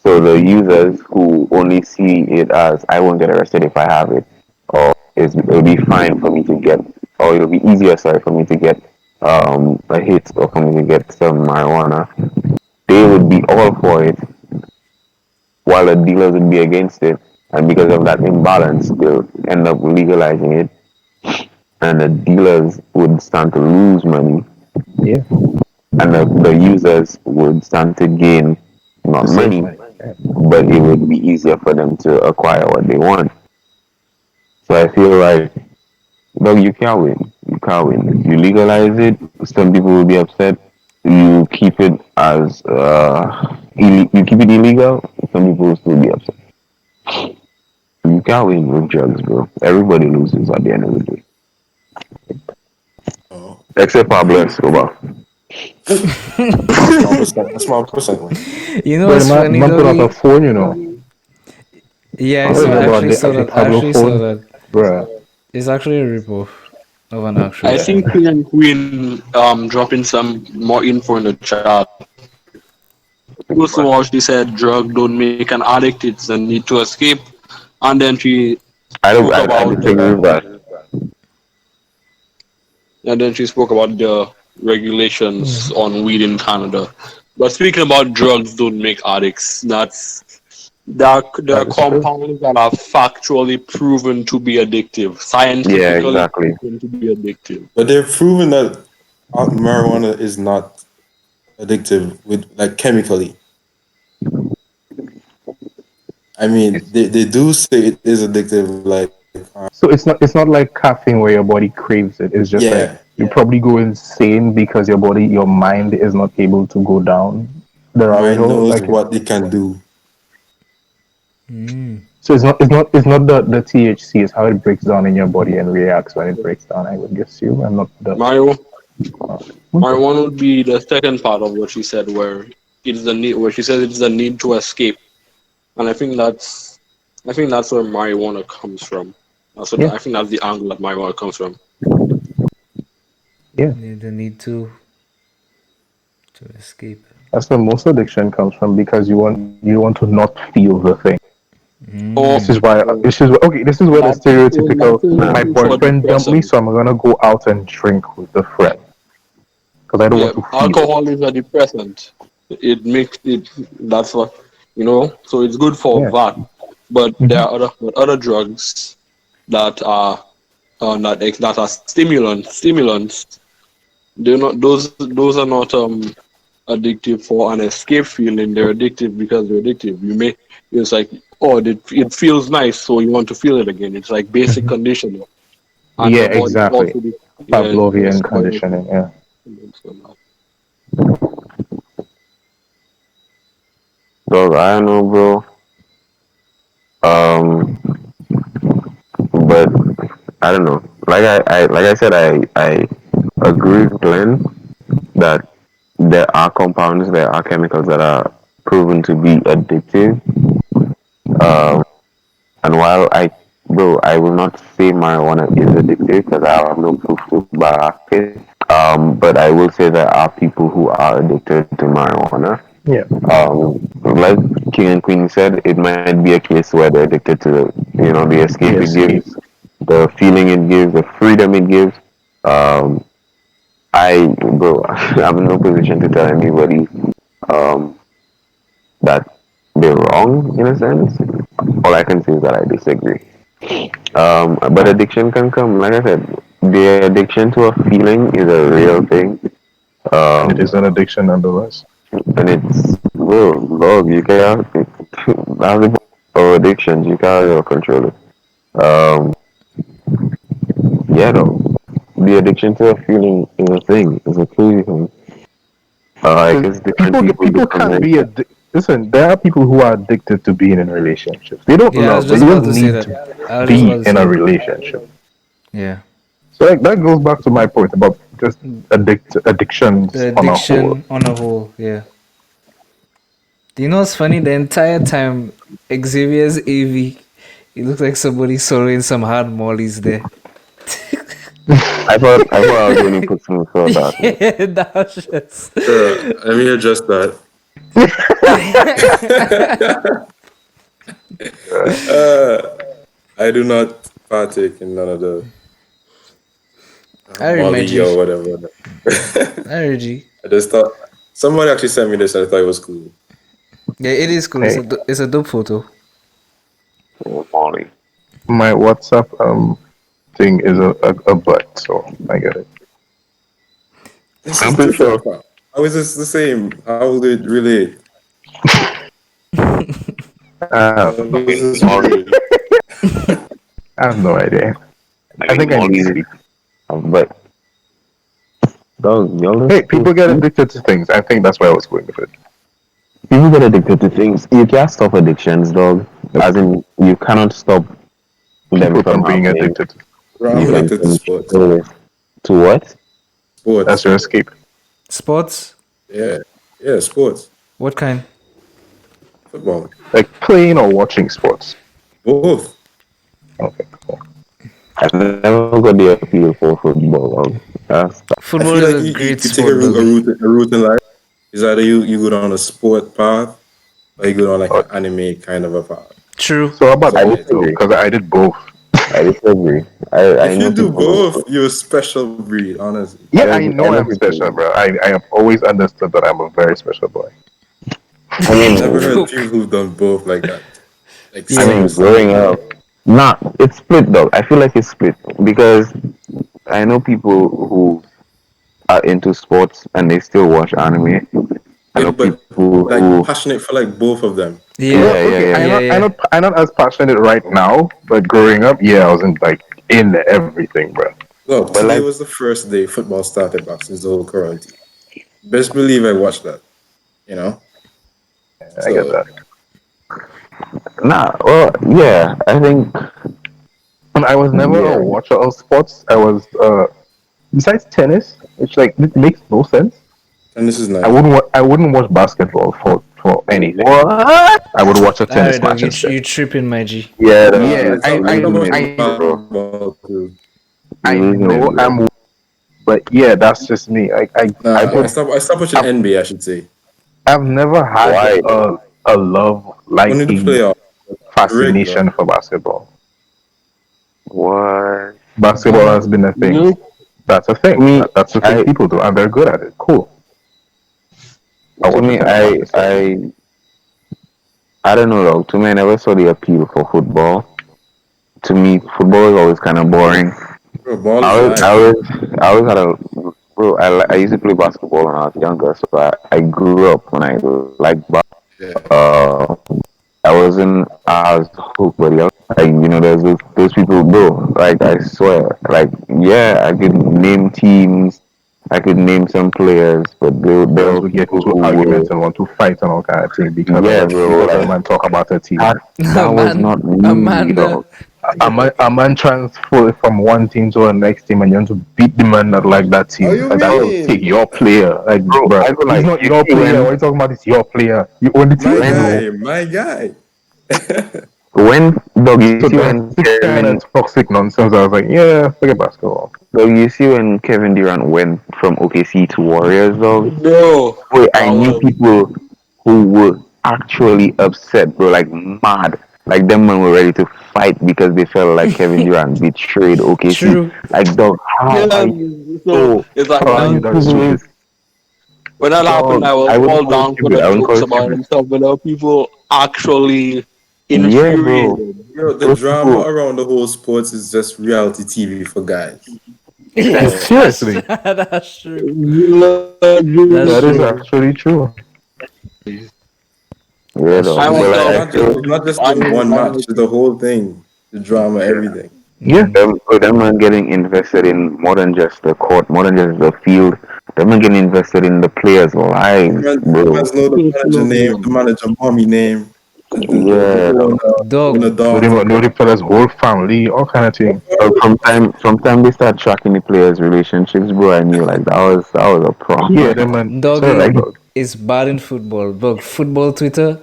So the users who only see it as I won't get arrested if I have it, or it'll be fine for me to get, or it'll be easier, sorry, for me to get a hit or for me to get some marijuana. They would be all for it, while the dealers would be against it. And because of that imbalance, they'll end up legalizing it, and the dealers would stand to lose money, yeah, and the users would stand to gain not to save money, money. Yeah. but it would be easier for them to acquire what they want. So I feel like, dog, you can't win. You can't win. If you legalize it, some people will be upset. You keep it as you keep it illegal, some people will still be upset. You can't win with drugs, bro. Everybody loses at the end of the day, Oh, except Pablo Escobar. a small percent. Like, You know But what's funny, man put out a doggy? phone, you know. Yeah, I so heard I about actually saw the that. I Pablo actually saw phone, that. bruh. It's actually a ripoff of an actual I phone. think King and Queen dropping some more info in the chat. First of all, she said drug don't make an addict; it's a need to escape. And then she I don't. spoke I about disagree with that. the regulations on weed in Canada. But speaking about drugs don't make addicts. There are That is true. compounds that are factually proven to be addictive, Yeah, scientifically exactly. proven to be addictive. But they're proven that marijuana is not addictive with like chemically. I mean, they do say it is addictive. Like, So it's not like caffeine where your body craves it. It's just like yeah, you probably go insane because your mind is not able to go down the your rabbit mind hole. knows Like what it can do. so, it's not the THC. It's how it breaks down in your body and reacts when it breaks down. I would guess you, and not the. Mario, Okay. marijuana would be the second part of what she said, where it's the need, where she said it's the need to escape, and I think that's where marijuana comes from. Yeah. I think that's the angle that marijuana comes from. Yeah, The need to escape. that's where most addiction comes from because you want to not feel the thing. Or This is where the stereotypical my nothing for boyfriend dumped me, depression. so I'm gonna go out and drink with the friend because I don't Yeah, want to feel it. alcohol is a depressant. It makes it. That's what you know. So it's good for Yeah. that. But there Mhm. are other drugs that are that are stimulants. They're not those are not addictive for an escape feeling. They're addictive because they're addictive. It's like, oh, it feels nice, so you want to feel it again. It's like basic Mhm. conditioning, and Yeah, the body exactly. also Pavlovian responds. conditioning. Yeah. So I don't know, bro. Um, but I don't know. Like I said, I agree with Glenn that there are compounds, there are chemicals that are proven to be addictive. Um, and while I will not say marijuana is addictive because I have no proof to back it. But I will say there are people who are addicted to marijuana. Yeah. Like King and Queen said, it might be a case where they're addicted to the escape The it gives, escape. the feeling it gives, the freedom it gives. Um, bro, I'm in no position to tell anybody um, that they're wrong in a sense. All I can say is that I disagree. But addiction can come, like I said, the addiction to a feeling is a real thing. And it Um, is an addiction nonetheless. and it's, well, love, you can't, that's the or addictions, you can't control it. Um, yeah, though, the addiction to a feeling is a thing, is a crazy thing. I Because guess different people, people different can be mindset. listen. There are people who are addicted to being in relationships. They don't Yeah, I was love, but just you about don't to say need that. to I was just about be to in a say, relationship. yeah, So that goes back to my point about just addictions the on a whole. addiction on a whole. Yeah. Do you know what's funny? The entire time Xavier's AV, it looks like somebody swallowing some hard mollies there. I thought I was the only person who saw that. Yeah, that was just. Let me adjust that. I do not partake in none of the I heard my Molly G. or whatever. I heard you. I just thought somebody actually sent me this and I thought it was cool. Yeah, it is cool. Hey, It's a dope photo. Molly. my WhatsApp thing is a butt, so I get it. This I'm is pretty sure. different. How is this the same? How will it relate? Uh, How does this Molly. relate? I have no idea. I think I need Molly. sleep. But dog, y'all Hey, people get addicted to things. I think that's why I was going with it. people get addicted to things. You can't stop addictions, dog. As in, you cannot stop them People from from being happening. addicted. Bro, You I'm can addicted to sports. control it. To what? That's Sports. your escape. Sports? Yeah. Yeah, sports. What kind? Football. Like playing or watching sports. Both. Okay, cool. I've never got the appeal for football, dog. I Football feel is like a you great could take a sport, route, Doggy. a route in life. Is either you go down a sport path or you go down like Oh, an anime kind of a path. True. so how about I both though? disagree. Because I did both. I disagree. I If know you do people who. both, you're a special breed, honestly. Yeah, I, I I know know I'm people. special, bro. I have always understood that I'm a very special boy. I mean, Never heard people who've done both like that. Like I Yeah. mean, seriously. growing up, nah, it's split though. I feel like it's split because I know people who are into sports and they still watch anime. I know Like, but people like who, passionate for like both of them. Yeah. Well, yeah, okay, yeah, I'm yeah. not, Yeah. I'm Yeah. not, I'm not as passionate right now, but growing up, yeah, I wasn't like in everything, bro. Well, But today like, was the first day football started back since the whole quarantine. Best believe I watched that. You know. I get So that. nah, well, yeah, I think, And I was never a yeah, watcher of sports. I was, besides tennis, which like it makes no sense. and this is I nice. wouldn't, I wouldn't watch basketball for anything. what? I would watch a tennis Alright, dog. match You instead. you tripping, my G? Yeah, Yeah, you're I stopped losing watching it, I bro. basketball too. You're I losing it, know bro. but yeah, that's just me. I Nah, put, I stopped watching I've, NBA. I should say I've never had Why? a love, only the liking, playoff, the regular. fascination for basketball. What? Basketball has been a thing. You That's a thing. Me, That's the thing I, people do, and they're good at it. Cool. I to watch a me, tennis match instead. I don't know though. To me, I never saw the appeal for football. To me, football is always kind of boring. Bro, ball is I was, I life. was, I always had a bro. I used to play basketball when I was younger, so I grew up when I liked Yeah. I wasn't as hooked, but yeah, like, there's those people, bro. Like I swear, like yeah, I could name teams, I could name some players, but there Girls were would get people into who were, arguments and want to fight and all kind of thing yeah, bro, because a like man talk about a team. that was Man, not me, Amanda. though. A man transfer from one team to the next team and you want to beat the man that like that How team. you Like that will take mean, your player. Like, Bro, bro, I go he's like, not you your see player. when What are you talking about? It's your player. You own the team, my when bro. guy, my guy? when dog you So see that's when the kind Kevin of toxic nonsense. I was like, yeah, forget basketball. dog you see when Kevin Durant went from OKC to Warriors, dog. bro, Wait, that I knew was people who were actually upset, bro, like mad. Like them men were ready to fight because they felt like Kevin Durant betrayed OKC. True. Like dog, how yeah. are you So so it's like How are you that stupid? privileged? when that happened, Dog, I was I wouldn't all call it down for stupid. the I wouldn't call jokes it about it stupid. and stuff, but there were people actually Yeah, bro. infuriated. Bro, the Those drama people, around the whole sports is just reality TV for guys. Yes, Seriously, that's true. That's that is true. actually true. yeah, That's dog. I true. But myself, It's not just the I one know, match, the whole thing, the drama, everything. Yeah. them are getting invested in more than just the court, more than just the field. Them are getting invested in the players' lives, The bro. man's know the manager name, the manager mommy name, Yeah, the dog. owner, Dog. the Know daughter. the fella's whole family, all kind of thing. So from time they start tracking the players' relationships, bro, I knew like that was a Yeah, problem. them man. Doggy Sorry, dog. is bad in football. Dog, football Twitter.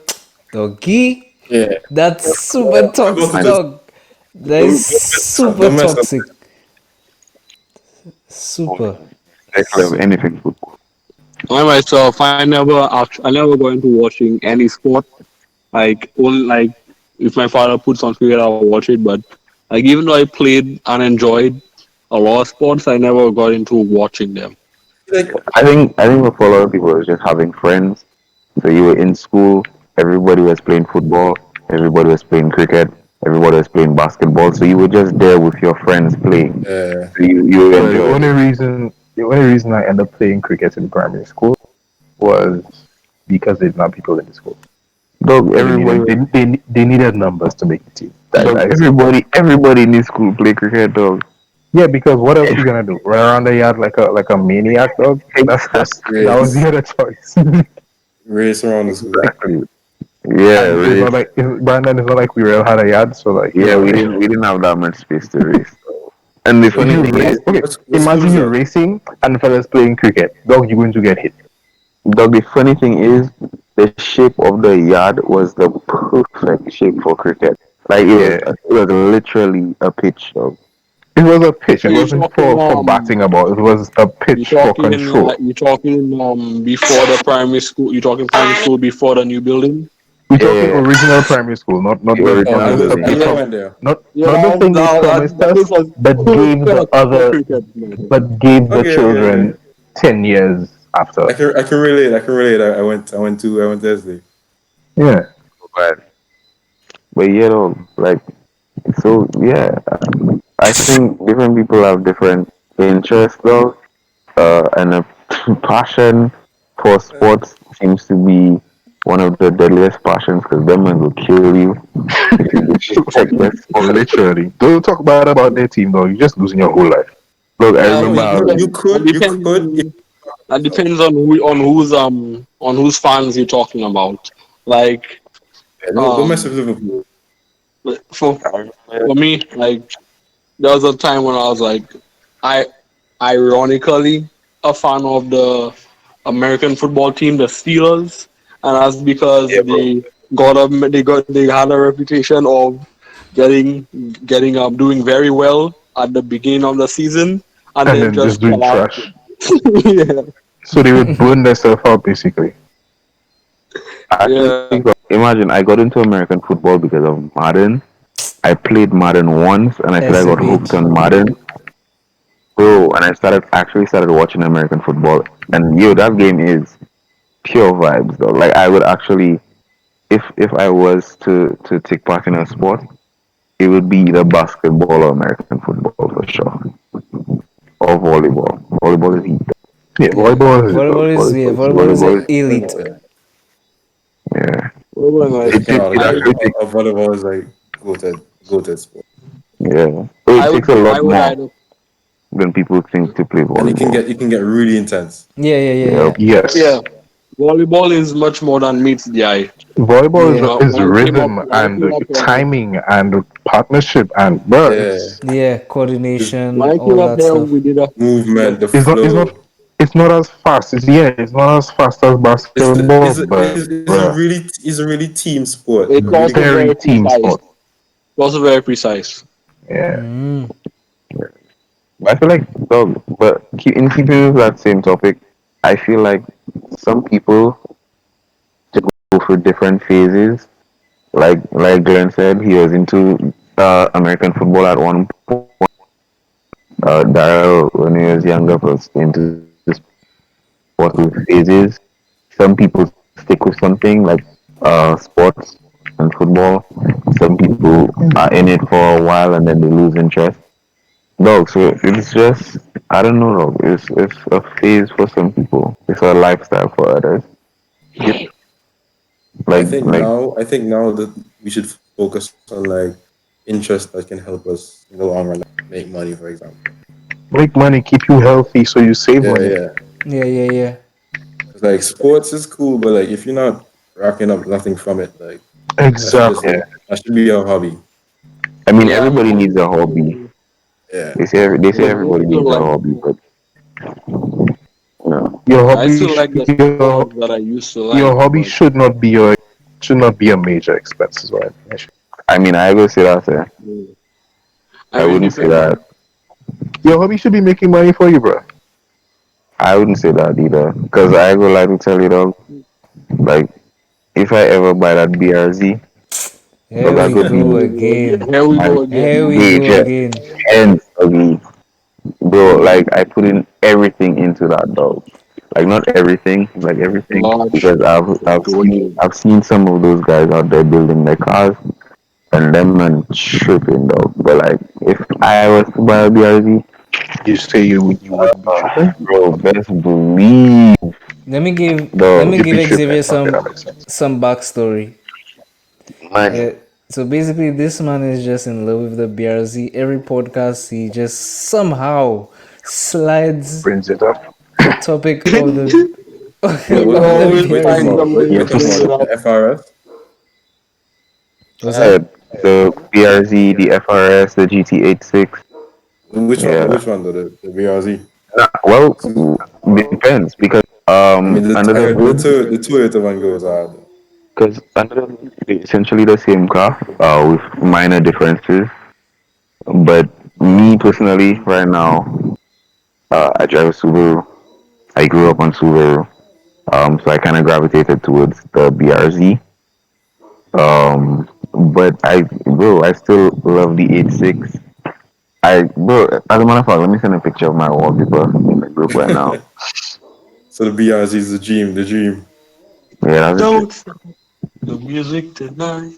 Doggy. Yeah. That's super About to toxic, just dog. That is super don't mess up. toxic. Super. I love anything football. I myself, I never got into watching any sport. Like only like if my father puts on cricket, I'll watch it. But like even though I played and enjoyed a lot of sports, I never got into watching them. Like, I think for a lot of people it's just having friends. So you were in school, everybody was playing football, everybody was playing cricket, everybody was playing basketball. So you were just there with your friends playing. So you Well, enjoyed it. the only reason I ended up playing cricket in primary school was because they didn't have people in the school. Dog, So everybody they needed numbers to make the team. dog, everybody in this school play cricket, dog. Yeah, because what else you gonna do? Run around the yard like a maniac, dog? That was the Exactly. other choice. race around the school. Exactly. Yeah, And it's really. not like Brandon. It's not like we really had a yard, so like Yeah, we didn't have that much space to race. And the If funny you thing race, is, okay, What imagine school you're is racing and fellas playing cricket. Dog, you're going to get hit. dog, the funny thing is, the shape of the yard was the perfect shape for cricket. Like it was literally a pitch, dog. It was a pitch. So It you're wasn't talking for batting about. It was a pitch for control. you talking before the primary school. You talking primary school before the new building. We're Yeah, talking yeah, yeah. original primary school, not The the Oh, original the stuff building. they I prom went there. not the thing they promised that us, place was but gave the for other, cricket. but gave the Okay, okay, okay. children 10 years after. I can relate. I can relate. I went Thursday. Yeah. But like so yeah. I think different people have different interests though, and a passion for sports seems to be one of the deadliest passions because them men will kill you if you disrespect their Oh, sport. literally. Don't talk bad about their team though. You're just losing your whole life. Look, I Yeah, No, remember I was, that depends on whose fans you're talking about. Like yeah, don't mess with um Liverpool. for I remember, for me, like there was a time when I was like, I ironically a fan of the American football team, the Steelers, and that's because yeah, bro. they had a reputation of getting doing very well at the beginning of the season, and And then then just just doing collapse. trash. Yeah, So they would burn themselves out basically. I yeah. actually imagine I got into American football because of Madden. I played Madden once, and I said I got hooked SMH. on Madden, bro. And I started watching American football, and that game is pure vibes though. Like I would actually, if I was to take part in a sport, it would be either basketball or American football for sure, or volleyball. Volleyball is heat. Yeah, Yeah, volleyball is volleyball is Volleyball is elite. yeah. Well, well, It, like, it, it I actually takes Volleyball is like goated sport, yeah. So it takes a I lot would more either than people think to play and volleyball. it can get really intense. Yeah, yeah, yeah, Yeah. yeah. yeah. yes. Volleyball is much more than meets the eye. Volleyball Yeah, is rhythm When I came and up, timing and partnership and bro, Yeah, yeah. it's Coordination, when I came all up that here, stuff. we did a movement, the it's not flow. it's not as fast. It's not as fast as basketball, but bro, It's a really team sport. it's You really also very very team precise. sport. It's also very precise. Yeah. Mm. I feel like, dog, but in keeping with that same topic, I feel like some people go for different phases. Like Glenn said, he was into American football at one point. Daryl, when he was younger, was into sport with phases. Some people stick with something like sports and football. Some people are in it for a while and then they lose interest. Dog, so it's just I don't know, dog. It's a phase for some people. It's a lifestyle for others. Like I think now that we should focus on like interest that can help us in the long run, like make money, for example. Make money, keep you healthy, so you save Yeah, money. yeah. Yeah, yeah, yeah. It's like sports is cool, but like if you're not racking up nothing from it, like Exactly. that should be a hobby. I mean, Yeah, everybody needs a hobby. Yeah. They say I everybody still needs a like hobby, but no. Your I hobby, still like the sports that I used to your like, hobby but should not be a major expense as well. I mean, I will say that. I I mean, wouldn't say that. Your hobby should be making money for you, bro. I wouldn't say that either. Because I go like to tell you, dog. Like, if I ever buy that BRZ, dog, Here I we could be go again. here we my go again. Here we go major again. and ugly. Bro, like I put in everything into that dog. Like not everything, like everything. Gosh, Because I've seen some of those guys out there building their cars and them man tripping dog. But like if I was to buy a BRZ, You say you wouldn't be tripping. bro, best believe Let dog. me You'd give be tripping. Xavier Okay, that makes sense. some backstory. Man, So basically, this man is just in love with the BRZ. Every podcast, he just somehow slides Brings it up. the topic of the Wait, of the always we're talking find BRZ. about some way to bring it the up. FRF. What's that? the BRZ, the FRS, the GT86. Which Yeah. one though? The BRZ. Well, depends because I mean, under the hood, the Toyota one goes hard. because under the hood, it's essentially the same car with minor differences. But me personally, right now, I drive a Subaru. I grew up on Subaru, so I kind of gravitated towards the BRZ. But I still love the 86. Bro, as a matter of fact, let me send a picture of my wallpaper in the group right now. So the BRZ is the dream, the dream. Yeah, that's it. Don't stop the music tonight.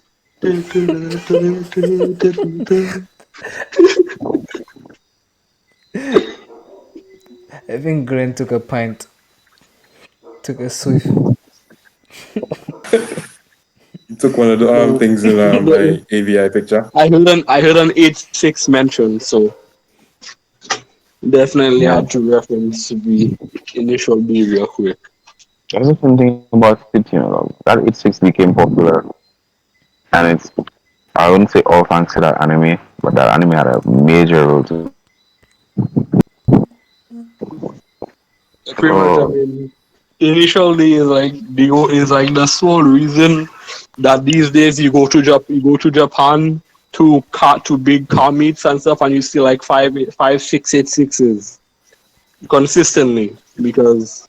I think Glenn took a pint, took a swift. You took one of the things in my AVI picture. I heard an 86 mention, so definitely Yeah. had to reference the initial B real quick. That's the fun thing about it, that 86 became popular, and I wouldn't say all thanks to that anime, but that anime had a major role to. Pretty much, I Oh, mean, initially is like the sole reason that these days you go to Japan to big car meets and stuff, and you see like 686s consistently because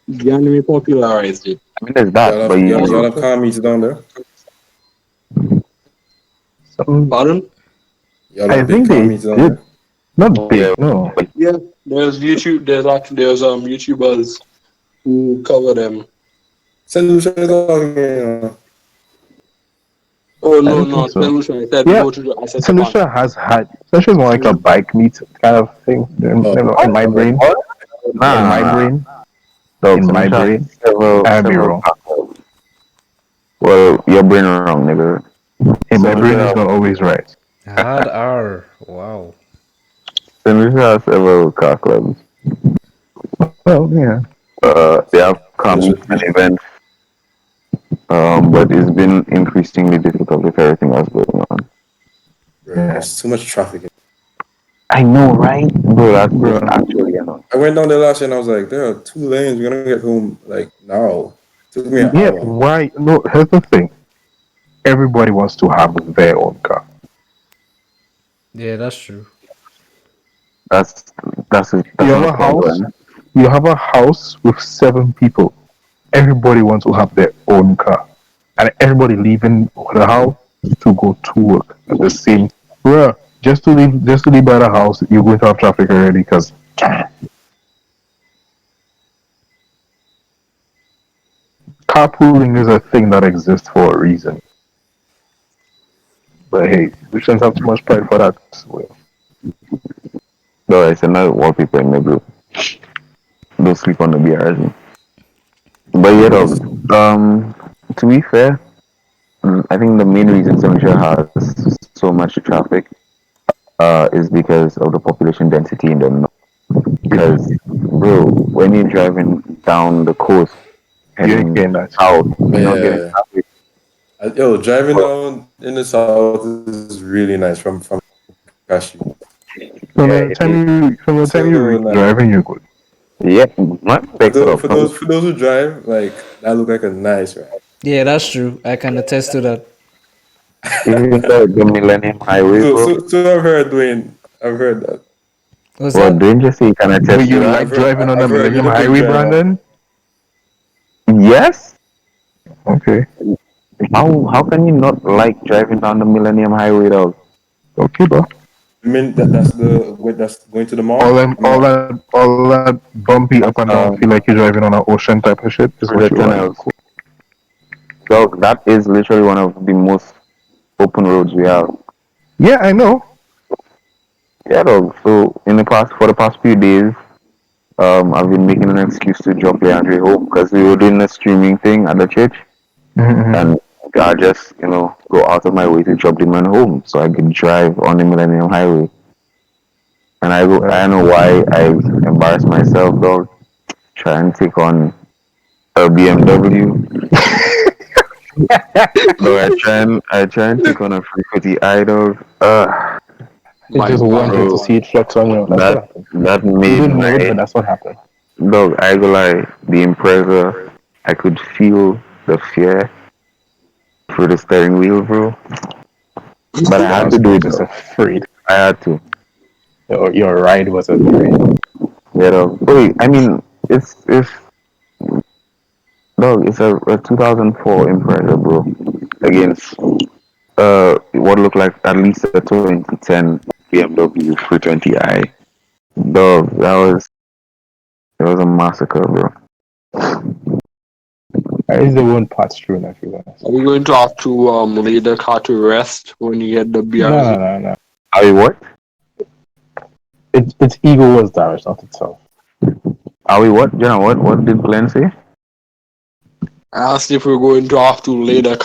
the anime popularized it. I mean, there's that, but Y'all have car meets down there. Some, Pardon? Y'all I have big think car they meets down did. there. Not big, no. Yeah, there's YouTube. There's YouTubers who cover them. Send Lucia talking. Oh I no, don't think no, so. Solution. I said Yeah, go to. I said St. Japan. Lucia has had. St. Lucia is more like a bike meet kind of thing. In my brain. In my nah. brain. Dog, In my Sanisha has brain. several, I might be several wrong. platforms. Well, your brain wrong, nigga. In my brain is Sanisha not always right. Hard R. Wow. Has several car clubs. Well, yeah. They have comics and events, but it's been increasingly difficult with everything else going on. There's too much traffic. I know, right? Bro, that's Bro. actually annoying. I went down there last year and I was like, there are 2 lanes. We're gonna get home like now. Took me an Yeah, hour. why? No, here's the thing. Everybody wants to have their own car. Yeah, that's true. That's that's You have not a a house. problem. You have a house with 7 people. Everybody wants to have their own car, and everybody leaving the house to go to work at the same. Bruh, just to leave by the house, you're going to have traffic already because carpooling is a thing that exists for a reason. But hey, we shouldn't have too much pride for that. Well, No, it's another wallpaper in the group. Don't sleep on the BRZ. But yeah, dog. To be fair, I think the main reason Sanisha has so much traffic is because of the population density in the north. Because, bro, when you're driving down the coast, you ain't heading getting that. south, you're not getting Yeah. traffic. Yo, driving down in the south is really nice from Kashi. Yeah, it is. From the time you So reach nice. driving, you're good. Yeah, not For fix it those, up. for those for those who drive, like that look like a nice ride. Yeah, that's true. I can attest to that. Even the Millennium Highway, So, bro. so, so I've heard, Dwayne. I've heard that. Was Well, that? didn't you say you can But attest to you that? like driving on the I've heard you're Millennium the big Highway, driver. Brandon? Yes. Okay. How can you not like driving down the Millennium Highway, dog? Okay, bro. I mean that's going to the mall. All that bumpy up and down, feel like you're driving on an ocean type of shit is Through what the you like. tunnels. Dog, that is literally one of the most open roads we have. Yeah, I know. Yeah, dog. So for the past few days, I've been making an excuse to drop Leandre home because we were doing a streaming thing at the church, Mm-hmm. and I just go out of my way to drop the man home so I could drive on the Millennium Highway. And I don't know why I embarrass myself, dog. Try and take on a BMW. So I try and take on a 350i, dog. You My just wanted to God. see it flex on you. That's what That happened. that You made didn't know it, my but that's what happened. dog. I go like the Impreza. I could feel the fear through the steering wheel, bro. But I had to do it, Just though. afraid. I had to. Your ride was afraid. Yeah, dog. Wait, I mean, it's dog. It's a 2004 Impreza, bro. against what looked like at least a 2010 BMW 320i. Dog, that was a massacre, bro. That is the one part true, if you honest. Are we going to have to lay the car to rest when you get the BRZ? No. Are you what? Its ego was damaged, not itself. Are we what? You know what? What did Glenn say? I asked if we're going to have to lay the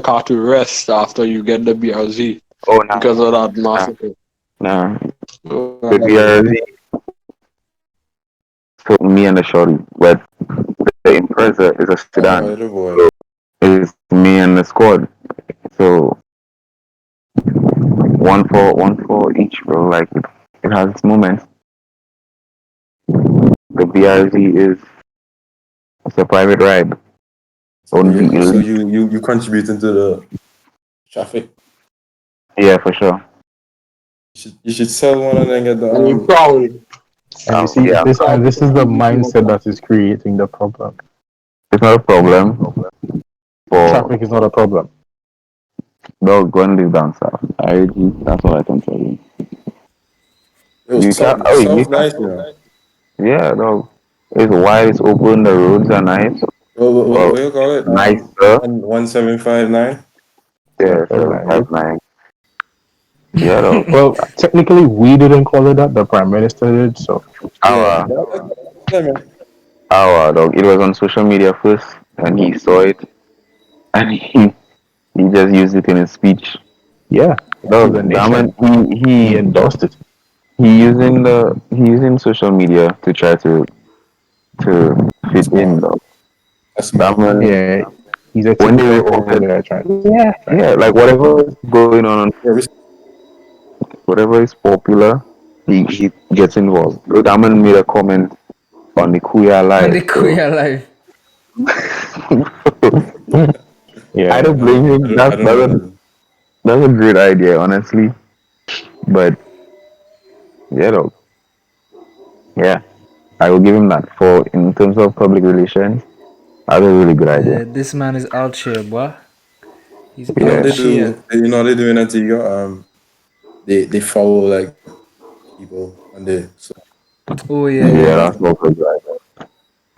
car to rest after you get the BRZ Oh, no. because of that massacre. Nah. The BRZ took me and the shorty, but the Impreza is a sedan. Oh, boy. So it's me and the squad. So one for each, bro. Like it has its moments. The BRZ is it's a private ride. So Only elite. you contribute into the traffic. Yeah, for sure. You should sell one and then get the And you probably And you see, yeah. this is the mindset that is creating the problem. It's not a problem for Traffic is not a problem. dog going to live down south. I agree. That's all I can tell you. You South, can't. Oh, you South nice, can't. you know. Yeah, dog. It's wide. It's open. The roads are nice. What do you call it? Nicer. 1759. Yeah, 759. Yeah, dog. Well, technically, we didn't call it that. The Prime Minister did. So Our Yeah, man. dog. It was on social media first, and he saw it, and he just used it in his speech. yeah, Dog, the that nation. man, He endorsed it. he using social media to try to fit in, dog. That's That smart. man, Yeah, he's a when they typical were over there trying. yeah, like whatever is going on, Yeah, we- whatever is popular, he gets involved. Bro, that man made a comment on the Kuya On live. the queer life. Yeah, I don't blame him. I don't know. That's a great idea, honestly. But yeah, dog. Yeah, I will give him that. For in terms of public relations, that's a really good idea. This man is out here, boy. He's You know Yeah. what they out here. do? You know what they do in Antigua? They follow like people and they so Oh Yeah, yeah. that's also a good idea.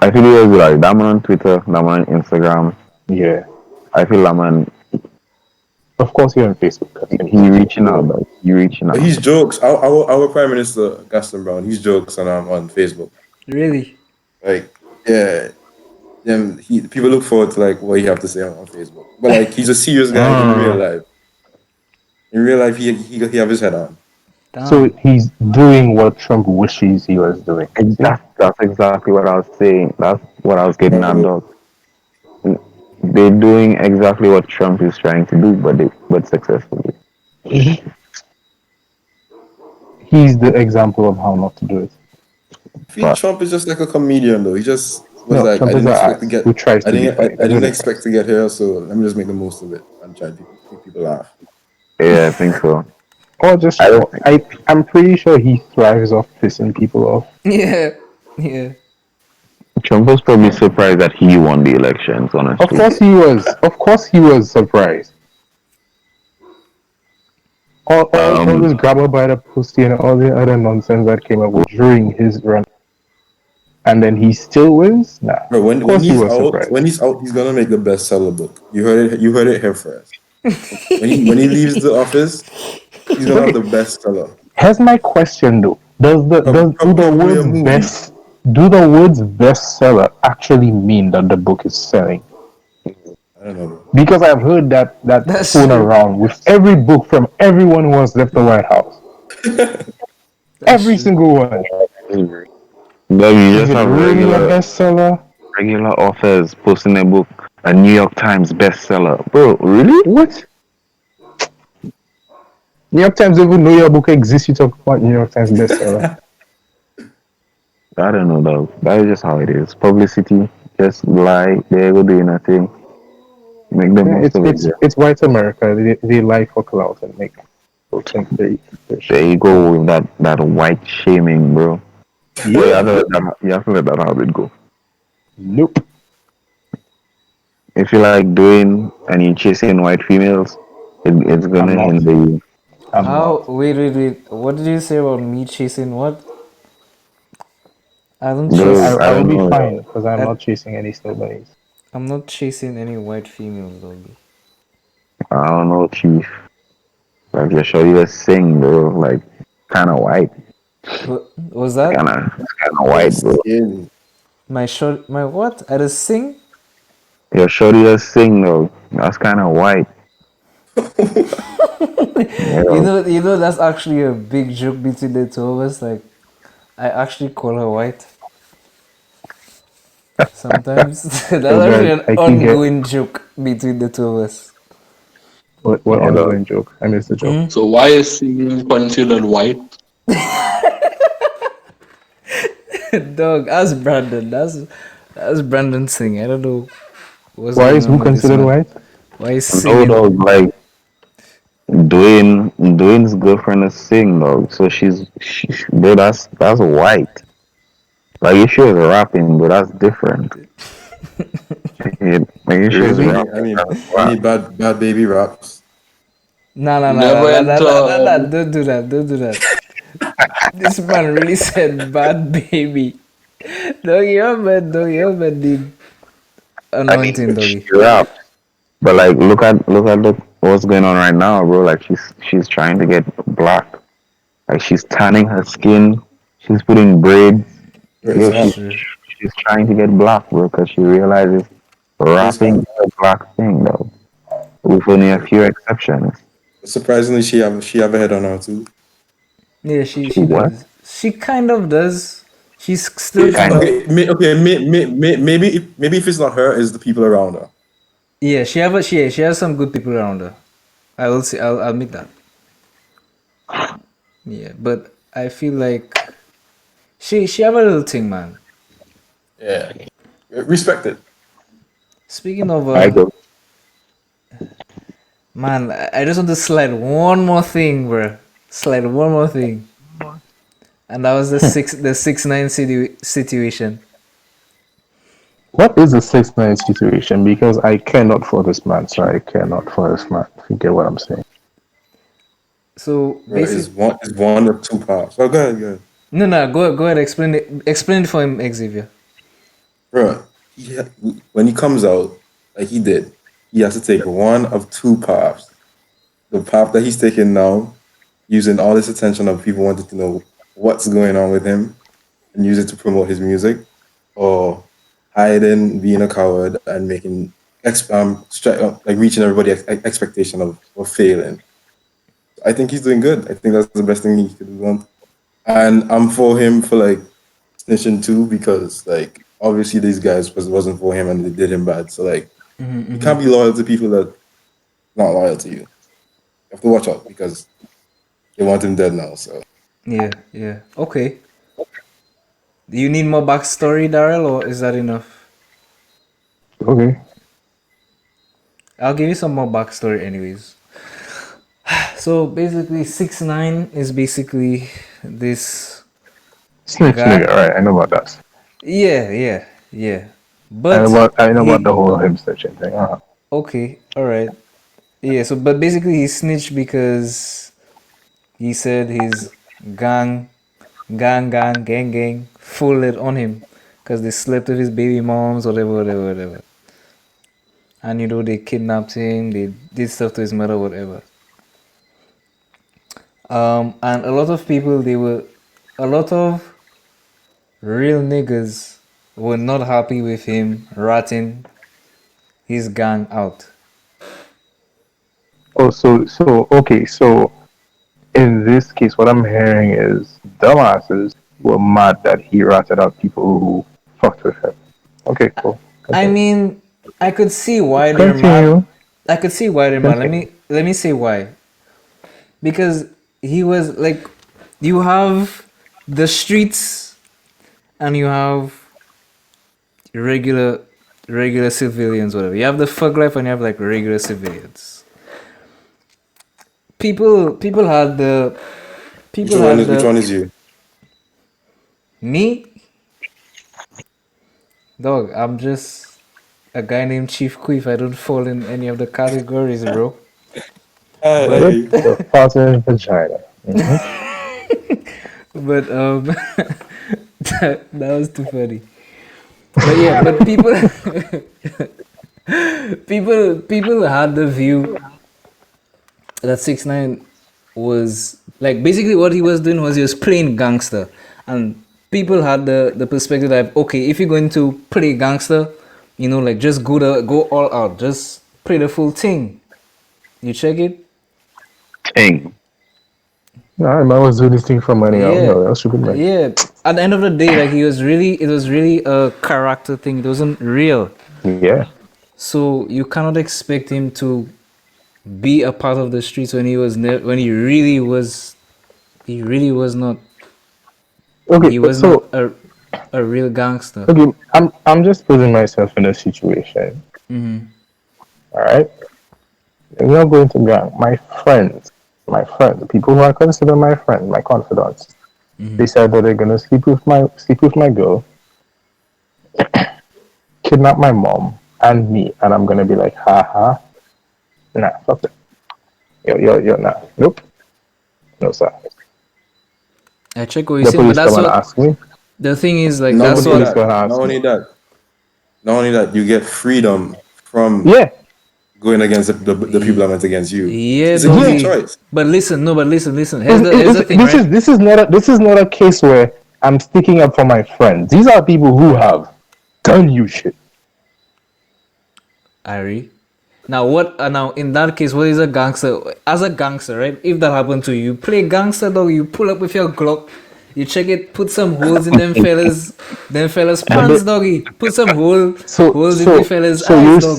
I feel he was like that man on Twitter, that man on Instagram. yeah. I feel that man Of course, here on Facebook. he reaching out, like he reaching out. but he's jokes. Our Prime Minister Gaston Brown, he's jokes on Facebook. Really? Like people look forward to like what he have to say on Facebook. But like he's a serious guy in real life. In real life, he have his head on. Damn. So he's doing what Trump wishes he was doing. That's exactly what I was saying. That's what I was getting at, dog. They're doing exactly what Trump is trying to do, but successfully. He's the example of how not to do it. I feel Trump is just like a comedian though. He just was No, like Trump I is didn't an expect ass to get who tries I to be didn't funny. I didn't expect to get here, so let me just make the most of it and try to make people laugh. Yeah, I think so. Or just, I'm pretty sure he thrives off pissing people off. Yeah. Yeah. Trump was probably surprised that he won the elections, honestly. Of course he was. Of course he was surprised. All this grabber by the pussy and all the other nonsense that came up during his run. And then he still wins? Nah. Bro, when Of course he he's was out, surprised. he's gonna make the bestseller book. You heard it here first. when he leaves the office, he's gonna have the bestseller. Here's my question though. Do the words bestseller actually mean that the book is selling? I don't know, bro. Because I've heard that That's thrown true. around with every book from everyone who has left the White House. Every single one. But you Is just it have really a bestseller? regular authors posting a book, a New York Times bestseller. Bro, really? What? New York Times even know your book exists. You talk about New York Times bestseller. I don't know though. That is just how it is. Publicity, just lie, they go doing nothing. Make the most of it. It's white America. They lie for clout and make people think they're There you go with that white shaming, bro. You have to let that how it go. Nope. if you like doing and you're chasing white females, it's I'm gonna not. hinder you. I'm How? not. Wait. What did you say about me chasing what? I don't I, Bro, chase. I I will don't be know. fine because I'm I, not chasing any snow bunnies. I'm not chasing any white females, doggy. I don't know, Chief. Like your shorty just sing, bro. Like kind of white, What was that? kind of white, Yes, bro. yeah. My short. My what? I just sing. Your shorty just sing though. That's kind of white. You Yeah. know. You know. That's actually a big joke between the two of us. Like, I actually call her white. Sometimes that's Yo, actually guys, an I keep get ongoing joke between the two of us. what Yeah, dog. ongoing joke. I missed the joke. So why is singing considered white? Dog, ask Brandon. That's Brandon's thing. I don't know what's Why going is on who with this considered man. white? Why is No, singing? dog. Like Dwayne's girlfriend is sing, dog. So bro. That's white. Like if she was rapping, but that's different. Like if she was Really? rapping, that's I mean, rap. bad baby raps. Never Don't do that. Don't do that. This man really said bad baby. Doggy, you're bad, the I mean, anointing, she doggy. raps, but like look what's going on right now, bro. Like she's trying to get black. Like she's tanning her skin. She's putting braids. It's Yo, That's hot. true. she's trying to get black, bro, because she realizes It's rapping hot. is a black thing, though. With only a few exceptions. Surprisingly, she have a head on her too. Yeah, She she what? does. She kind of does. She's still It, kind Kind of. of. maybe if it's not her, it's the people around her. Yeah, she has some good people around her. I will say. I'll admit that. Yeah, but I feel like she have a little thing, man. Yeah, respect it. Speaking of I go. man, I just want to slide one more thing, bro. Slide one more thing, and that was the 6ix9ine situation. What is a 6 9 situation? Because I cannot for this man, so I cannot for this man. If you get what I'm saying. So Bro, it's basic. one or two pops. Oh, go ahead, go ahead. No, go ahead. Explain it for him, Xavier. Bro, when he comes out, like he did, he has to take one of two pops. The pop that he's taking now, using all this attention of people wanting to know what's going on with him and use it to promote his music, or hiding, being a coward, and making like reaching everybody's expectation of failing. I think he's doing good. I think that's the best thing he could have done. And I'm for him for like snitching too, because like obviously these guys wasn't for him and they did him bad. So like you can't be loyal to people that not loyal to you. You have to watch out because they want him dead now. So Yeah. Okay. Do you need more backstory, Daryl, or is that enough? Okay. I'll give you some more backstory, anyways. So basically, 6ix9ine is basically this Snitch nigga, guy. right? I know about that. Yeah. But I know about the he whole him snitching thing. okay, all right. Yeah. So, but basically, he snitched because he said his gang folded on him because they slept with his baby moms, whatever. And they kidnapped him, they did stuff to his mother, whatever. And a lot of real niggas were not happy with him ratting his gang out. Oh, so okay, so in this case, what I'm hearing is dumbasses were mad that he ratted out people who fucked with him. Okay, cool. I Continue. mean, I could see why they're mad. Continue. I could see why they're mad. Continue. Let me say why. Because he was like, you have the streets and you have regular civilians, whatever. You have the thug life and you have like regular civilians. People had the which people one had is which the one is you? me dog. I'm just a guy named Chief Queef. I don't fall in any of the categories, bro. Hey, The father and vagina. But that was too funny. But yeah, but people people had the view that 6ix9ine was like basically what he was doing was he was playing gangster, and people had the perspective that okay, if you're going to play gangster, you know, like just go all out, just play the full thing. You check it. Thing. Nah, man was doing this thing for money. Yeah, No, that's stupid, man. yeah. At the end of the day, like it was really a character thing. It wasn't real. Yeah. So you cannot expect him to be a part of the streets when when he really was not. Okay, He was not so a real gangster. okay, I'm just putting myself in a situation. All right, we are going to gang. My friends, the people who I consider my friends, my confidants. They said that they're gonna sleep with my girl, kidnap my mom and me, and I'm gonna be like, haha, nah, fuck it, yo, nah, nope, no sir. I check what you The saying, but police that's come and what ask me. the thing is. Like not that's only what. gonna that, ask not me. only that, not only that, you get freedom from Yeah, going against the people that went against you. Yeah, It's an easy doggy. choice. But listen, no, but listen. Here's the thing, right? this is not a case where I'm sticking up for my friends. These are people who have done you shit. Ari. Now what? Now in that case, what is a gangster? As a gangster, right? If that happened to you, play gangster, dog. You pull up with your Glock, you check it, put some holes in them fellas pants, doggy. Put some holes in the fellas eyes, dog.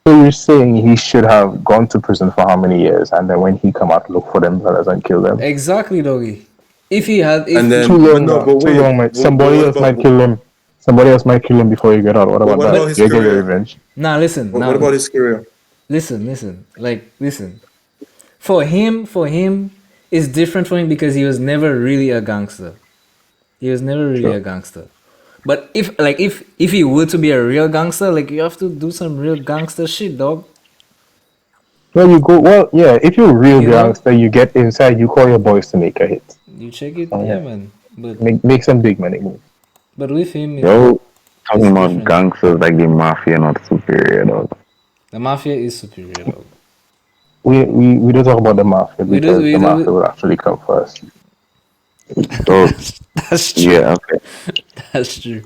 So you're saying he should have gone to prison for how many years, and then when he come out, look for them fellas and kill them. Exactly, doggy. If he had, if And then, Too long, but no, man. but Too wait, long, mate. but Somebody what else might about kill him. Somebody else might kill him before you get out. What about what that? about his You get your career? revenge. now listen, What now about his career? listen. Like listen. For him, it's different for him because he was never really a gangster. He was never really Sure. a gangster. But if he were to be a real gangster, like you have to do some real gangster shit, dog. Well, you go. Well, yeah. If you're a real You know? gangster, you get inside. You call your boys to make a hit. You check it, Oh, yeah, yeah. man. But Make some big money move. with him, Yo, talking It's about different. gangsters like the mafia not superior, dog. the mafia is superior, dog. We don't talk about the mafia We because do- we the do- mafia will actually come first. So That's true. yeah, okay. That's true.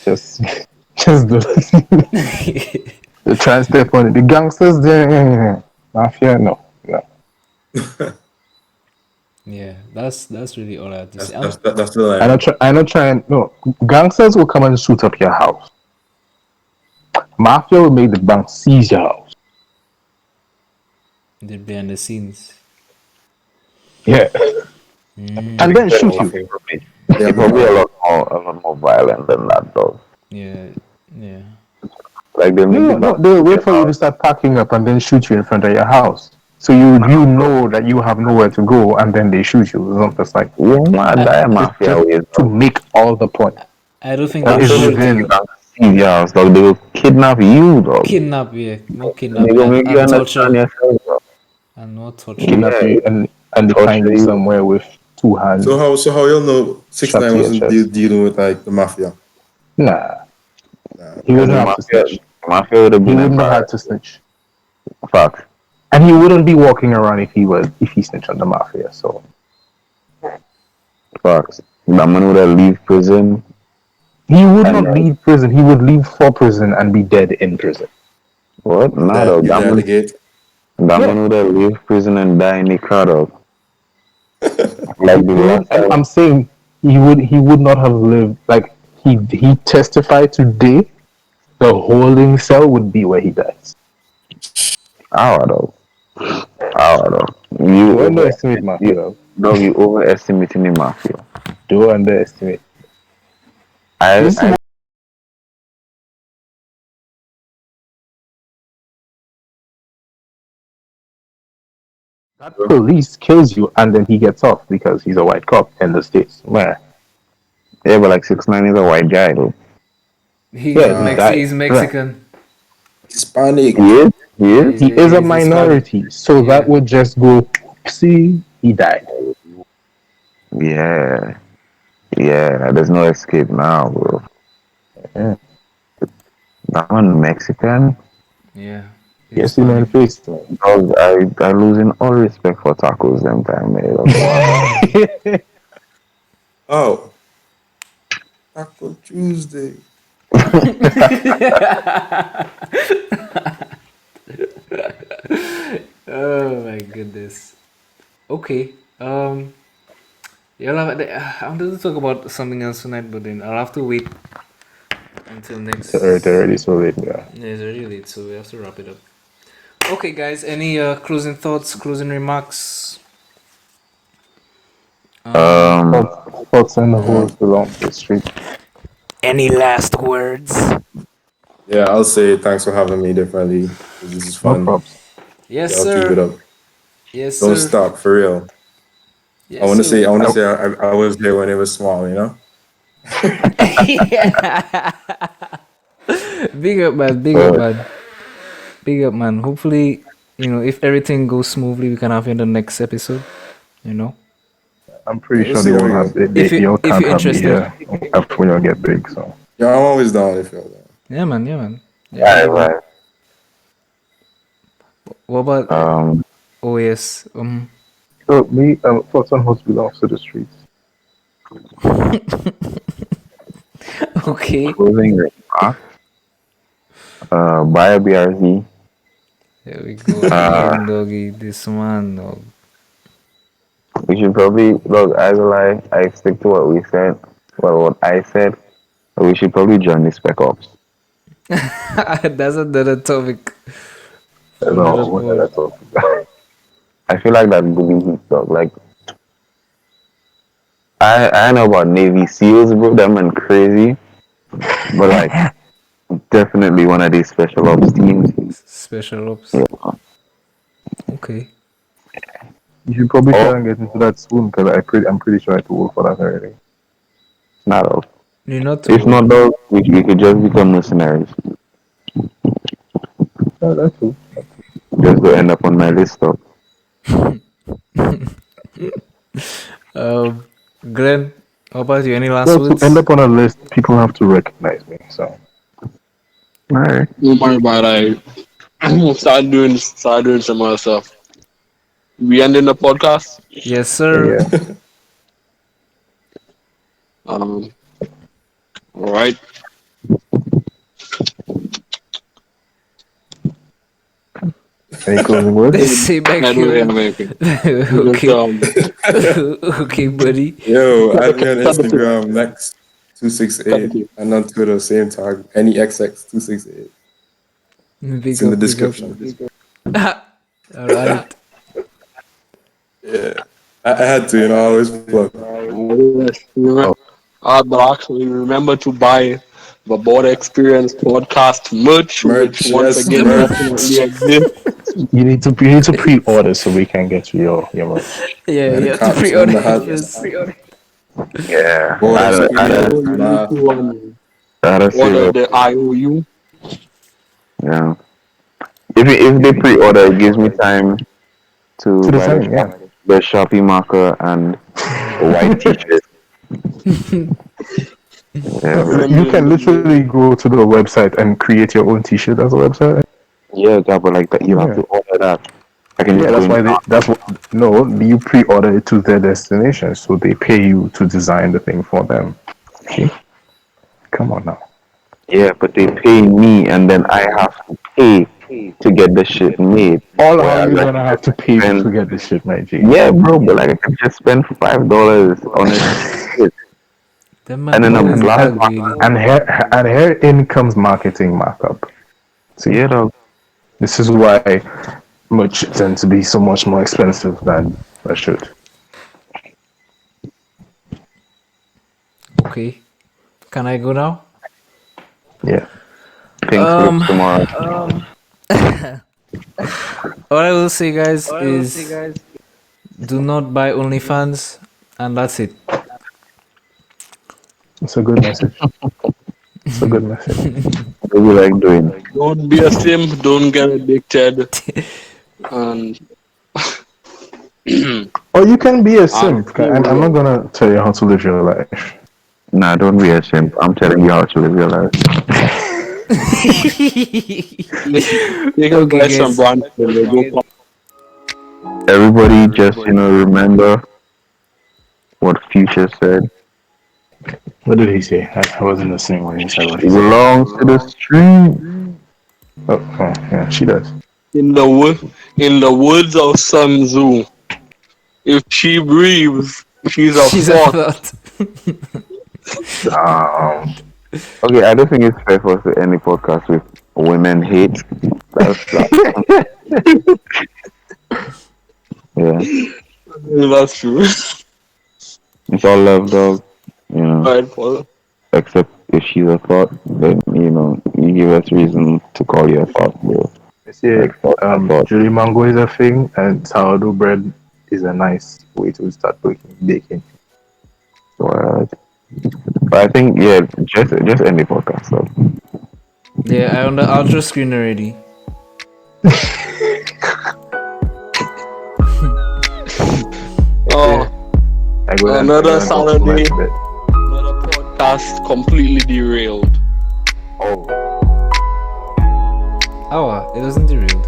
Just do the try and step on it. The gangsters there, mafia, no. Yeah, that's really all I have to say. That's the line. I not trying. No, gangsters will come and shoot up your house. Mafia will make the bank seize your house. The behind the scenes. Yeah, and then shoot you. They're probably a lot more violent than that, dog. Yeah. Like they make the No, bank they'll wait your for you to house. start packing up and then shoot you in front of your house. So you know that you have nowhere to go, and then they shoot you. It's not just like Yeah, man, that mafia just ways, to dog. make all the point. I don't think That they is shoot within- you. Seize your house, dog. They will kidnap you, dog. Kidnap, yeah. More They kidnap will make you and understand torture. yourself, dog. And not torture. Kidnap you and they find Torture you you. somewhere with two hands. So how you'll know Shut 6ix9ine to your wasn't chest. dealing with like the mafia? Nah, he And wouldn't the have to snitch. mafia would have He been wouldn't have had embarrassed. to snitch, Fuck. and he wouldn't be walking around if he snitched on the mafia. So Fuck. That man would have leave prison. he would And not leave prison. He would leave for prison and be dead in prison. What? Nah, Yeah, dog. you That there at the man, gate. that man would have leave prison and die in the car, dog. Like the last time. I'm saying he would not have lived. Like he testified today. The holding cell would be where he dies. Hour, dog. Don't underestimate mafia. Dog, you overestimating the mafia. Don't underestimate. I That police kills you and then he gets off because he's a white cop in the States. Man, yeah, but like 6ix9ine is a white guy, though. Yeah, he died. He's Mexican. Hispanic. He is. He is. He is a He's minority, so Yeah. that would just go. See, he died. Yeah. Yeah. There's no escape now, bro. Yeah. That one Mexican. Yeah. He's Yes, in my Hispanic. face. Dog, I losing all respect for tacos them time, man. Oh. Taco Tuesday. Oh my goodness. Okay. Yeah, I wanted to talk about something else tonight, but then I'll have to wait until next. It's already so late. Yeah. Yeah, it's already late, so we have to wrap it up. Okay, guys. Any closing thoughts, closing remarks? Thoughts and the holes belong to the street. Any last words? Yeah, I'll say thanks for having me definitely. This is No fun. props. Yes, Y'all keep it sir. up. Yes, Don't sir. stop for real. Yes, I want to sir. say I was there when it was small, you know? Big up, man. Big up, man. Big up, man. Hopefully, if everything goes smoothly, we can have you in the next episode. I'm pretty We'll sure see they how won't we have go. it. Y'all If can't you're have me interested. here after when y'all get big. So Yeah, I'm always down if you're down. Yeah, man. Yeah, man. Right, right. What about OAS? so me, thoughts on hoes belongs to the streets. Okay. Closing remarks. Buy a BRZ. There we go again, doggy. This one, dog. We should probably look. As a lie, I stick to what we said. Well, what I said. We should probably join the Spec Ops. That's another topic. No, what that's all. I feel like that would be heat, dog. Like, I know about Navy SEALs, bro. Them and crazy, but like, definitely one of these special ops teams. Special ops. Yeah. Okay. You should probably try and get into that soon because I'm pretty sure I have to work for that already. Not all. You're not If not, though, we could just become mercenaries. Oh, that's cool. Just to end up on my list, though. Glenn, how about you? Any last Well, words? to end up on a list, people have to recognize me. So Alright. Don't worry about it. I start doing some other stuff. We ending the podcast. Yes, sir. yeah. All right. Any closing words? Say back I don't have here. anything. Okay. Okay, buddy. Yo, add me on Instagram next Thank 268 you. and on Twitter same tag NEXX268. Big It's in the up, big up. description. All right. Yeah, I had to, I always plug. But actually, remember to buy the Border Experience podcast merch, which once yes, again merch. definitely exists. You need to pre-order so we can get you your merch. Yeah, the you have to caps pre-order and the hats. first. Yeah. Boy, I You don't need to order the IOU. Yeah. If they pre-order, it gives me time to To buy design, yeah. the Sharpie marker and a white t-shirt. Yeah, You can literally go to the website and create your own T-shirt as a website. yeah, but like that, you have to order that. I can Yeah, just that's go why in- that's what. No, you pre-order it to their destination, so they pay you to design the thing for them. See? Come on now. Yeah, but they pay me, and then I have to pay to get the shit made. All how Whereas you I gonna can have to pay spend- to get this shit, my G. Yeah, bro, but like I can just spend $5 on it, That man and then I'm always glad. that greedy. And here in comes marketing markup. See, Yeah, dog. this is why merch tends to be so much more expensive than a shirt. Okay. Can I go now? Yeah. Things for tomorrow. All I will say, guys, is do not buy OnlyFans, and that's it. It's a good message. It's a good message. What do you like doing? Don't be a simp. Don't get addicted. And Or you can be a simp. I'm not gonna tell you how to live your life. Nah, don't be a simp. I'm telling you how to live your life. take a Okay, advice from guys. Brandon. We'll go Everybody just, remember what Future said. What did he say? I wasn't listening when he said what he It said. belongs to the street. Oh, yeah, she does. in the words of Sun Tzu, if she breathes, she's a She's a fourth. thought. Okay, I don't think it's fair for us to end the podcast with women hate. Yeah, That's true. it's all love, dog. Right, Paul. Except if she's a thought, then you give us reason to call you a thought, bro. You see, Like, thought. Julie mango is a thing, and sourdough bread is a nice way to start baking. But I think just end the podcast. So. Yeah, I on the outro screen already. Oh, I go down- Another I go down to my Saturday. bed. another podcast completely derailed. Oh. It wasn't derailed.